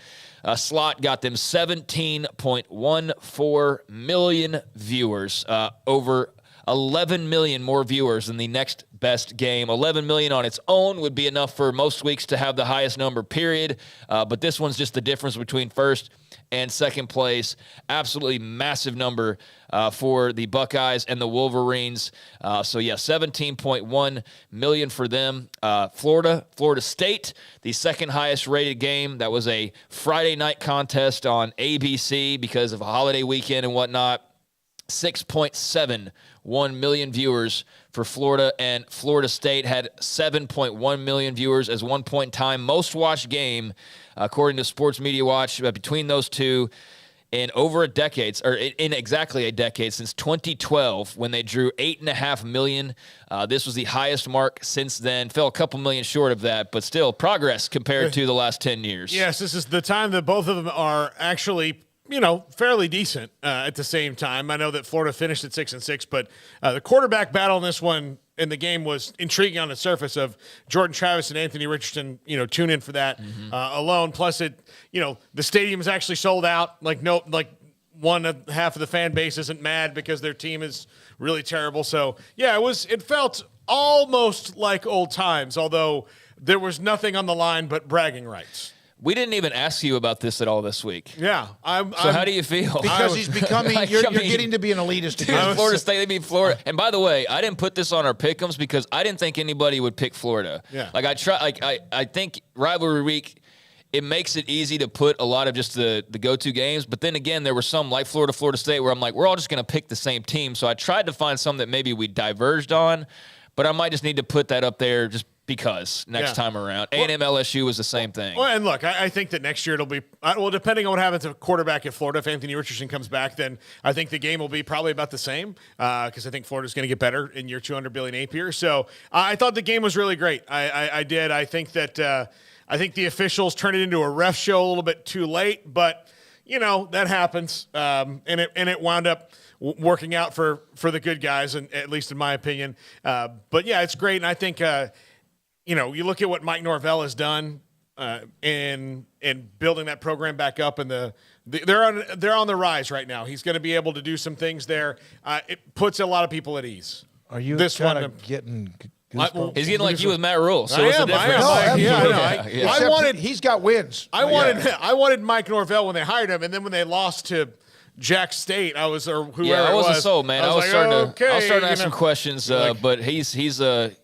slot got them 17.14 million viewers, over 11 million more viewers than the next best game. 11 million on its own would be enough for most weeks to have the highest number, period. But this one's just the difference between first and second place. Absolutely massive number for the Buckeyes and the Wolverines. So, yeah, 17.1 million for them. Florida State, the second highest rated game. That was a Friday night contest on ABC because of a holiday weekend and whatnot. 6.71 million viewers for Florida, and Florida State had 7.1 million viewers as one point in time most watched game, according to Sports Media Watch, between those two in over a decade, or in exactly a decade, since 2012, when they drew 8.5 million. This was the highest mark since then. Fell a couple million short of that, but still progress compared to the last 10 years. Yes, this is the time that both of them are actually fairly decent at the same time. I know that Florida finished at 6-6, but the quarterback battle in this one in the game was intriguing on the surface of Jordan Travis and Anthony Richardson. Tune in for that alone. Plus, the stadium is actually sold out. One half of the fan base isn't mad because their team is really terrible. So yeah, it felt almost like old times, although there was nothing on the line but bragging rights. We didn't even ask you about this at all this week. Yeah. So how do you feel? Because he's becoming, you're getting to be an elitist again. Florida State, they beat Florida. And by the way, I didn't put this on our pick'ems because I didn't think anybody would pick Florida. Yeah. I think rivalry week, it makes it easy to put a lot of just the go-to games. But then again, there were some like Florida State where I'm like, we're all just going to pick the same team. So I tried to find some that maybe we diverged on, but I might just need to put that up there just because next time around. A&M LSU was the same thing. Well, and look, I think that next year it'll be, depending on what happens to quarterback at Florida, if Anthony Richardson comes back, then I think the game will be probably about the same because I think Florida's going to get better in year 2 under Billy Napier. So I thought the game was really great. I did. I think that I think the officials turned it into a ref show a little bit too late, but, that happens. And it wound up working out for the good guys, and at least in my opinion. But, yeah, it's great, and I think you look at what Mike Norvell has done in building that program back up, and they're on the rise right now. He's going to be able to do some things there. It puts a lot of people at ease. Are you getting goosebumps? He's getting like you with Matt Rule. So I am. He's got wins. I wanted Mike Norvell when they hired him, and then when they lost to Jack State, I wasn't sold, man. I was starting to ask some questions, but he's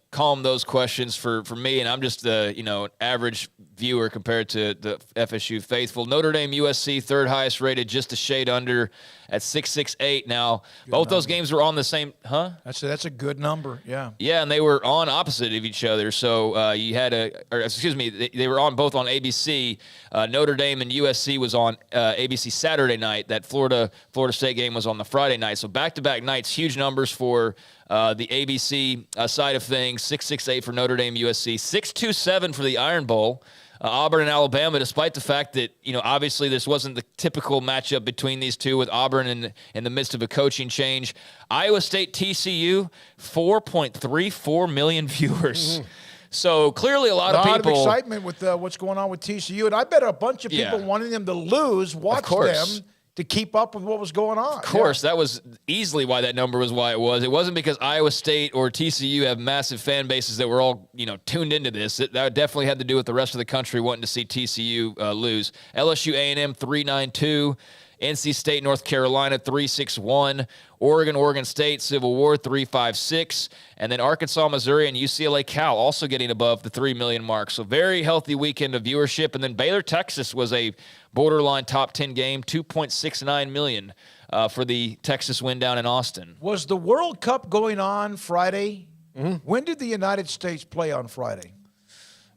calm those questions for me, and I'm just an average viewer compared to the FSU faithful. Notre Dame USC, third highest rated, just a shade under at 668. Now, both those games were on the same, That's a good number, yeah. Yeah, and they were on opposite of each other. So you had they were on both on ABC. Notre Dame and USC was on ABC Saturday night. That Florida State game was on the Friday night. So back-to-back nights, huge numbers for the ABC side of things. 668 for Notre Dame USC, 627 for the Iron Bowl. Auburn and Alabama, despite the fact that, obviously this wasn't the typical matchup between these two, with Auburn in the midst of a coaching change. Iowa State TCU, 4.34 million viewers. Mm-hmm. So clearly a lot of people. A lot of excitement with what's going on with TCU. And I bet a bunch of people wanting them to lose watched them to keep up with what was going on. Of course, that was easily why that number was why it was. It wasn't because Iowa State or TCU have massive fan bases that were all, tuned into this. That definitely had to do with the rest of the country wanting to see TCU lose. LSU A&M 392 NC State, North Carolina, 361. Oregon State, Civil War, 356. And then Arkansas, Missouri, and UCLA Cal also getting above the 3 million mark. So very healthy weekend of viewership. And then Baylor, Texas was a borderline top 10 game, 2.69 million for the Texas win down in Austin. Was the World Cup going on Friday? When did the United States play on Friday?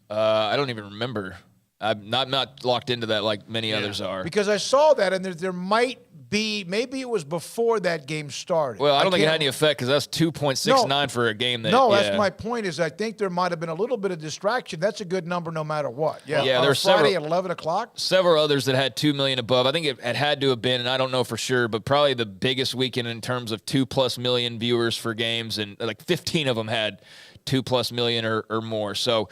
I don't even remember. I'm not locked into that like many others are. Because I saw that, and there might be, maybe it was before that game started. Well, I don't think it had any effect because that's 2.69 for a game. That's my point is I think there might have been a little bit of distraction. That's a good number no matter what. Yeah, there were Friday at 11 o'clock. Several others that had 2 million above. I think it had to have been, and I don't know for sure, but probably the biggest weekend in terms of 2+ million viewers for games, and like 15 of them had 2+ million or more. So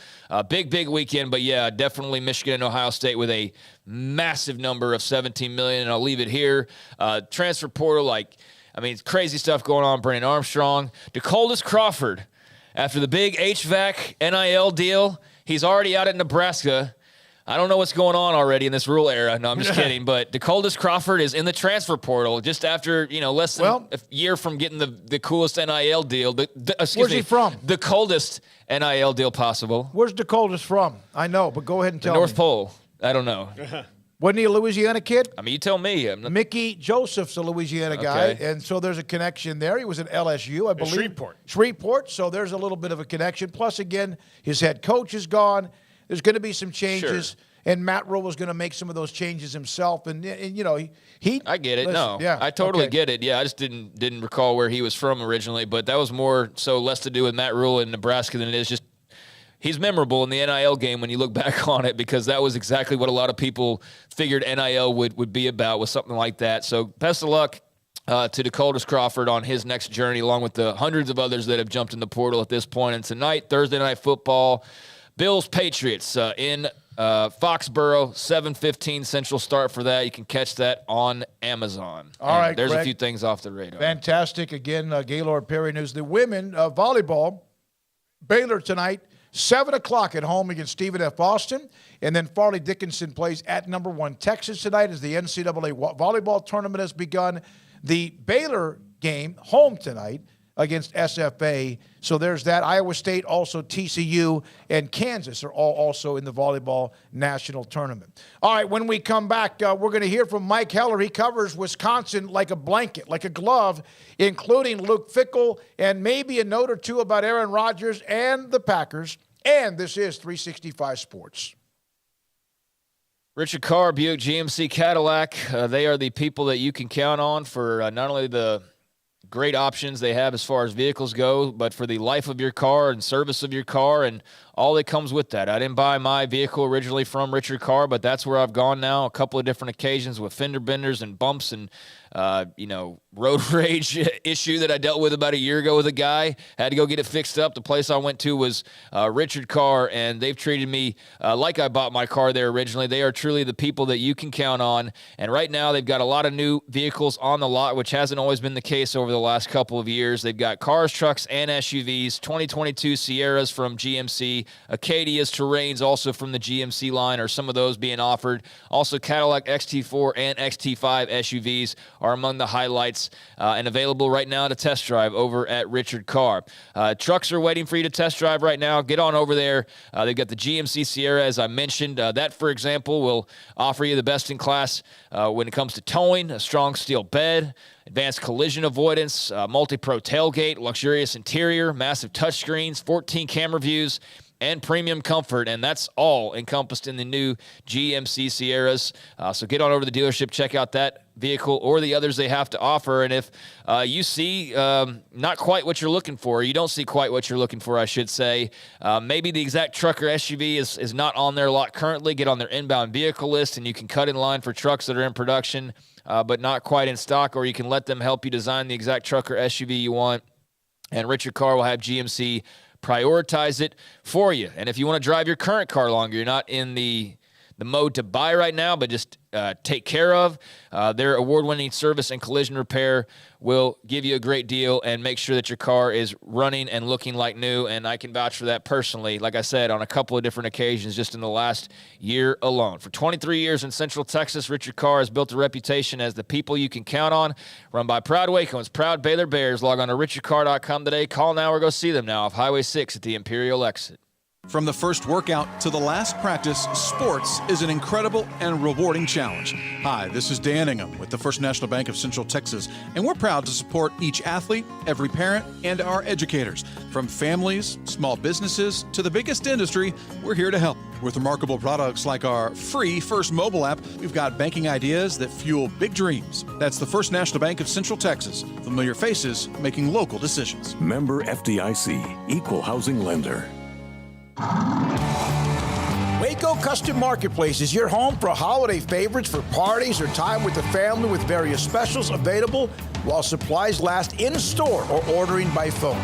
big weekend, but yeah, definitely Michigan and Ohio State with a massive number of 17 million. And I'll leave it here. Transfer portal, it's crazy stuff going on. Brennan Armstrong, DeColdis Crawford, after the big HVAC NIL deal, he's already out at Nebraska. I don't know what's going on already in this rule era. No, I'm just kidding. But DeColdis Crawford is in the transfer portal just after, less than a year from getting the coolest NIL deal. Where's he from? The coldest NIL deal possible. Where's DeColdis from? I know, but go ahead and tell me. me. North Pole. I don't know. Wasn't he a Louisiana kid? I mean, you tell me. Mickey Joseph's a Louisiana guy, and so there's a connection there. He was at LSU, I believe. Shreveport, so there's a little bit of a connection. Plus, again, his head coach is gone. There's going to be some changes. Sure. And Matt Rhule was going to make some of those changes himself, and he. I get it. Listen, I totally get it. Yeah, I just didn't recall where he was from originally, but that was more so less to do with Matt Rhule in Nebraska than it is just he's memorable in the NIL game when you look back on it, because that was exactly what a lot of people figured NIL would be about, with something like that. So best of luck to DeColdis Crawford on his next journey, along with the hundreds of others that have jumped in the portal at this point. And tonight, Thursday Night Football, Bills Patriots in Foxborough, 7:15 Central start for that. You can catch that on Amazon. All right, there's Greg, a few things off the radar. Fantastic. Again, Gaylord Perry News. The women volleyball, Baylor tonight, 7 o'clock at home against Stephen F. Austin. And then Farley Dickinson plays at number 1 Texas tonight as the NCAA volleyball tournament has begun. The Baylor game, home tonight, against SFA. So there's that. Iowa State, also TCU, and Kansas are all also in the volleyball national tournament. All right, when we come back, we're going to hear from Mike Heller. He covers Wisconsin like a blanket, like a glove, including Luke Fickell, and maybe a note or two about Aaron Rodgers and the Packers. And this is 365 Sports. Richard Carr, Buick GMC Cadillac, they are the people that you can count on for not only the great options they have as far as vehicles go, but for the life of your car and service of your car and all that comes with that. I didn't buy my vehicle originally from Richard Carr, but that's where I've gone now a couple of different occasions with fender benders and bumps and, road rage issue that I dealt with about a year ago with a guy. Had to go get it fixed up. The place I went to was Richard Carr, and they've treated me like I bought my car there originally. They are truly the people that you can count on. And right now they've got a lot of new vehicles on the lot, which hasn't always been the case over the last couple of years. They've got cars, trucks, and SUVs, 2022 Sierras from GMC, Acadias, Terrains also from the GMC line, or some of those being offered. Also Cadillac XT4 and XT5 SUVs are among the highlights and available right now to test drive over at Richard Carr. Trucks are waiting for you to test drive right now. Get on over there. They've got the GMC Sierra, as I mentioned. That, for example, will offer you the best in class when it comes to towing, a strong steel bed, advanced collision avoidance, multi-pro tailgate, luxurious interior, massive touchscreens, 14 camera views, and premium comfort, and that's all encompassed in the new GMC Sierras. So get on over to the dealership, check out that vehicle or the others they have to offer, and if you see not quite what you're looking for, you don't see quite what you're looking for, I should say, maybe the exact truck or SUV is not on their lot currently, get on their inbound vehicle list, and you can cut in line for trucks that are in production but not quite in stock, or you can let them help you design the exact truck or SUV you want, and Richard Carr will have GMC prioritize it for you. And if you want to drive your current car longer, you're not in the the mode to buy right now, but just take care of. Their award-winning service and collision repair will give you a great deal and make sure that your car is running and looking like new, and I can vouch for that personally, like I said, on a couple of different occasions just in the last year alone. For 23 years in Central Texas, Richard Carr has built a reputation as the people you can count on. Run by proud Wacoans, proud Baylor Bears. Log on to richardcarr.com today. Call now or go see them now off Highway 6 at the Imperial exit. From the first workout to the last practice, sports is an incredible and rewarding challenge. Hi, this is Dan Ingham with the First National Bank of Central Texas, and we're proud to support each athlete, every parent, and our educators. From families, small businesses, to the biggest industry, we're here to help. With remarkable products like our free First mobile app, we've got banking ideas that fuel big dreams. That's the First National Bank of Central Texas. Familiar faces making local decisions. Member FDIC, Equal Housing Lender. Waco Custom Marketplace is your home for holiday favorites for parties or time with the family, with various specials available while supplies last in store or ordering by phone,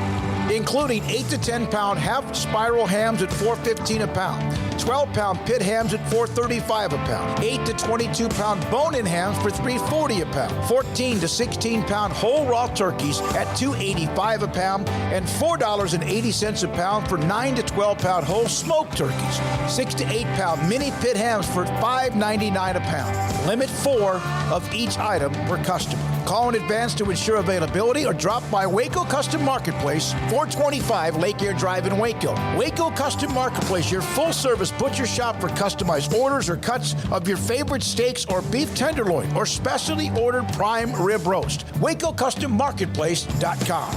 including 8 to 10 pound half spiral hams at $4.15 a pound, 12-pound pit hams at $4.35 a pound, 8 to 22-pound bone-in hams for $3.40 a pound, 14 to 16-pound whole raw turkeys at $2.85 a pound, and $4.80 a pound for 9 to 12-pound whole smoked turkeys, 6 to 8-pound mini pit hams for $5.99 a pound. Limit 4 of each item per customer. Call in advance to ensure availability or drop by Waco Custom Marketplace, 425 Lake Air Drive in Waco. Waco Custom Marketplace, your full-service butcher shop for customized orders or cuts of your favorite steaks or beef tenderloin or specially ordered prime rib roast. WacoCustomMarketplace.com.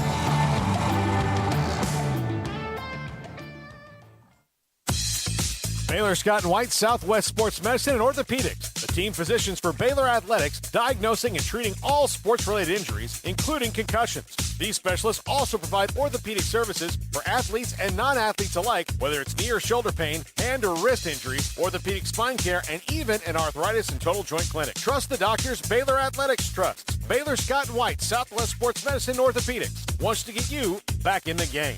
Baylor Scott & White, Southwest Sports Medicine and Orthopedics, the team physicians for Baylor Athletics, diagnosing and treating all sports-related injuries, including concussions. These specialists also provide orthopedic services for athletes and non-athletes alike, whether it's knee or shoulder pain, hand or wrist injuries, orthopedic spine care, and even an arthritis and total joint clinic. Trust the doctors Baylor Athletics trusts. Baylor Scott & White, Southwest Sports Medicine and Orthopedics wants to get you back in the game.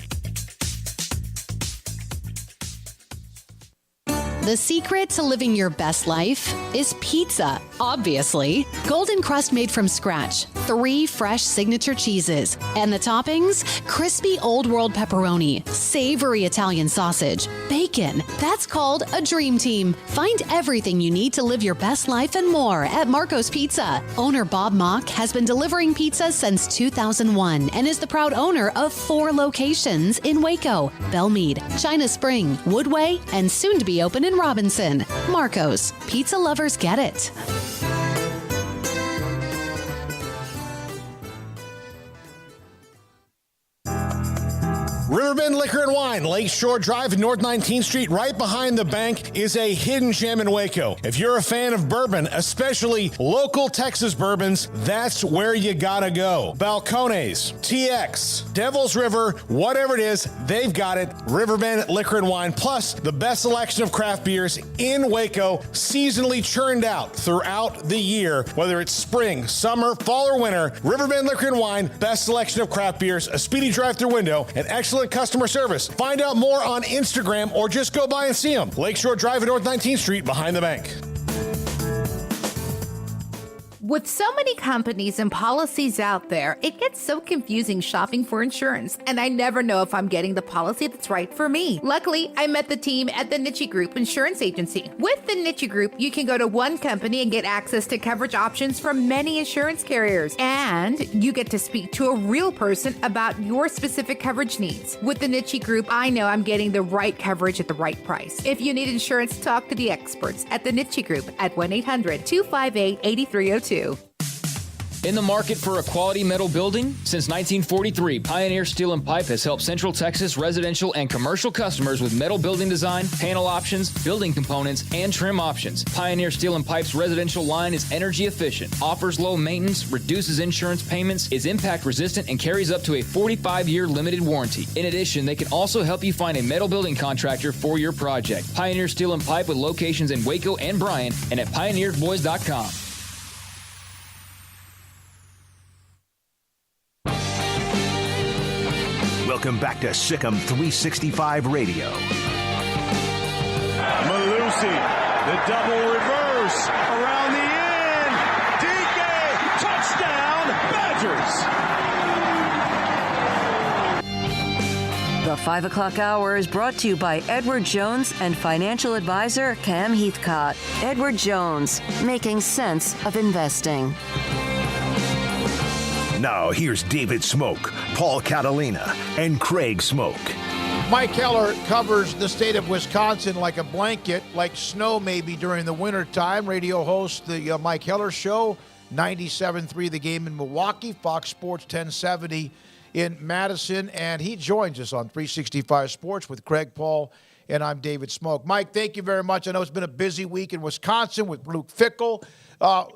The secret to living your best life is pizza, obviously. Golden crust made from scratch, 3 fresh signature cheeses, and the toppings, crispy Old World pepperoni, savory Italian sausage, bacon. That's called a dream team. Find everything you need to live your best life and more at Marco's Pizza. Owner Bob Mock has been delivering pizza since 2001 and is the proud owner of 4 locations in Waco, Belmead, China Spring, Woodway, and soon to be open in Robinson. Marco's. Pizza lovers get it. Riverbend Liquor and Wine, Lakeshore Drive and North 19th Street, right behind the bank, is a hidden gem in Waco. If you're a fan of bourbon, especially local Texas bourbons, that's where you gotta go. Balcones, TX, Devil's River, whatever it is, they've got it. Riverbend Liquor and Wine, plus the best selection of craft beers in Waco, seasonally churned out throughout the year, whether it's spring, summer, fall, or winter. Riverbend Liquor and Wine, best selection of craft beers, a speedy drive-through window, and excellent customer service. Find out more on Instagram or just go by and see them. Lakeshore Drive at North 19th Street behind the bank. With so many companies and policies out there, it gets so confusing shopping for insurance, and I never know if I'm getting the policy that's right for me. Luckily, I met the team at the Niche Group Insurance Agency. With the Niche Group, you can go to one company and get access to coverage options from many insurance carriers, and you get to speak to a real person about your specific coverage needs. With the Niche Group, I know I'm getting the right coverage at the right price. If you need insurance, talk to the experts at the Niche Group at 1-800-258-8302. In the market for a quality metal building? Since 1943, Pioneer Steel and Pipe has helped Central Texas residential and commercial customers with metal building design, panel options, building components, and trim options. Pioneer Steel and Pipe's residential line is energy efficient, offers low maintenance, reduces insurance payments, is impact resistant, and carries up to a 45-year limited warranty. In addition, they can also help you find a metal building contractor for your project. Pioneer Steel and Pipe with locations in Waco and Bryan and at pioneersboys.com. Welcome back to Sikkim 365 Radio. Malusi, The double reverse around the end. DK, touchdown, Badgers. The 5 o'clock hour is brought to you by Edward Jones and financial advisor Cam Heathcott. Edward Jones, making sense of investing. Now here's David Smoak, Paul Catalina, and Craig Smoak. Mike Heller covers the state of Wisconsin like a blanket, like snow maybe during the winter time. Radio host the Mike Heller Show, 97.3 The Game in Milwaukee, Fox Sports 1070 in Madison, and he joins us on 365 Sports with Craig, Paul, and I'm David Smoak. Mike, thank you very much. I know it's been a busy week in Wisconsin with Luke Fickell.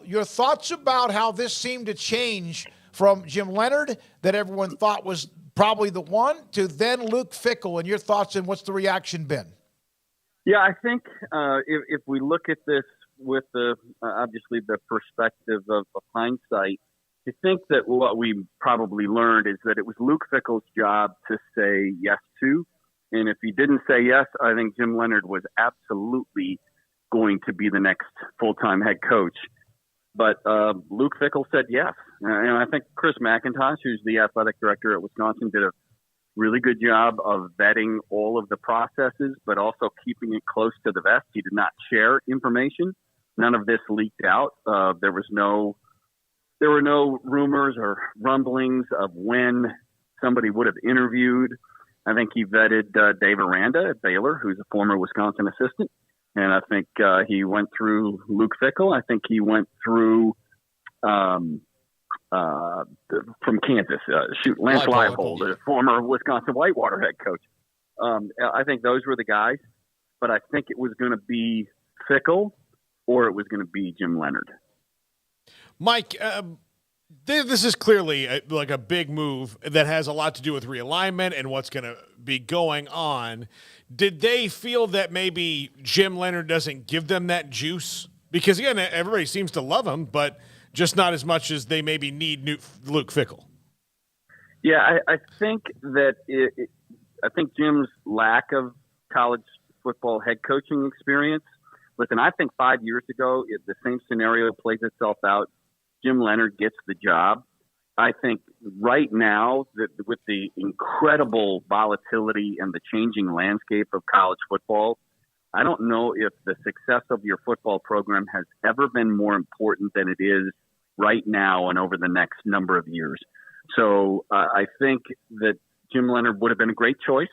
Your thoughts about how this seemed to change from Jim Leonard, that everyone thought was probably the one, to then Luke Fickell, and your thoughts and what's the reaction been? Yeah, I think if we look at this with the obviously the perspective of hindsight, I think that what we probably learned is that it was Luke Fickell's job to say yes to, and if he didn't say yes, I think Jim Leonard was absolutely going to be the next full-time head coach. But Luke Fickell said yes. And I think Chris McIntosh, who's the athletic director at Wisconsin, did a really good job of vetting all of the processes, but also keeping it close to the vest. He did not share information. None of this leaked out. There were no rumors or rumblings of when somebody would have interviewed. I think he vetted Dave Aranda at Baylor, who's a former Wisconsin assistant. And I think he went through Luke Fickell. I think he went through from Kansas, Lance Leipold, the former Wisconsin Whitewater head coach. I think those were the guys. But I think it was going to be Fickell or it was going to be Jim Leonard. Mike, this is clearly like a big move that has a lot to do with realignment and what's going to be going on. Did they feel that maybe Jim Leonard doesn't give them that juice? Because, again, everybody seems to love him, but just not as much as they maybe need Luke Fickell. Yeah, I think that I think Jim's lack of college football head coaching experience. Listen, I think 5 years ago, the same scenario plays itself out. Jim Leonard gets the job. I think right now, with the incredible volatility and the changing landscape of college football, I don't know if the success of your football program has ever been more important than it is right now and over the next number of years. So I think that Jim Leonard would have been a great choice.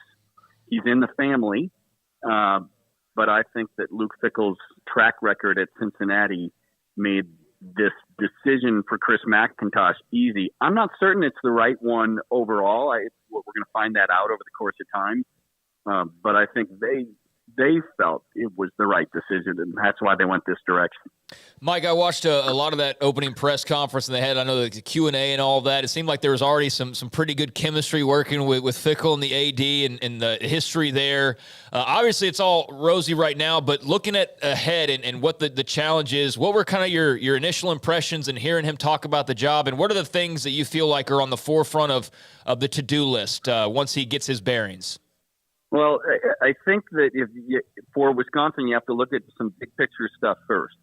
He's in the family. But I think that Luke Fickell's track record at Cincinnati made this decision for Chris McIntosh easy. I'm not certain it's the right one overall. We're going to find that out over the course of time. But I think they felt it was the right decision, and that's why they went this direction. Mike, I watched a lot of that opening press conference, and they had, I know, the Q&A and all of that. It seemed like there was already some pretty good chemistry working with Fickell and the AD and the history there. Obviously, it's all rosy right now, but looking at ahead and what the challenge is, what were kind of your initial impressions and hearing him talk about the job, and what are the things that you feel like are on the forefront of the to-do list once he gets his bearings? Well, I think that for Wisconsin, you have to look at some big picture stuff first.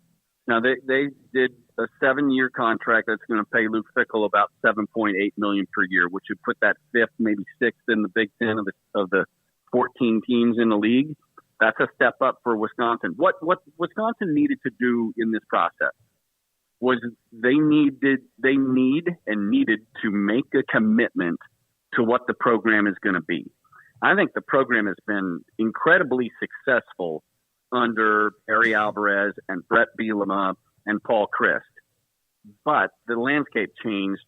Now, they did a 7-year contract that's going to pay Luke Fickell about $7.8 million per year, which would put that fifth, maybe sixth in the Big Ten of the 14 teams in the league. That's a step up for Wisconsin. What Wisconsin needed to do in this process was they needed to make a commitment to what the program is going to be. I think the program has been incredibly successful under Barry Alvarez and Brett Bielema and Paul Christ. But the landscape changed,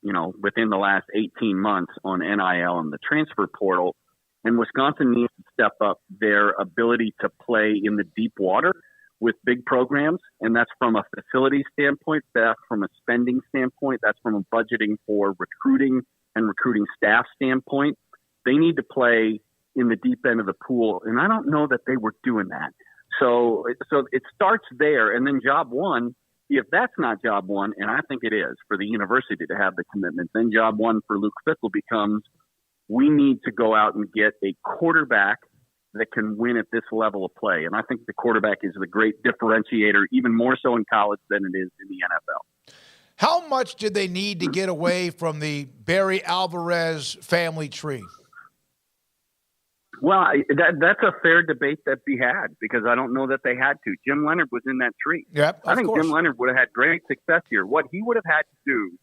within the last 18 months on NIL and the transfer portal. And Wisconsin needs to step up their ability to play in the deep water with big programs. And that's from a facility standpoint, that's from a spending standpoint, that's from a budgeting for recruiting and recruiting staff standpoint. They need to play in the deep end of the pool, and I don't know that they were doing that. So it starts there, and then job one, if that's not job one, and I think it is for the university to have the commitment, then job one for Luke Fickell becomes we need to go out and get a quarterback that can win at this level of play. And I think the quarterback is the great differentiator, even more so in college than it is in the NFL. How much did they need to get away from the Barry Alvarez family tree? Well, that's a fair debate that be had, because I don't know that they had to. Jim Leonard was in that tree. Yep, I think Jim Leonard would have had great success here. What he would have had to do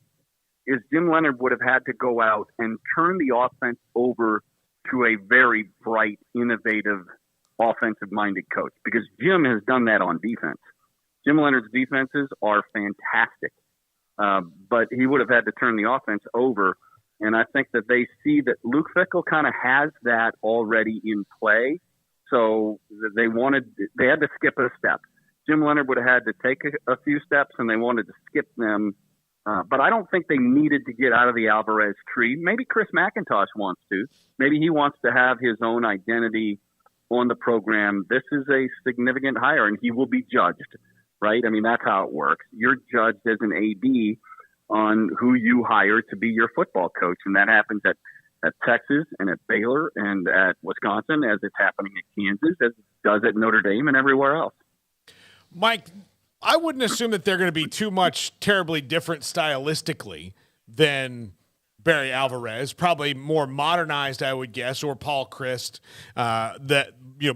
is Jim Leonard would have had to go out and turn the offense over to a very bright, innovative, offensive-minded coach, because Jim has done that on defense. Jim Leonard's defenses are fantastic, but he would have had to turn the offense over. And I think that they see that Luke Fickell kind of has that already in play. So they had to skip a step. Jim Leonard would have had to take a few steps, and they wanted to skip them. But I don't think they needed to get out of the Alvarez tree. Maybe Chris McIntosh wants to. Maybe he wants to have his own identity on the program. This is a significant hire, and he will be judged, right? I mean, that's how it works. You're judged as an AD on who you hire to be your football coach. And that happens at Texas and at Baylor and at Wisconsin, as it's happening at Kansas, as it does at Notre Dame and everywhere else. Mike, I wouldn't assume that they're going to be too much terribly different stylistically than Barry Alvarez, probably more modernized, I would guess, or Paul Christ,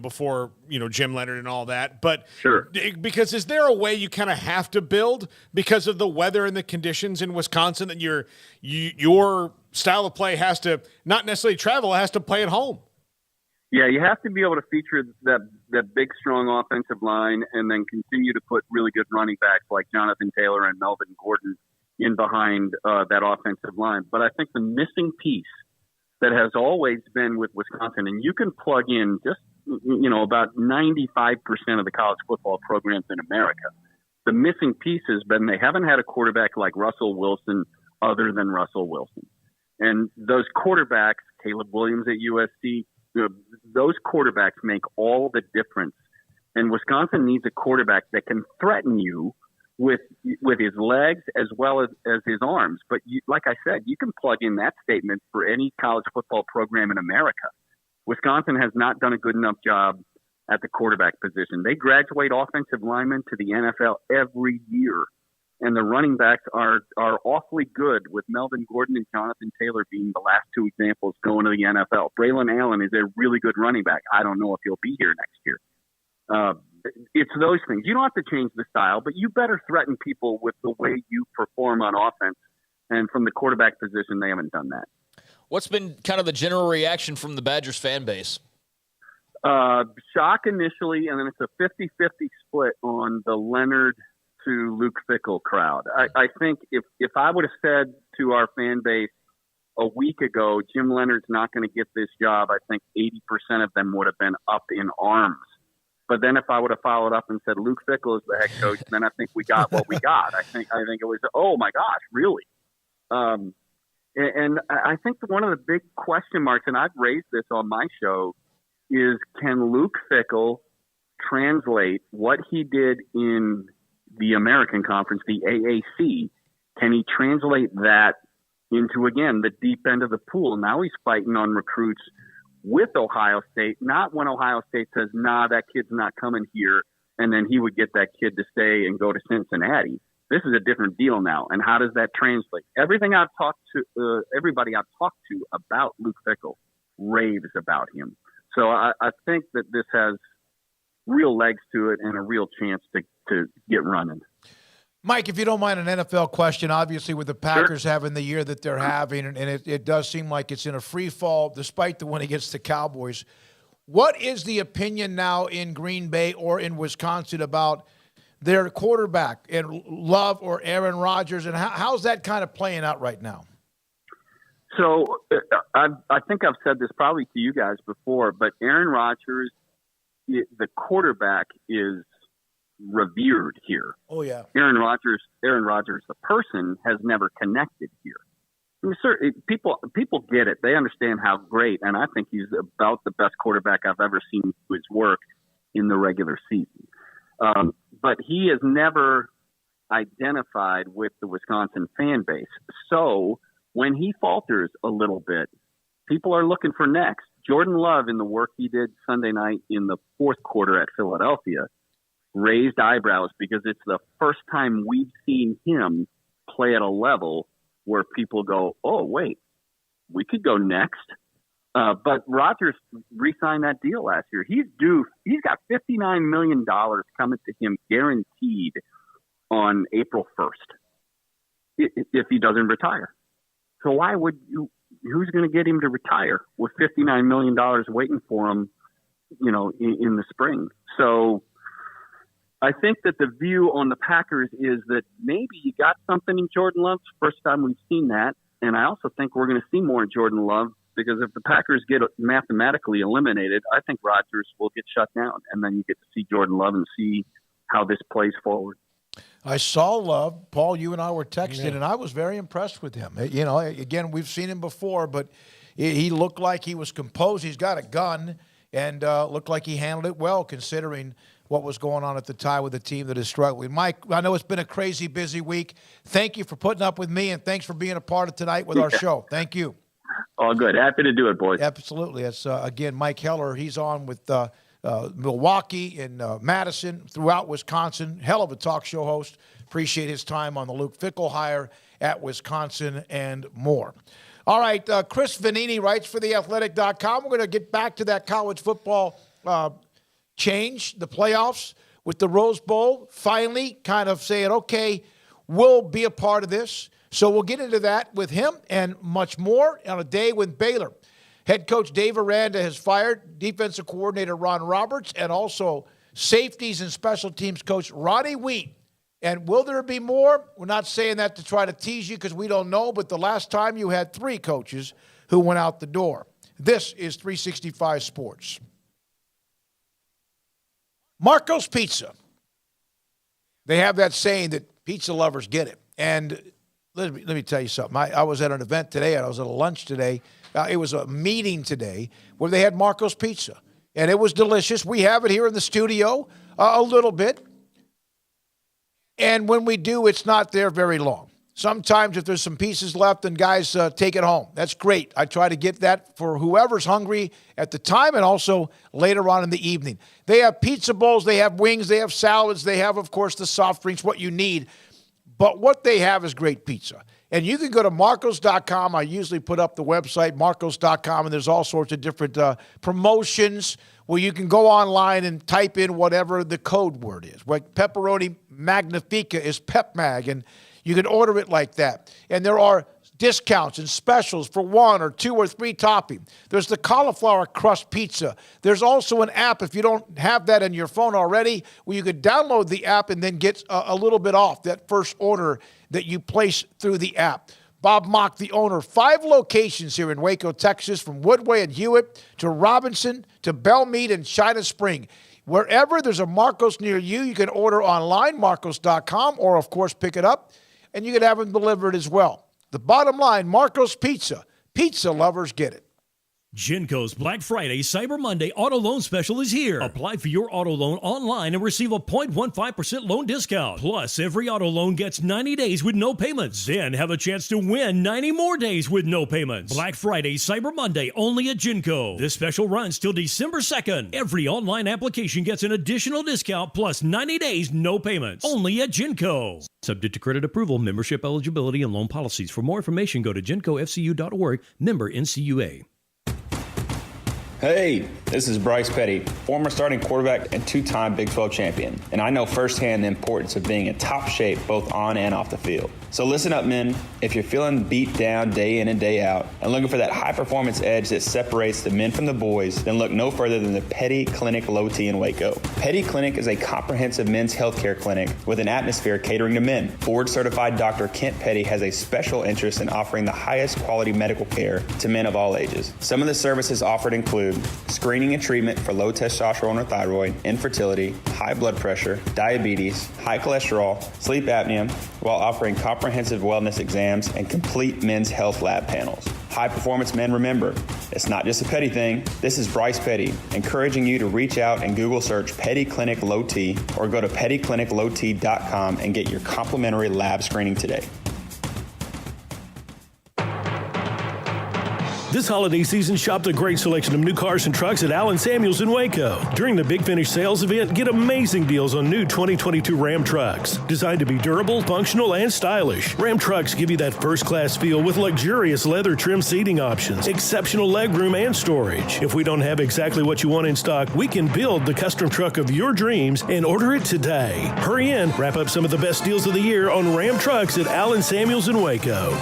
before, Jim Leonard and all that. But sure, because is there a way you kind of have to build because of the weather and the conditions in Wisconsin that your style of play has to not necessarily travel, it has to play at home? Yeah, you have to be able to feature that big, strong offensive line and then continue to put really good running backs like Jonathan Taylor and Melvin Gordon in behind that offensive line. But I think the missing piece that has always been with Wisconsin, and you can plug in just, about 95% of the college football programs in America, the missing piece has been they haven't had a quarterback like Russell Wilson other than Russell Wilson. And those quarterbacks, Caleb Williams at USC, those quarterbacks make all the difference. And Wisconsin needs a quarterback that can threaten you with his legs as well as his arms. But like I said, you can plug in that statement for any college football program in America. Wisconsin has not done a good enough job at the quarterback position. They graduate offensive linemen to the NFL every year, and the running backs are awfully good, with Melvin Gordon and Jonathan Taylor being the last two examples going to the NFL. Braylon Allen is a really good running back. I don't know if he'll be here next year. It's those things. You don't have to change the style, but you better threaten people with the way you perform on offense. And from the quarterback position, they haven't done that. What's been kind of the general reaction from the Badgers fan base? Shock initially, and then it's a 50-50 split on the Leonard to Luke Fickell crowd. I think if I would have said to our fan base a week ago, Jim Leonard's not going to get this job, I think 80% of them would have been up in arms. But then if I would have followed up and said Luke Fickell is the head coach, then I think we got what we got. I think it was, oh my gosh, really? And I think one of the big question marks, and I've raised this on my show, is can Luke Fickell translate what he did in the American Conference, the AAC? Can he translate that into, again, the deep end of the pool? Now he's fighting on recruits with Ohio State, not when Ohio State says, nah, that kid's not coming here, and then he would get that kid to stay and go to Cincinnati. This is a different deal now. And how does that translate? Everybody I've talked to about Luke Fickell raves about him. So I think that this has real legs to it and a real chance to get running. Mike, if you don't mind an NFL question, obviously with the Packers having the year that they're having, and it does seem like it's in a free fall despite the win against the Cowboys. What is the opinion now in Green Bay or in Wisconsin about their quarterback, and Love or Aaron Rodgers, and how's that kind of playing out right now? So I think I've said this probably to you guys before, but Aaron Rodgers, the quarterback, is revered here. Oh yeah. Aaron Rodgers, the person, has never connected here. I mean, people get it. They understand how great, and I think he's about the best quarterback I've ever seen do his work in the regular season. But he has never identified with the Wisconsin fan base. So when he falters a little bit, people are looking for next. Jordan Love, in the work he did Sunday night in the fourth quarter at Philadelphia, raised eyebrows because it's the first time we've seen him play at a level where people go, oh, wait, we could go next. But Rodgers re-signed that deal last year. He's due. He's got $59 million coming to him guaranteed on April 1st if he doesn't retire. So why would you? Who's going to get him to retire with $59 million waiting for him, in the spring? So I think that the view on the Packers is that maybe you got something in Jordan Love. First time we've seen that. And I also think we're going to see more in Jordan Love because if the Packers get mathematically eliminated, I think Rodgers will get shut down. And then you get to see Jordan Love and see how this plays forward. I saw Love. Paul, you and I were texting, and I was very impressed with him. Again, we've seen him before, but he looked like he was composed. He's got a gun and looked like he handled it well considering what was going on at the time with a team that is struggling. Mike, I know it's been a crazy busy week. Thank you for putting up with me, and thanks for being a part of tonight with our show. Thank you. All good. Happy to do it, boys. Absolutely. That's, again, Mike Heller. He's on with Milwaukee and Madison, throughout Wisconsin. Hell of a talk show host. Appreciate his time on the Luke Fickell Hire at Wisconsin and more. All right, Chris Vannini writes for theathletic.com. We're going to get back to that college football change, the playoffs with the Rose Bowl, finally kind of saying, okay, we'll be a part of this. So we'll get into that with him and much more on a day when Baylor head coach Dave Aranda has fired defensive coordinator Ron Roberts and also safeties and special teams coach Ronnie Wheat. And will there be more? We're not saying that to try to tease you because we don't know, but the last time you had 3 coaches who went out the door. This is 365 Sports. Marco's Pizza. They have that saying that pizza lovers get it. And let me tell you something. I was at an event today, and I was at a lunch today. It was a meeting today where they had Marco's Pizza, and it was delicious. We have it here in the studio a little bit, and when we do, it's not there very long. Sometimes if there's some pieces left, then guys take it home. That's great. I try to get that for whoever's hungry at the time and also later on in the evening. They have pizza bowls, they have wings, they have salads, they have, of course, the soft drinks, what you need. But what they have is great pizza. And you can go to Marcos.com. I usually put up the website, Marcos.com, and there's all sorts of different promotions where you can go online and type in whatever the code word is. Like Pepperoni Magnifica is PepMag, and you can order it like that. And there are discounts and specials for 1 or 2 or 3 topping. There's the cauliflower crust pizza. There's also an app, if you don't have that in your phone already, where you could download the app and then get a little bit off that first order that you place through the app. Bob Mock, the owner, 5 locations here in Waco, Texas, from Woodway and Hewitt to Robinson to Belmead and China Spring. Wherever there's a Marcos near you, you can order online, Marcos.com, or, of course, pick it up, and you can have them delivered as well. The bottom line, Marcos Pizza. Pizza lovers get it. Genco's Black Friday Cyber Monday auto loan special is here. Apply for your auto loan online and receive a 0.15% loan discount. Plus, every auto loan gets 90 days with no payments. Then have a chance to win 90 more days with no payments. Black Friday Cyber Monday only at Genco. This special runs till December 2nd. Every online application gets an additional discount plus 90 days no payments. Only at Genco. Subject to credit approval, membership eligibility, and loan policies. For more information, go to gencofcu.org, member NCUA. Hey, this is Bryce Petty, former starting quarterback and 2-time Big 12 champion. And I know firsthand the importance of being in top shape both on and off the field. So listen up, men. If you're feeling beat down day in and day out and looking for that high-performance edge that separates the men from the boys, then look no further than the Petty Clinic Low T in Waco. Petty Clinic is a comprehensive men's healthcare clinic with an atmosphere catering to men. Board-certified Dr. Kent Petty has a special interest in offering the highest quality medical care to men of all ages. Some of the services offered include screening and treatment for low testosterone or thyroid, infertility, high blood pressure, diabetes, high cholesterol, sleep apnea, while offering comprehensive wellness exams and complete men's health lab panels. High performance men, remember, it's not just a Petty thing. This is Bryce Petty, encouraging you to reach out and Google search Petty Clinic Low T or go to pettycliniclowt.com and get your complimentary lab screening today. This holiday season, shop the great selection of new cars and trucks at Allen Samuels in Waco. During the Big Finish sales event, get amazing deals on new 2022 Ram trucks. Designed to be durable, functional, and stylish, Ram trucks give you that first-class feel with luxurious leather trim seating options, exceptional legroom, and storage. If we don't have exactly what you want in stock, we can build the custom truck of your dreams and order it today. Hurry in, wrap up some of the best deals of the year on Ram trucks at Allen Samuels in Waco.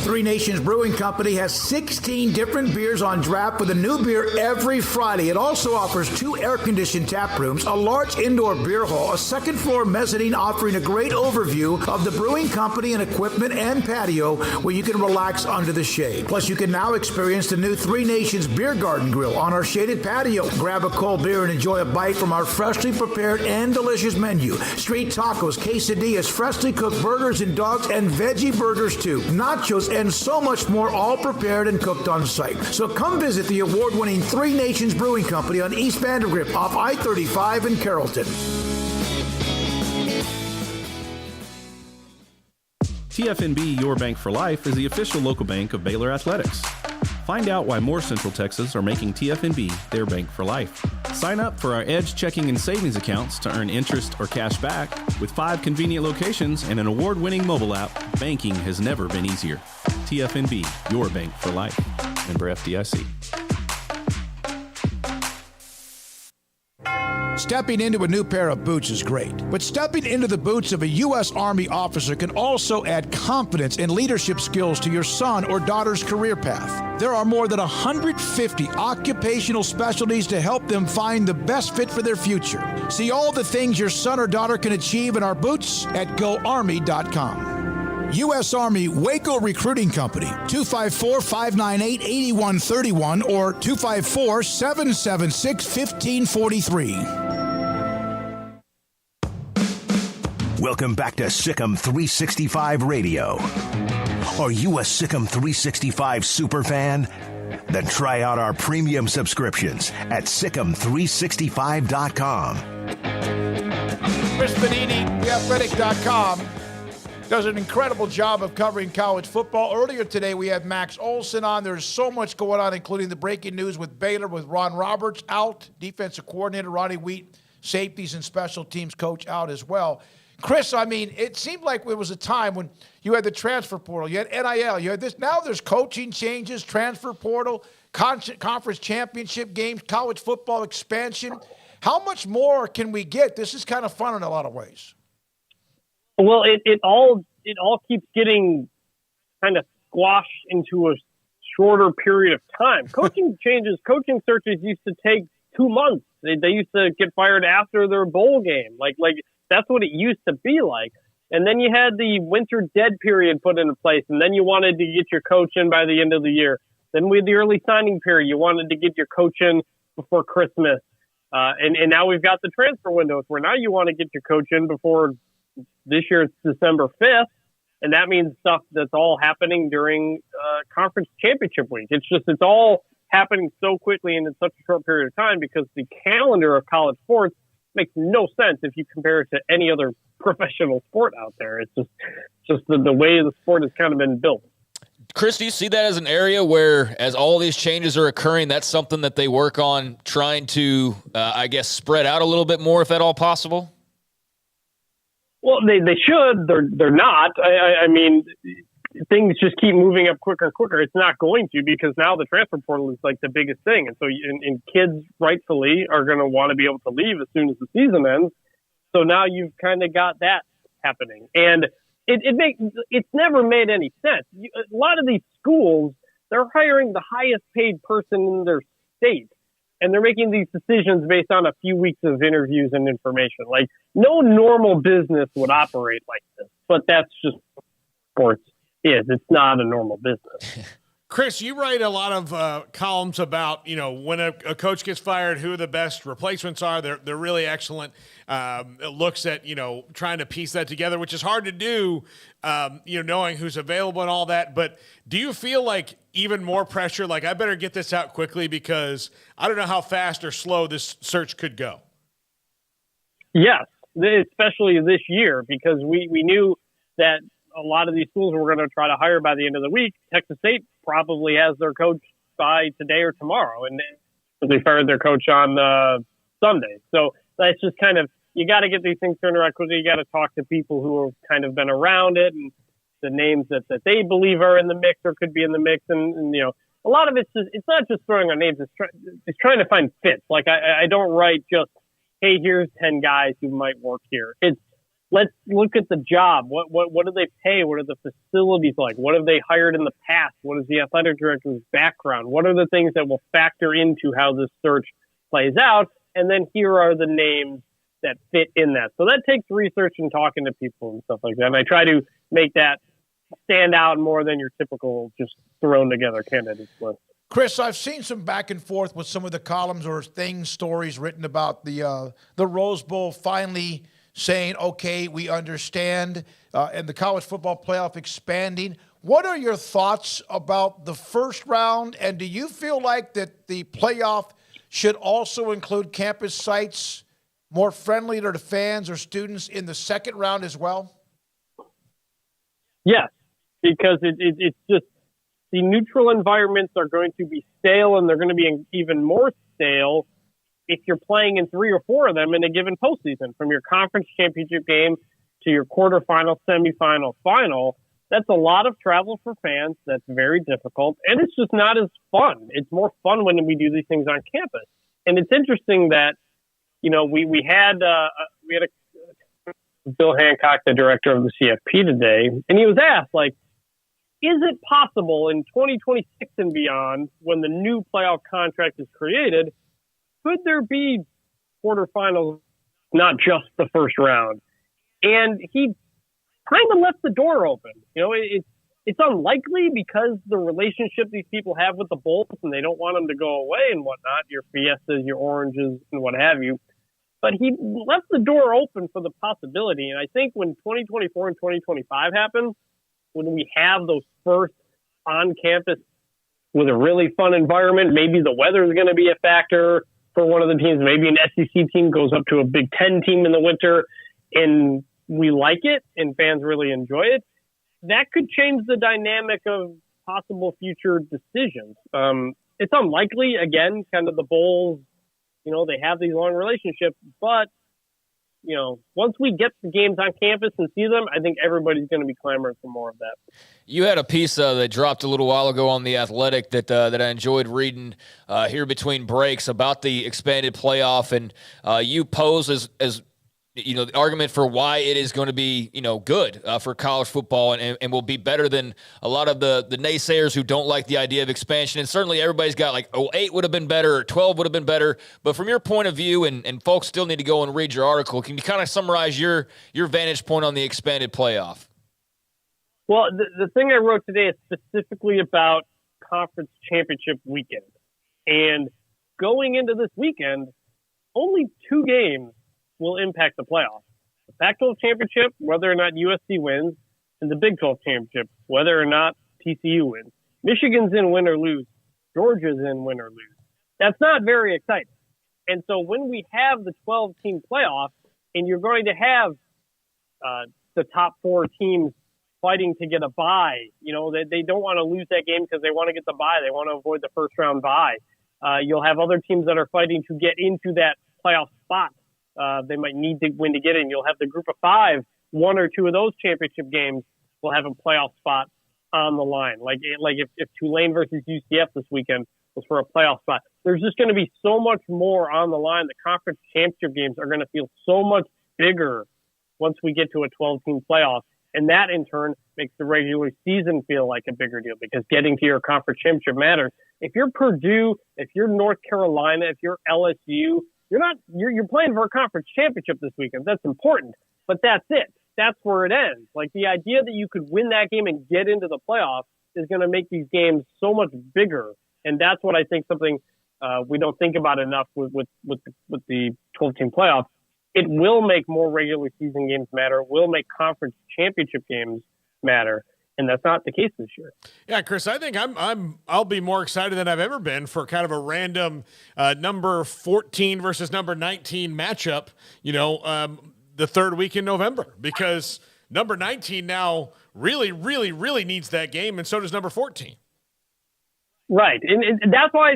Three Nations Brewing Company has 16 different beers on draft with a new beer every Friday. It also offers 2 air-conditioned tap rooms, a large indoor beer hall, a second-floor mezzanine offering a great overview of the brewing company and equipment and patio where you can relax under the shade. Plus, you can now experience the new Three Nations Beer Garden Grill on our shaded patio. Grab a cold beer and enjoy a bite from our freshly prepared and delicious menu. Street tacos, quesadillas, freshly cooked burgers and dogs, and veggie burgers too. Nachos and so much more, all prepared and cooked on site. So come visit the award-winning Three Nations Brewing Company on East Vandergrift off I-35 in Carrollton. TFNB Your Bank for Life is the official local bank of Baylor Athletics. Find out why more Central Texas are making TFNB their bank for life. Sign up for our Edge checking and savings accounts to earn interest or cash back. With 5 convenient locations and an award-winning mobile app, banking has never been easier. TFNB, your bank for life. Member FDIC. Stepping into a new pair of boots is great, but stepping into the boots of a U.S. Army officer can also add confidence and leadership skills to your son or daughter's career path. There are more than 150 occupational specialties to help them find the best fit for their future. See all the things your son or daughter can achieve in our boots at GoArmy.com. U.S. Army Waco Recruiting Company, 254-598-8131 or 254-776-1543. Welcome back to Sikkim 365 Radio. Are you a Sikkim 365 superfan? Then try out our premium subscriptions at Sikkim365.com. Chris Vannini, theathletic.com, does an incredible job of covering college football. Earlier today, we had Max Olson on. There's so much going on, including the breaking news with Baylor, with Ron Roberts out, defensive coordinator Ronnie Wheat, safeties and special teams coach out as well. Chris, I mean, it seemed like it was a time when you had the transfer portal, you had NIL, you had this. Now there's coaching changes, transfer portal, conference championship games, college football expansion. How much more can we get? This is kind of fun in a lot of ways. Well, it all keeps getting kind of squashed into a shorter period of time. Coaching changes, coaching searches used to take 2 months. They used to get fired after their bowl game. Like that's what it used to be like. And then you had the winter dead period put into place, and then you wanted to get your coach in by the end of the year. Then we had the early signing period. You wanted to get your coach in before Christmas. And now we've got the transfer windows where now you want to get your coach in before this year. It's December 5th. And that means stuff that's all happening during conference championship week. It's all happening so quickly and in such a short period of time because the calendar of college sports makes no sense if you compare it to any other professional sport out there. It's just the way the sport has kind of been built. Chris, do you see that as an area where, as all these changes are occurring, that's something that they work on trying to, spread out a little bit more, if at all possible? Well, they should. They're not. I mean, things just keep moving up quicker and quicker. It's not going to, because now the transfer portal is like the biggest thing. And so and kids rightfully are going to want to be able to leave as soon as the season ends. So now you've kind of got that happening. And it's never made any sense. A lot of these schools, they're hiring the highest paid person in their state. And they're making these decisions based on a few weeks of interviews and information. Like, no normal business would operate like this. But that's just sports is. It's not a normal business. Chris, you write a lot of columns about, when a coach gets fired, who the best replacements are. They're really excellent. It looks at, trying to piece that together, which is hard to do, knowing who's available and all that. But do you feel like even more pressure, like I better get this out quickly because I don't know how fast or slow this search could go? Yes, especially this year, because we knew that a lot of these schools we're going to try to hire by the end of the week. Texas State probably has their coach by today or tomorrow, and they fired their coach on Sunday. So that's just kind of, you got to get these things turned around quickly. You got to talk to people who have kind of been around it and the names that they believe are in the mix or could be in the mix. And you know, a lot of it's not just throwing on names. It's trying to find fits. Like I don't write just, hey, here's 10 guys who might work here. It's, let's look at the job. What do they pay? What are the facilities like? What have they hired in the past? What is the athletic director's background? What are the things that will factor into how this search plays out? And then here are the names that fit in that. So that takes research and talking to people and stuff like that. And I try to make that stand out more than your typical just thrown together candidates list. Chris, I've seen some back and forth with some of the columns or stories written about the Rose Bowl finally saying, okay, we understand, and the college football playoff expanding. What are your thoughts about the first round, and do you feel like that the playoff should also include campus sites more friendly to the fans or students in the second round as well? Yes, because it's just the neutral environments are going to be stale, and they're going to be even more stale if you're playing in 3 or 4 of them in a given postseason, from your conference championship game to your quarterfinal, semifinal, final. That's a lot of travel for fans. That's very difficult, and it's just not as fun. It's more fun when we do these things on campus. And it's interesting that, you know, we had Bill Hancock, the director of the CFP today, and he was asked, like, is it possible in 2026 and beyond, when the new playoff contract is created, could there be quarterfinals, not just the first round? And he kind of left the door open. You know, it's unlikely because the relationship these people have with the Bulls, and they don't want them to go away and whatnot, your Fiestas, your Oranges, and what have you. But he left the door open for the possibility. And I think when 2024 and 2025 happen, when we have those first on campus with a really fun environment, maybe the weather is going to be a factor for one of the teams. Maybe an SEC team goes up to a Big Ten team in the winter and we like it and fans really enjoy it. That could change the dynamic of possible future decisions. It's unlikely, again, kind of the Bulls, you know, they have these long relationships, but you know, once we get the games on campus and see them, I think everybody's going to be clamoring for more of that. You had a piece that dropped a little while ago on The Athletic that I enjoyed reading here between breaks about the expanded playoff, and you pose as you know, the argument for why it is going to be, you know, good for college football and will be better than a lot of the naysayers who don't like the idea of expansion. And certainly everybody's got like, 8 would have been better or 12 would have been better. But from your point of view, and folks still need to go and read your article, can you kind of summarize your vantage point on the expanded playoff? Well, the thing I wrote today is specifically about conference championship weekend. And going into this weekend, only 2 games will impact the playoffs. The Pac-12 championship, whether or not USC wins, and the Big 12 championship, whether or not TCU wins. Michigan's in, win or lose. Georgia's in, win or lose. That's not very exciting. And so when we have the 12-team playoff, and you're going to have the top 4 teams fighting to get a bye, you know, they don't want to lose that game because they want to get the bye. They want to avoid the first-round bye. You'll have other teams that are fighting to get into that playoff spot. They might need to win to get in. You'll have the group of 5, 1 or 2 of those championship games will have a playoff spot on the line. Like if Tulane versus UCF this weekend was for a playoff spot, there's just going to be so much more on the line. The conference championship games are going to feel so much bigger once we get to a 12-team playoff. And that in turn makes the regular season feel like a bigger deal because getting to your conference championship matters. If you're Purdue, if you're North Carolina, if you're LSU, you're playing for a conference championship this weekend. That's important, but that's it. That's where it ends. Like the idea that you could win that game and get into the playoffs is going to make these games so much bigger. And that's what I think something we don't think about enough with the 12-team playoff. It will make more regular season games matter. It will make conference championship games matter. And that's not the case this year. Yeah, Chris, I think I'll be more excited than I've ever been for kind of a random number 14 versus number 19 matchup, you know, the third week in November, because number 19 now really, really, really needs that game, and so does number 14. Right, and that's why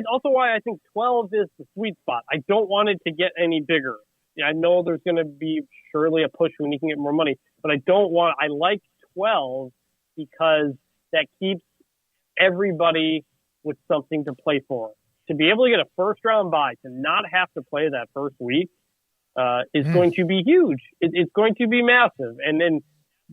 I think 12 is the sweet spot. I don't want it to get any bigger. I know there's going to be surely a push when you can get more money, but I like 12 because that keeps everybody with something to play for. To be able to get a first-round bye, to not have to play that first week, is going to be huge. It's going to be massive, and then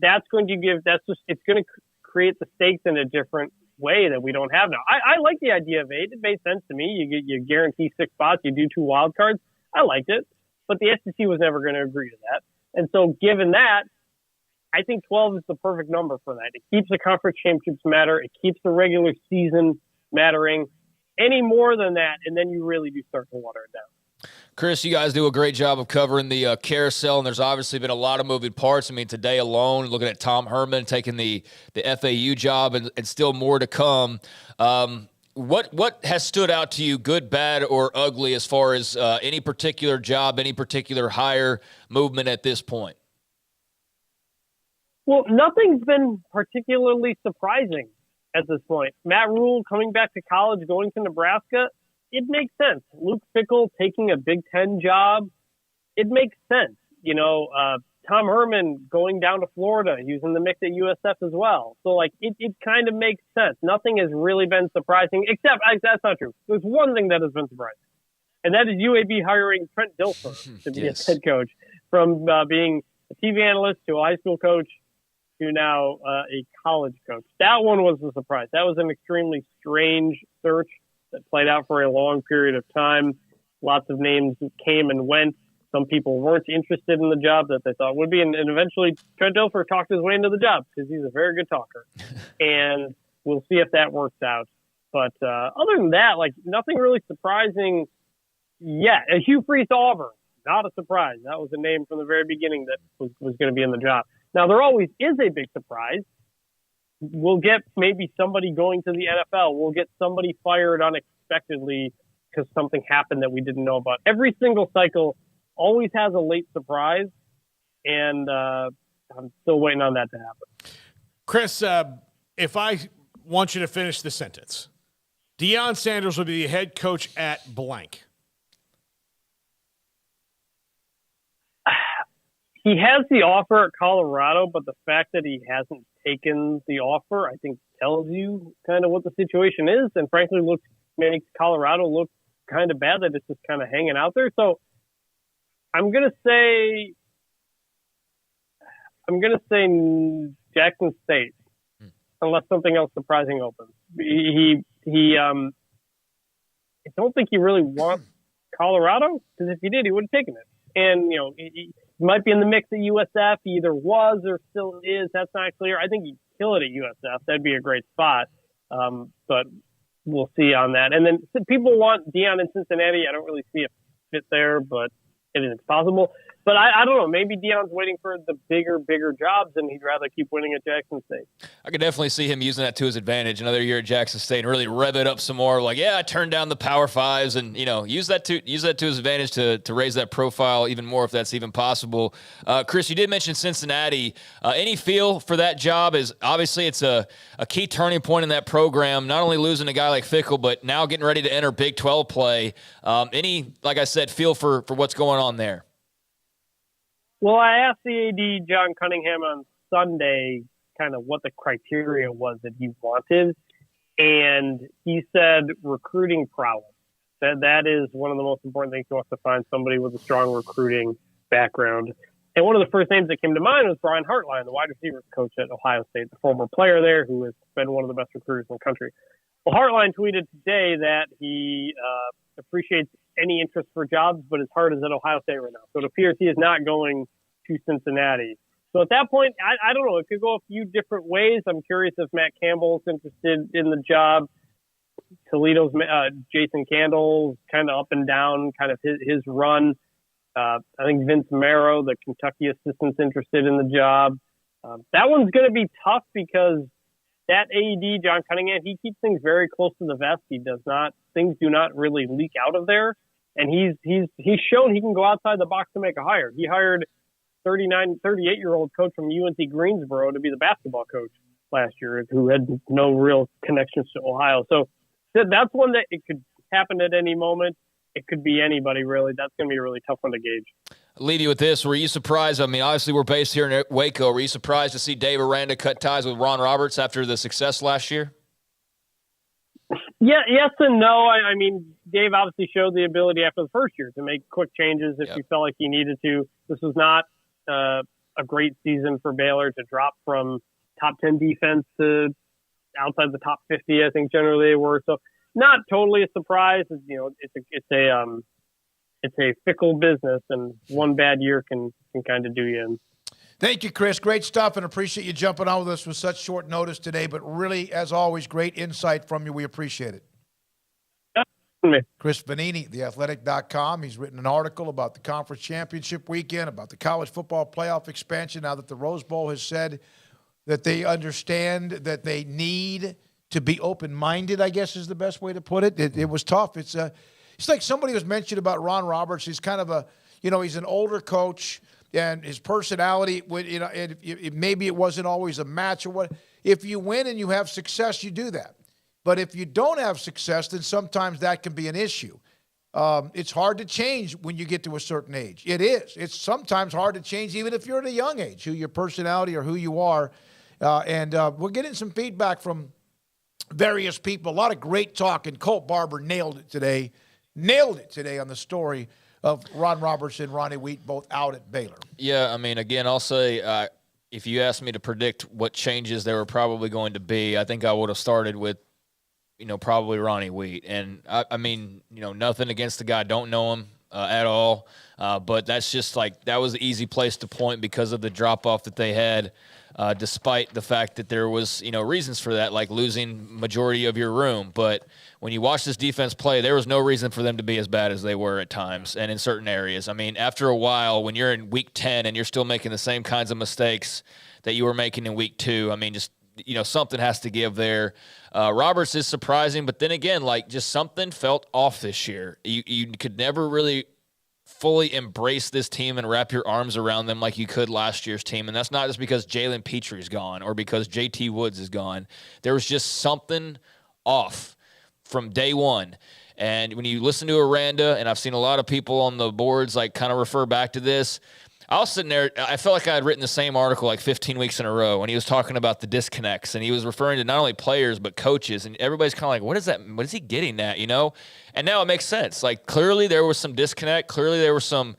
it's going to create the stakes in a different way that we don't have now. I like the idea of 8. It made sense to me. You guarantee 6 spots. You do 2 wild cards. I liked it, but the SEC was never going to agree to that. And so, given that, I think 12 is the perfect number for that. It keeps the conference championships matter. It keeps the regular season mattering. Any more than that, and then you really do start to water it down. Chris, you guys do a great job of covering the carousel, and there's obviously been a lot of moving parts. I mean, today alone, looking at Tom Herman taking the FAU job and still more to come. What has stood out to you, good, bad, or ugly, as far as any particular job, any particular hire movement at this point? Well, nothing's been particularly surprising at this point. Matt Rule coming back to college, going to Nebraska, it makes sense. Luke Fickell taking a Big Ten job, it makes sense. Tom Herman going down to Florida, he was in the mix at USF as well. So, it kind of makes sense. Nothing has really been surprising, except that's not true. There's one thing that has been surprising, and that is UAB hiring Trent Dilfer to be a head coach, from being a TV analyst to a high school coach to now a college coach. That one was a surprise. That was an extremely strange search that played out for a long period of time. Lots of names came and went. Some people weren't interested in the job that they thought would be, and eventually Trent Dilfer talked his way into the job because he's a very good talker. And we'll see if that works out. But other than that, nothing really surprising yet. Hugh Freeze to Auburn, not a surprise. That was a name from the very beginning that was going to be in the job. Now, there always is a big surprise. We'll get maybe somebody going to the NFL. We'll get somebody fired unexpectedly because something happened that we didn't know about. Every single cycle always has a late surprise, and I'm still waiting on that to happen. Chris, if I want you to finish the sentence, Deion Sanders will be the head coach at blank. He has the offer at Colorado, but the fact that he hasn't taken the offer, I think, tells you kind of what the situation is, and frankly makes Colorado look kind of bad that it's just kind of hanging out there. So I'm gonna say Jackson State, unless something else surprising opens. I don't think he really wants Colorado, because if he did, he would have taken it. And he might be in the mix at USF. He either was or still is. That's not clear. I think he'd kill it at USF. That'd be a great spot. But we'll see on that. And then people want Deion in Cincinnati. I don't really see a fit there, but it is possible. But I don't know. Maybe Deion's waiting for the bigger jobs, and he'd rather keep winning at Jackson State. I could definitely see him using that to his advantage another year at Jackson State and really rev it up some more. I turned down the Power Fives, and use that to his advantage to raise that profile even more if that's even possible. Chris, you did mention Cincinnati. Any feel for that job? Is obviously it's a key turning point in that program. Not only losing a guy like Fickell, but now getting ready to enter Big 12 play. Any, like I said, feel for what's going on there? Well, I asked the AD, John Cunningham, on Sunday kind of what the criteria was that he wanted, and he said recruiting prowess. That is one of the most important things. He wants to find somebody with a strong recruiting background. And one of the first names that came to mind was Brian Hartline, the wide receivers coach at Ohio State, the former player there who has been one of the best recruiters in the country. Well, Hartline tweeted today that he appreciates any interest for jobs, but his heart is at Ohio State right now. So it appears he is not going to Cincinnati. So at that point, I don't know. It could go a few different ways. I'm curious if Matt Campbell's interested in the job. Toledo's Jason Candle's kind of up and down, kind of his run. I think Vince Marrow, the Kentucky assistant's interested in the job. That one's going to be tough because that AED, John Cunningham, he keeps things very close to the vest. Things do not really leak out of there. And he's shown he can go outside the box to make a hire. He hired 38-year-old coach from UNC Greensboro to be the basketball coach last year, who had no real connections to Ohio. So that's one that it could happen at any moment. It could be anybody, really. That's going to be a really tough one to gauge. I'll leave you with this. Were you surprised? I mean, obviously we're based here in Waco. Were you surprised to see Dave Aranda cut ties with Ron Roberts after the success last year? Yeah, yes and no. I mean, Dave obviously showed the ability after the first year to make quick changes if he felt like he needed to. This was not a great season for Baylor to drop from top 10 defense to outside the top 50. I think generally they were. So not totally a surprise. It's a fickle business, and one bad year can kind of do you in. Thank you, Chris. Great stuff, and appreciate you jumping on with us with such short notice today. But really, as always, great insight from you. We appreciate it. Chris Vannini, theathletic.com. He's written an article about the conference championship weekend, about the college football playoff expansion, now that the Rose Bowl has said that they understand that they need to be open-minded, I guess is the best way to put it. It was tough. It's like somebody was mentioned about Ron Roberts. He's kind of he's an older coach, and his personality, maybe it wasn't always a match or what. If you win and you have success, you do that. But if you don't have success, then sometimes that can be an issue. It's hard to change when you get to a certain age. It is. It's sometimes hard to change even if you're at a young age, who your personality or who you are. And we're getting some feedback from various people. A lot of great talk, and Colt Barber nailed it today on the story of Ron Roberts and Ronnie Wheat both out at Baylor. Yeah, I mean, again, I'll say if you asked me to predict what changes there were probably going to be, I think I would have started with, probably Ronnie Wheat. And, I mean, nothing against the guy. Don't know him at all. But that's just that was the easy place to point because of the drop-off that they had, despite the fact that there was, reasons for that, like losing majority of your room. But when you watch this defense play, there was no reason for them to be as bad as they were at times and in certain areas. I mean, after a while, when you're in week 10 and you're still making the same kinds of mistakes that you were making in week 2, I mean, just, something has to give there. Roberts is surprising, but then again, just something felt off this year. You could never really fully embrace this team and wrap your arms around them like you could last year's team. And that's not just because Jalen Petry's gone or because JT Woods is gone. There was just something off from day one. And when you listen to Aranda, and I've seen a lot of people on the boards kind of refer back to this, I was sitting there, I felt like I had written the same article 15 weeks in a row, and he was talking about the disconnects, and he was referring to not only players but coaches, and everybody's kind of like, what is that? What is he getting at, And now it makes sense. Clearly there was some disconnect. Clearly there were some,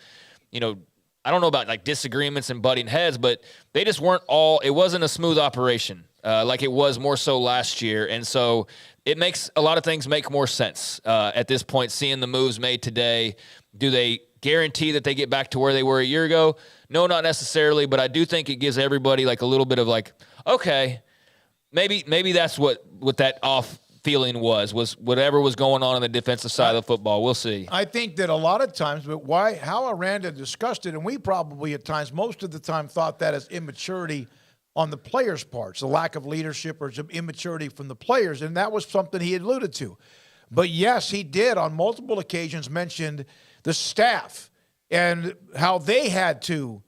I don't know about disagreements and butting heads, but they just weren't it wasn't a smooth operation like it was more so last year. And so it makes a lot of things make more sense at this point, seeing the moves made today. Do they guarantee that they get back to where they were a year ago? No, not necessarily, but I do think it gives everybody a little bit of okay, maybe that's what that off feeling was whatever was going on the defensive side of the football. We'll see. I think that a lot of times, but how Aranda discussed it, and we probably at times, most of the time, thought that as immaturity on the players' parts, the lack of leadership or some immaturity from the players, and that was something he alluded to. But yes, he did on multiple occasions mentioned the staff and how they had to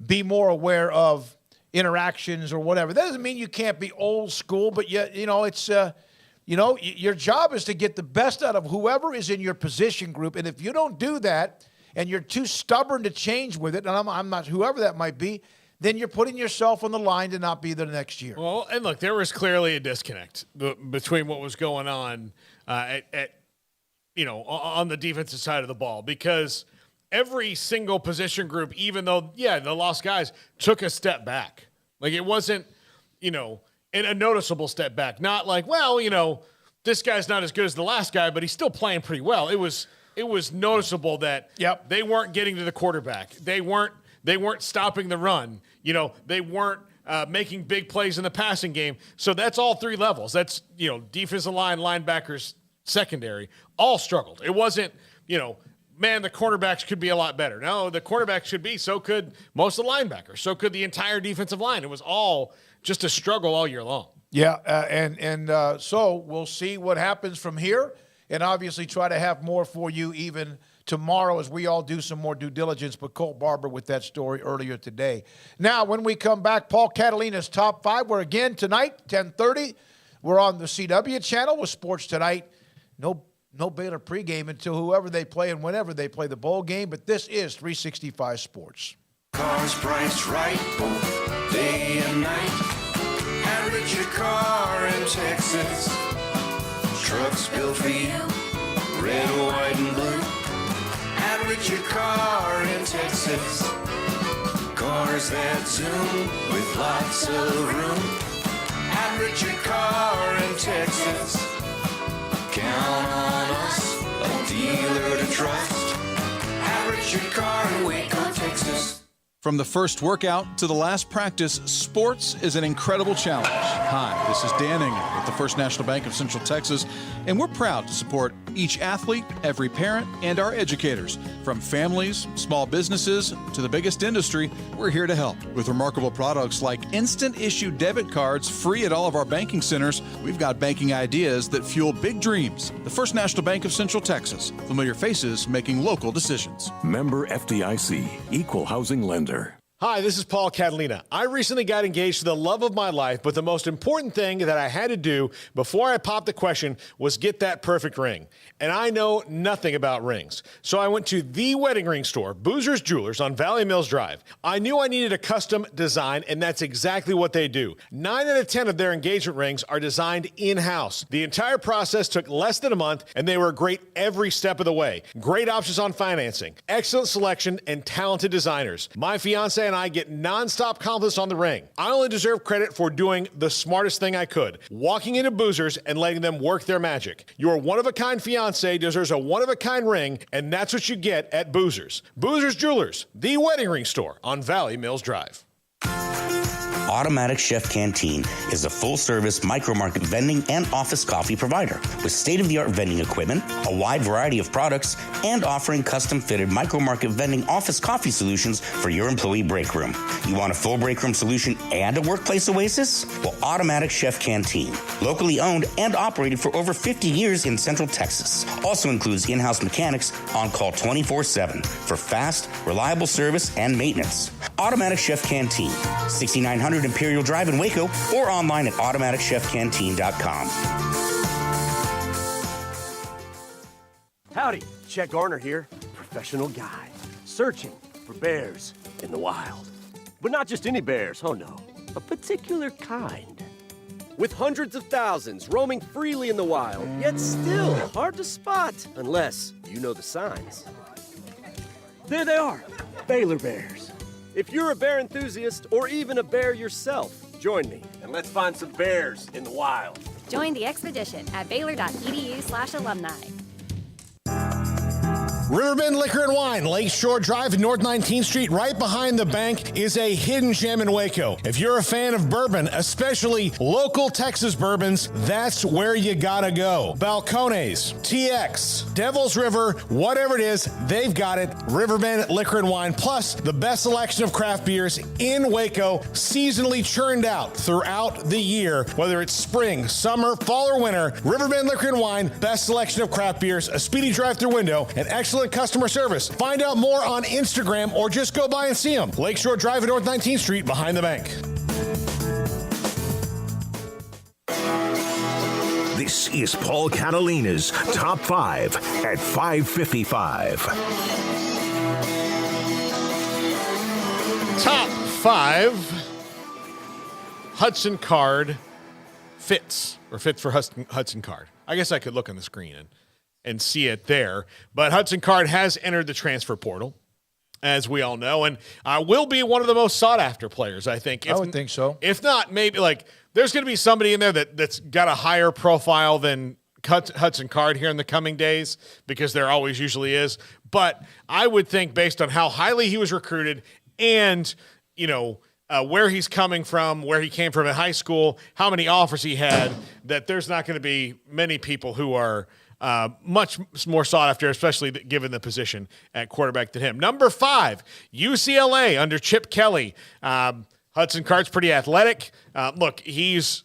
be more aware of interactions or whatever. That doesn't mean you can't be old school, but it's your job is to get the best out of whoever is in your position group. And if you don't do that and you're too stubborn to change with it, and I'm not, whoever that might be, then you're putting yourself on the line to not be there next year. Well, and look, there was clearly a disconnect between what was going on on the defensive side of the ball, because every single position group, even though, the lost guys took a step back. It wasn't, in a noticeable step back. Not this guy's not as good as the last guy, but he's still playing pretty well. It was noticeable that they weren't getting to the quarterback. They weren't stopping the run. They weren't making big plays in the passing game. So that's all three levels. That's, defensive line, linebackers, secondary, all struggled. It wasn't, man, the cornerbacks could be a lot better. No, the cornerbacks should be. So could most of the linebackers. So could the entire defensive line. It was all just a struggle all year long. So we'll see what happens from here, and obviously try to have more for you even tomorrow as we all do some more due diligence, but Colt Barber with that story earlier today. Now, when we come back, Paul Catalina's Top 5. We're again tonight, 10:30. We're on the CW channel with Sports Tonight. No Baylor pregame until whoever they play and whenever they play the bowl game, but this is 365 Sports. Cars priced right, both day and night. At Richard Car in Texas. Trucks built for you, red, white, and blue. At Richard Car in Texas. Cars that zoom with lots of room. At Richard Car in Texas. Count on us, a dealer to trust. At Richard Car in Waco, Texas. From the first workout to the last practice, sports is an incredible challenge. Hi, this is Dan Ingham with the First National Bank of Central Texas, and we're proud to support each athlete, every parent, and our educators. From families, small businesses, to the biggest industry, we're here to help. With remarkable products like instant issue debit cards free at all of our banking centers, we've got banking ideas that fuel big dreams. The First National Bank of Central Texas. Familiar faces making local decisions. Member FDIC, Equal Housing Lender. Hi, this is Paul Catalina. I recently got engaged to the love of my life, but the most important thing that I had to do before I popped the question was get that perfect ring. And I know nothing about rings. So I went to the wedding ring store, Boozer's Jewelers on Valley Mills Drive. I knew I needed a custom design, and that's exactly what they do. 9 out of 10 of their engagement rings are designed in-house. The entire process took less than a month, and they were great every step of the way. Great options on financing, excellent selection, and talented designers. My fiance and I get nonstop compliments on the ring. I only deserve credit for doing the smartest thing I could, walking into Boozer's and letting them work their magic. Your one-of-a-kind fiance deserves a one-of-a-kind ring, and that's what you get at Boozer's. Boozer's Jewelers, the wedding ring store on Valley Mills Drive. Automatic Chef Canteen is a full-service micro-market vending and office coffee provider with state-of-the-art vending equipment, a wide variety of products, and offering custom-fitted micro-market vending office coffee solutions for your employee break room. You want a full break room solution and a workplace oasis? Well, Automatic Chef Canteen, locally owned and operated for over 50 years in Central Texas, also includes in-house mechanics on call 24/7 for fast, reliable service and maintenance. Automatic Chef Canteen, 6900 Imperial Drive in Waco, or online at automaticchefcanteen.com. Howdy, Chet Garner here, professional guide, searching for bears in the wild. But not just any bears, oh no, a particular kind. With hundreds of thousands roaming freely in the wild, yet still hard to spot unless you know the signs. There they are, Baylor bears. If you're a bear enthusiast or even a bear yourself, join me and let's find some bears in the wild. Join the expedition at baylor.edu/alumni. Riverbend Liquor and Wine, Lakeshore Drive, North 19th Street, right behind the bank, is a hidden gem in Waco. If you're a fan of bourbon, especially local Texas bourbons, that's where you gotta go. Balcones, TX, Devil's River, whatever it is, they've got it. Riverbend Liquor and Wine, plus the best selection of craft beers in Waco, seasonally churned out throughout the year. Whether it's spring, summer, fall, or winter, Riverbend Liquor and Wine, best selection of craft beers, a speedy drive-through window, and excellent customer service. Find out more on Instagram or just go by and see them. Lakeshore Drive at North 19th Street behind the bank. This is Paul Catalina's Top 5 at 5:55. Top 5 Hudson Card fits for Hudson Card. I guess I could look on the screen and see it there. But Hudson Card has entered the transfer portal, as we all know, and will be one of the most sought-after players, I think. I would think so. If not, maybe, there's going to be somebody in there that's got a higher profile than Hudson Card here in the coming days, because there always usually is. But I would think, based on how highly he was recruited and, where he's coming from, where he came from in high school, how many offers he had, that there's not going to be many people who are much more sought after, especially given the position at quarterback than him. Number 5, UCLA under Chip Kelly. Hudson Card's pretty athletic. Look, he's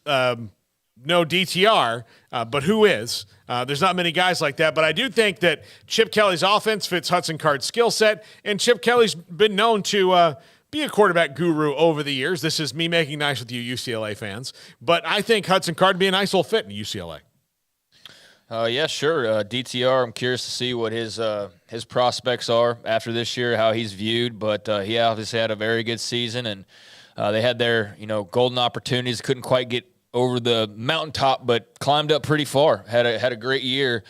no DTR, but who is? There's not many guys like that. But I do think that Chip Kelly's offense fits Hudson Card's skill set, and Chip Kelly's been known to be a quarterback guru over the years. This is me making nice with you UCLA fans. But I think Hudson Card would be a nice little fit in UCLA. Yeah, sure. DTR, I'm curious to see what his prospects are after this year, how he's viewed. But he obviously had a very good season, and they had their golden opportunities. Couldn't quite get over the mountaintop, but climbed up pretty far. Had a great year.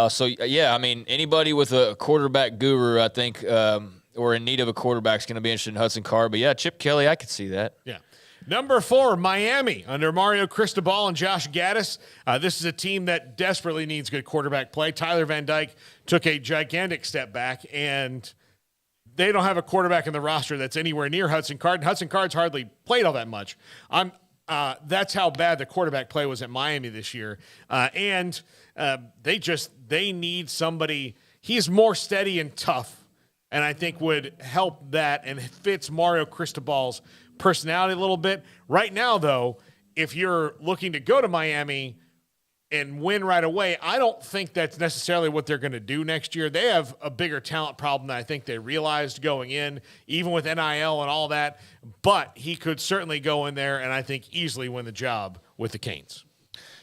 So yeah, I mean, anybody with a quarterback guru, I think, or in need of a quarterback is going to be interested in Hudson Card. But yeah, Chip Kelly, I could see that. Yeah. Number 4, Miami, under Mario Cristobal and Josh Gaddis. This is a team that desperately needs good quarterback play. Tyler Van Dyke took a gigantic step back, and they don't have a quarterback in the roster that's anywhere near Hudson Card. Hudson Card's hardly played all that much. That's how bad the quarterback play was at Miami this year. And they need somebody. He's more steady and tough, and I think would help that and fits Mario Cristobal's personality a little bit. Right now, though, if you're looking to go to Miami and win right away, I don't think that's necessarily what they're going to do next year. They have a bigger talent problem than I think they realized going in, even with NIL and all that. But he could certainly go in there and I think easily win the job with the Canes.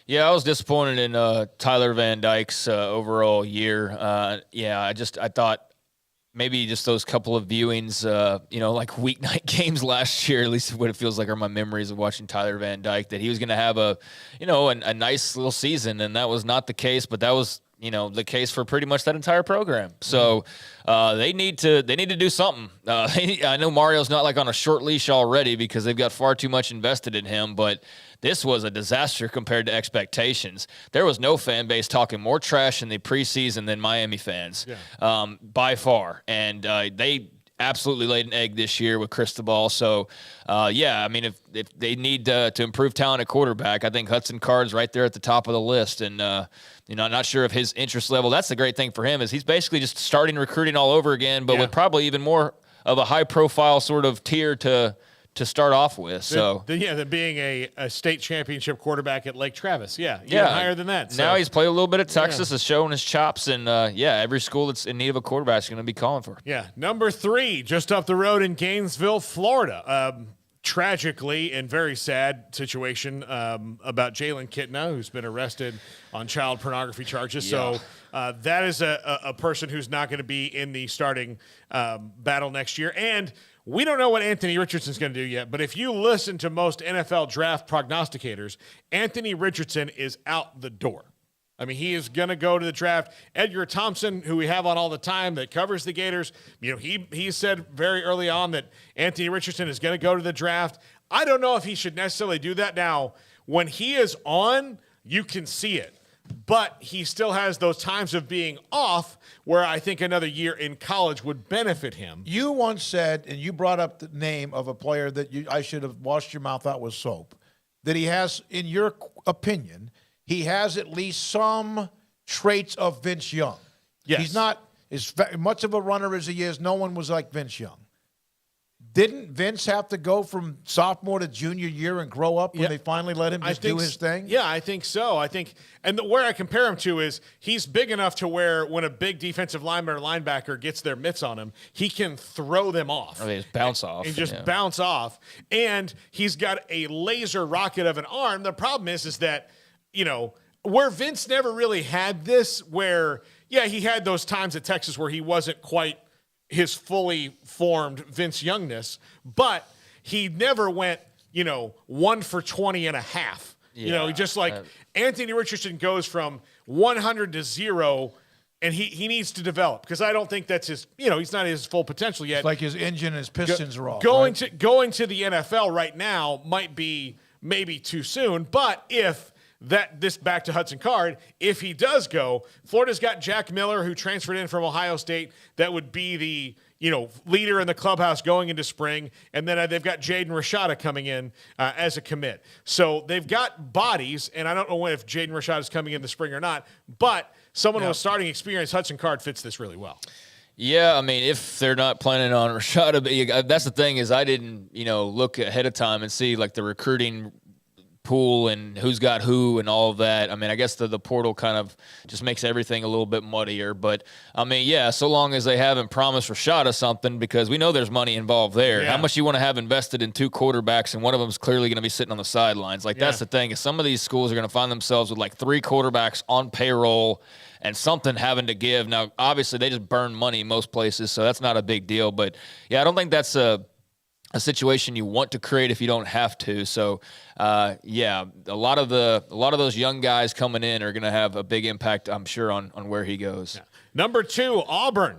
Yeah, I was disappointed in Tyler Van Dyke's overall year. I thought maybe just those couple of viewings, like weeknight games last year, at least what it feels like are my memories of watching Tyler Van Dyke, that he was going to have a nice little season, and that was not the case, but that was, the case for pretty much that entire program. So they need to do something. I know Mario's not like on a short leash already because they've got far too much invested in him, but this was a disaster compared to expectations. There was no fan base talking more trash in the preseason than Miami fans, by far. And they absolutely laid an egg this year with Cristobal. So, I mean, if they need to improve talent at quarterback, I think Hudson Card's right there at the top of the list. And, I'm not sure of his interest level. That's the great thing for him is he's basically just starting recruiting all over again, but with probably even more of a high-profile sort of tier to start off with. So than being a state championship quarterback at Lake Travis. Higher than that. So. Now he's played a little bit at Texas, is showing his chops, and every school that's in need of a quarterback is going to be calling for. Yeah. Number 3, just up the road in Gainesville, Florida. Tragically and very sad situation about Jalen Kitna, who's been arrested on child pornography charges. Yeah. So that is a person who's not going to be in the starting battle next year. And we don't know what Anthony Richardson's going to do yet, but if you listen to most NFL draft prognosticators, Anthony Richardson is out the door. I mean, he is going to go to the draft. Edgar Thompson, who we have on all the time that covers the Gators, he said very early on that Anthony Richardson is going to go to the draft. I don't know if he should necessarily do that now. When he is on, you can see it. But he still has those times of being off where I think another year in college would benefit him. You once said, and you brought up the name of a player that I should have washed your mouth out with soap, that he has, in your opinion, he has at least some traits of Vince Young. Yes. He's not as much of a runner as he is. No one was like Vince Young. Didn't Vince have to go from sophomore to junior year and grow up when they finally let him just do his thing? Yeah, I think so. And where I compare him to is he's big enough to where when a big defensive lineman or linebacker gets their mitts on him, he can throw them off. Or they just bounce off. And just bounce off. And he's got a laser rocket of an arm. The problem is that, where Vince never really had this, where, he had those times at Texas where he wasn't quite his fully formed Vince Youngness, but he never went, 1 for 20 and a half. Just like Anthony Richardson goes from 100 to 0, and he needs to develop because I don't think that's his, he's not his full potential yet. It's like his engine and his pistons are off. Going to the NFL right now might be maybe too soon, but this back to Hudson Card, if he does go, Florida's got Jack Miller, who transferred in from Ohio State, that would be the leader in the clubhouse going into spring, and then they've got Jaden Rashada coming in as a commit. So they've got bodies, and I don't know if Jaden Rashada is coming in the spring or not, but someone with starting experience, Hudson Card fits this really well. Yeah, I mean, if they're not planning on Rashada, that's the thing is I didn't, look ahead of time and see like the recruiting pool and who's got who and all of that. I mean, I guess the portal kind of just makes everything a little bit muddier. But, I mean, yeah, so long as they haven't promised Rashada something, because we know there's money involved there. Yeah. How much you want to have invested in 2 quarterbacks, and one of them is clearly going to be sitting on the sidelines. Like, that's the thing, is some of these schools are going to find themselves with, like, 3 quarterbacks on payroll and something having to give. Now, obviously, they just burn money most places, so that's not a big deal. But, yeah, I don't think that's a situation you want to create if you don't have to. So, yeah, a lot of those young guys coming in are going to have a big impact, I'm sure, on where he goes. Yeah. Number 2, Auburn.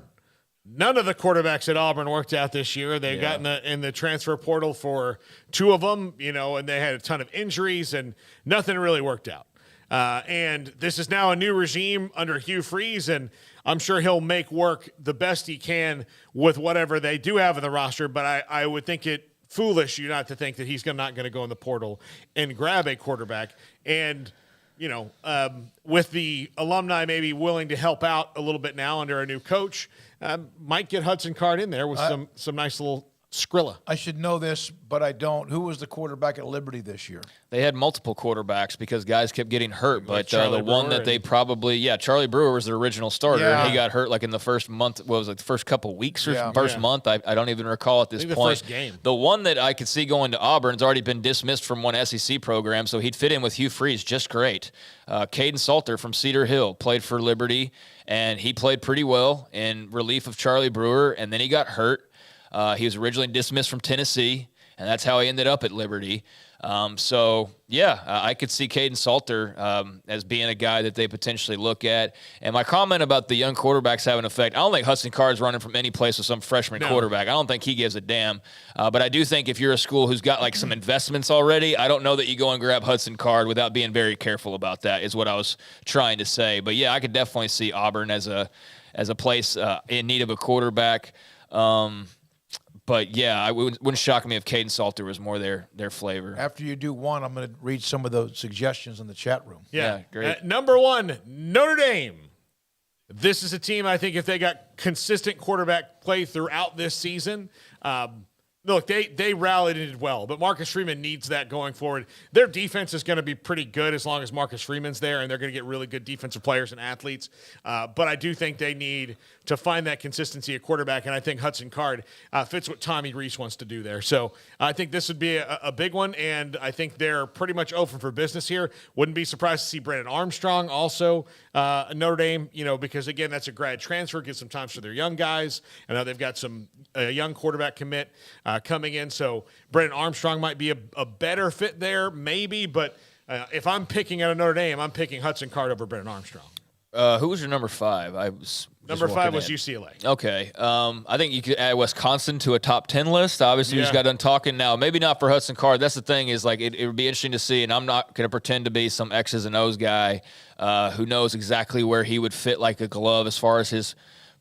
None of the quarterbacks at Auburn worked out this year. They got in the transfer portal for 2 of them, and they had a ton of injuries, and nothing really worked out. And this is now a new regime under Hugh Freeze, and I'm sure he'll make work the best he can with whatever they do have in the roster. But I would think it foolish you not to think that he's not going to go in the portal and grab a quarterback. And, with the alumni maybe willing to help out a little bit now under a new coach, might get Hudson Card in there with some nice little Skrilla. I should know this, but I don't. Who was the quarterback at Liberty this year? They had multiple quarterbacks because guys kept getting hurt. But the one that they Charlie Brewer was their original starter. Yeah. And he got hurt like in the first month. What was it, the first couple weeks or first month? I don't even recall at this point. The first game. The one that I could see going to Auburn's already been dismissed from one SEC program, so he'd fit in with Hugh Freeze just great. Caden Salter from Cedar Hill played for Liberty, and he played pretty well in relief of Charlie Brewer, and then he got hurt. He was originally dismissed from Tennessee, and that's how he ended up at Liberty. I could see Caden Salter as being a guy that they potentially look at. And my comment about the young quarterbacks having an effect, I don't think Hudson Card's running from any place with some freshman quarterback. I don't think he gives a damn. But I do think if you're a school who's got like some investments already, I don't know that you go and grab Hudson Card without being very careful about that, is what I was trying to say. But, yeah, I could definitely see Auburn as a place in need of a quarterback. But, yeah, it wouldn't shock me if Caden Salter was more their flavor. After you do one, I'm going to read some of the suggestions in the chat room. Yeah, great. Number 1, Notre Dame. This is a team, I think, if they got consistent quarterback play throughout this season, look, they rallied and did well, but Marcus Freeman needs that going forward. Their defense is going to be pretty good as long as Marcus Freeman's there, and they're going to get really good defensive players and athletes. But I do think they need to find that consistency at quarterback, and I think Hudson Card fits what Tommy Rees wants to do there. So I think this would be a big one, and I think they're pretty much open for business here. Wouldn't be surprised to see Brennan Armstrong also Notre Dame, because, again, that's a grad transfer, gives some time for their young guys. I know they've got some young quarterback commit coming in, so Brennan Armstrong might be a better fit there, maybe, but if I'm picking out of Notre Dame, I'm picking Hudson Card over Brennan Armstrong. Who was your number 5? Number 5 was UCLA. Okay. I think you could add Wisconsin to a top 10 list. Obviously, we just got done talking now. Maybe not for Hudson Card. That's the thing is, like, it would be interesting to see, and I'm not going to pretend to be some X's and O's guy who knows exactly where he would fit like a glove as far as his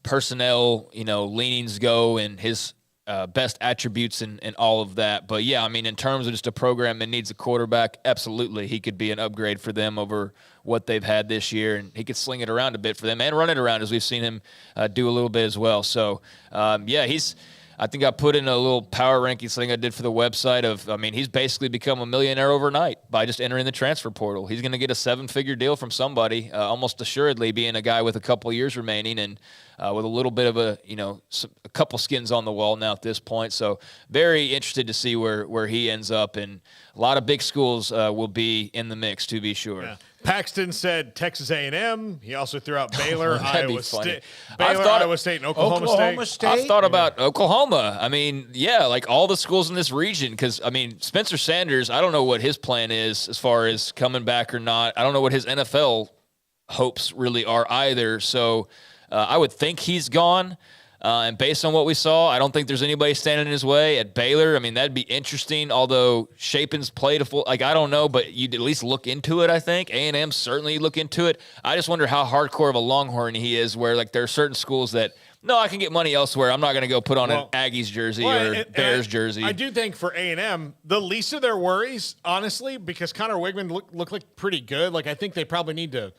personnel, leanings go and his best attributes and all of that. But, yeah, I mean, in terms of just a program that needs a quarterback, absolutely, he could be an upgrade for them over what they've had this year, and he could sling it around a bit for them and run it around, as we've seen him do a little bit as well. So, I think I put in a little power rankings thing I did for the website he's basically become a millionaire overnight by just entering the transfer portal. He's going to get a 7-figure deal from somebody, almost assuredly being a guy with a couple years remaining and with a little bit of a couple skins on the wall now at this point. So very interested to see where he ends up, and a lot of big schools will be in the mix, to be sure. Yeah. Paxton said Texas A&M. He also threw out Baylor, Iowa State, Iowa State, and Oklahoma State. I've thought about Oklahoma. I mean, yeah, like all the schools in this region, because, I mean, Spencer Sanders, I don't know what his plan is as far as coming back or not. I don't know what his NFL hopes really are either. So I would think he's gone. And based on what we saw, I don't think there's anybody standing in his way at Baylor. I mean, that'd be interesting, although Shapen's played a full – I don't know, but you'd at least look into it, I think. A&M certainly look into it. I just wonder how hardcore of a Longhorn he is where, like, there are certain schools that, no, I can get money elsewhere. I'm not going to go put on an Aggies jersey or Bears jersey. I do think for A&M, the least of their worries, honestly, because Connor Wigman looked like pretty good. Like, I think they probably need to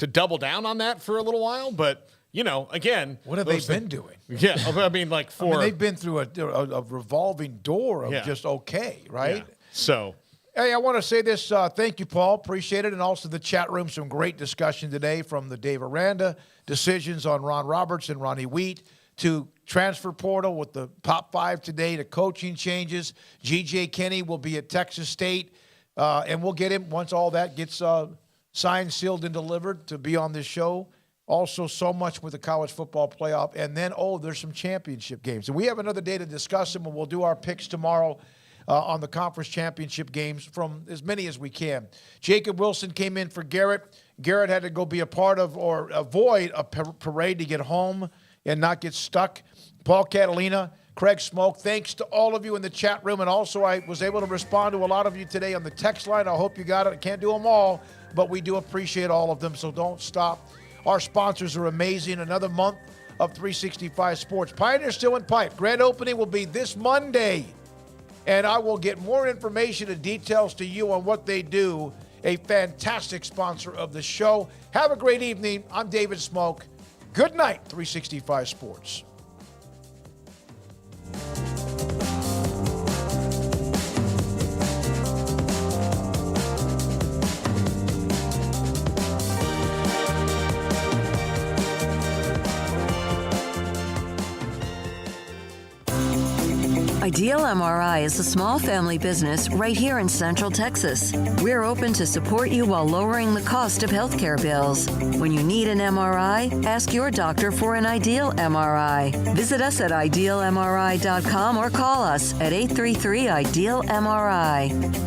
double down on that for a little while, but – again, what have they been doing? Yeah, I mean, they've been through a revolving door of just okay, right? Yeah. So, Hey, I want to say this. Thank you, Paul. Appreciate it. And also the chat room, some great discussion today from the Dave Aranda decisions on Ron Roberts and Ronnie Wheat to transfer portal with the top 5 today to coaching changes. G.J. Kenny will be at Texas State, and we'll get him once all that gets signed, sealed, and delivered to be on this show. Also, so much with the college football playoff. And then, there's some championship games. And we have another day to discuss them, and we'll do our picks tomorrow on the conference championship games from as many as we can. Jacob Wilson came in for Garrett. Garrett had to go be a part of or avoid a parade to get home and not get stuck. Paul Catalina, Craig Smoak, thanks to all of you in the chat room. And also, I was able to respond to a lot of you today on the text line. I hope you got it. I can't do them all, but we do appreciate all of them, so don't stop. Our sponsors are amazing. Another month of 365 Sports. Pioneer's still in pipe. Grand opening will be this Monday. And I will get more information and details to you on what they do. A fantastic sponsor of the show. Have a great evening. I'm David Smoak. Good night, 365 Sports. Ideal MRI is a small family business right here in Central Texas. We're open to support you while lowering the cost of healthcare bills. When you need an MRI, ask your doctor for an Ideal MRI. Visit us at idealmri.com or call us at 833-IDEAL-MRI.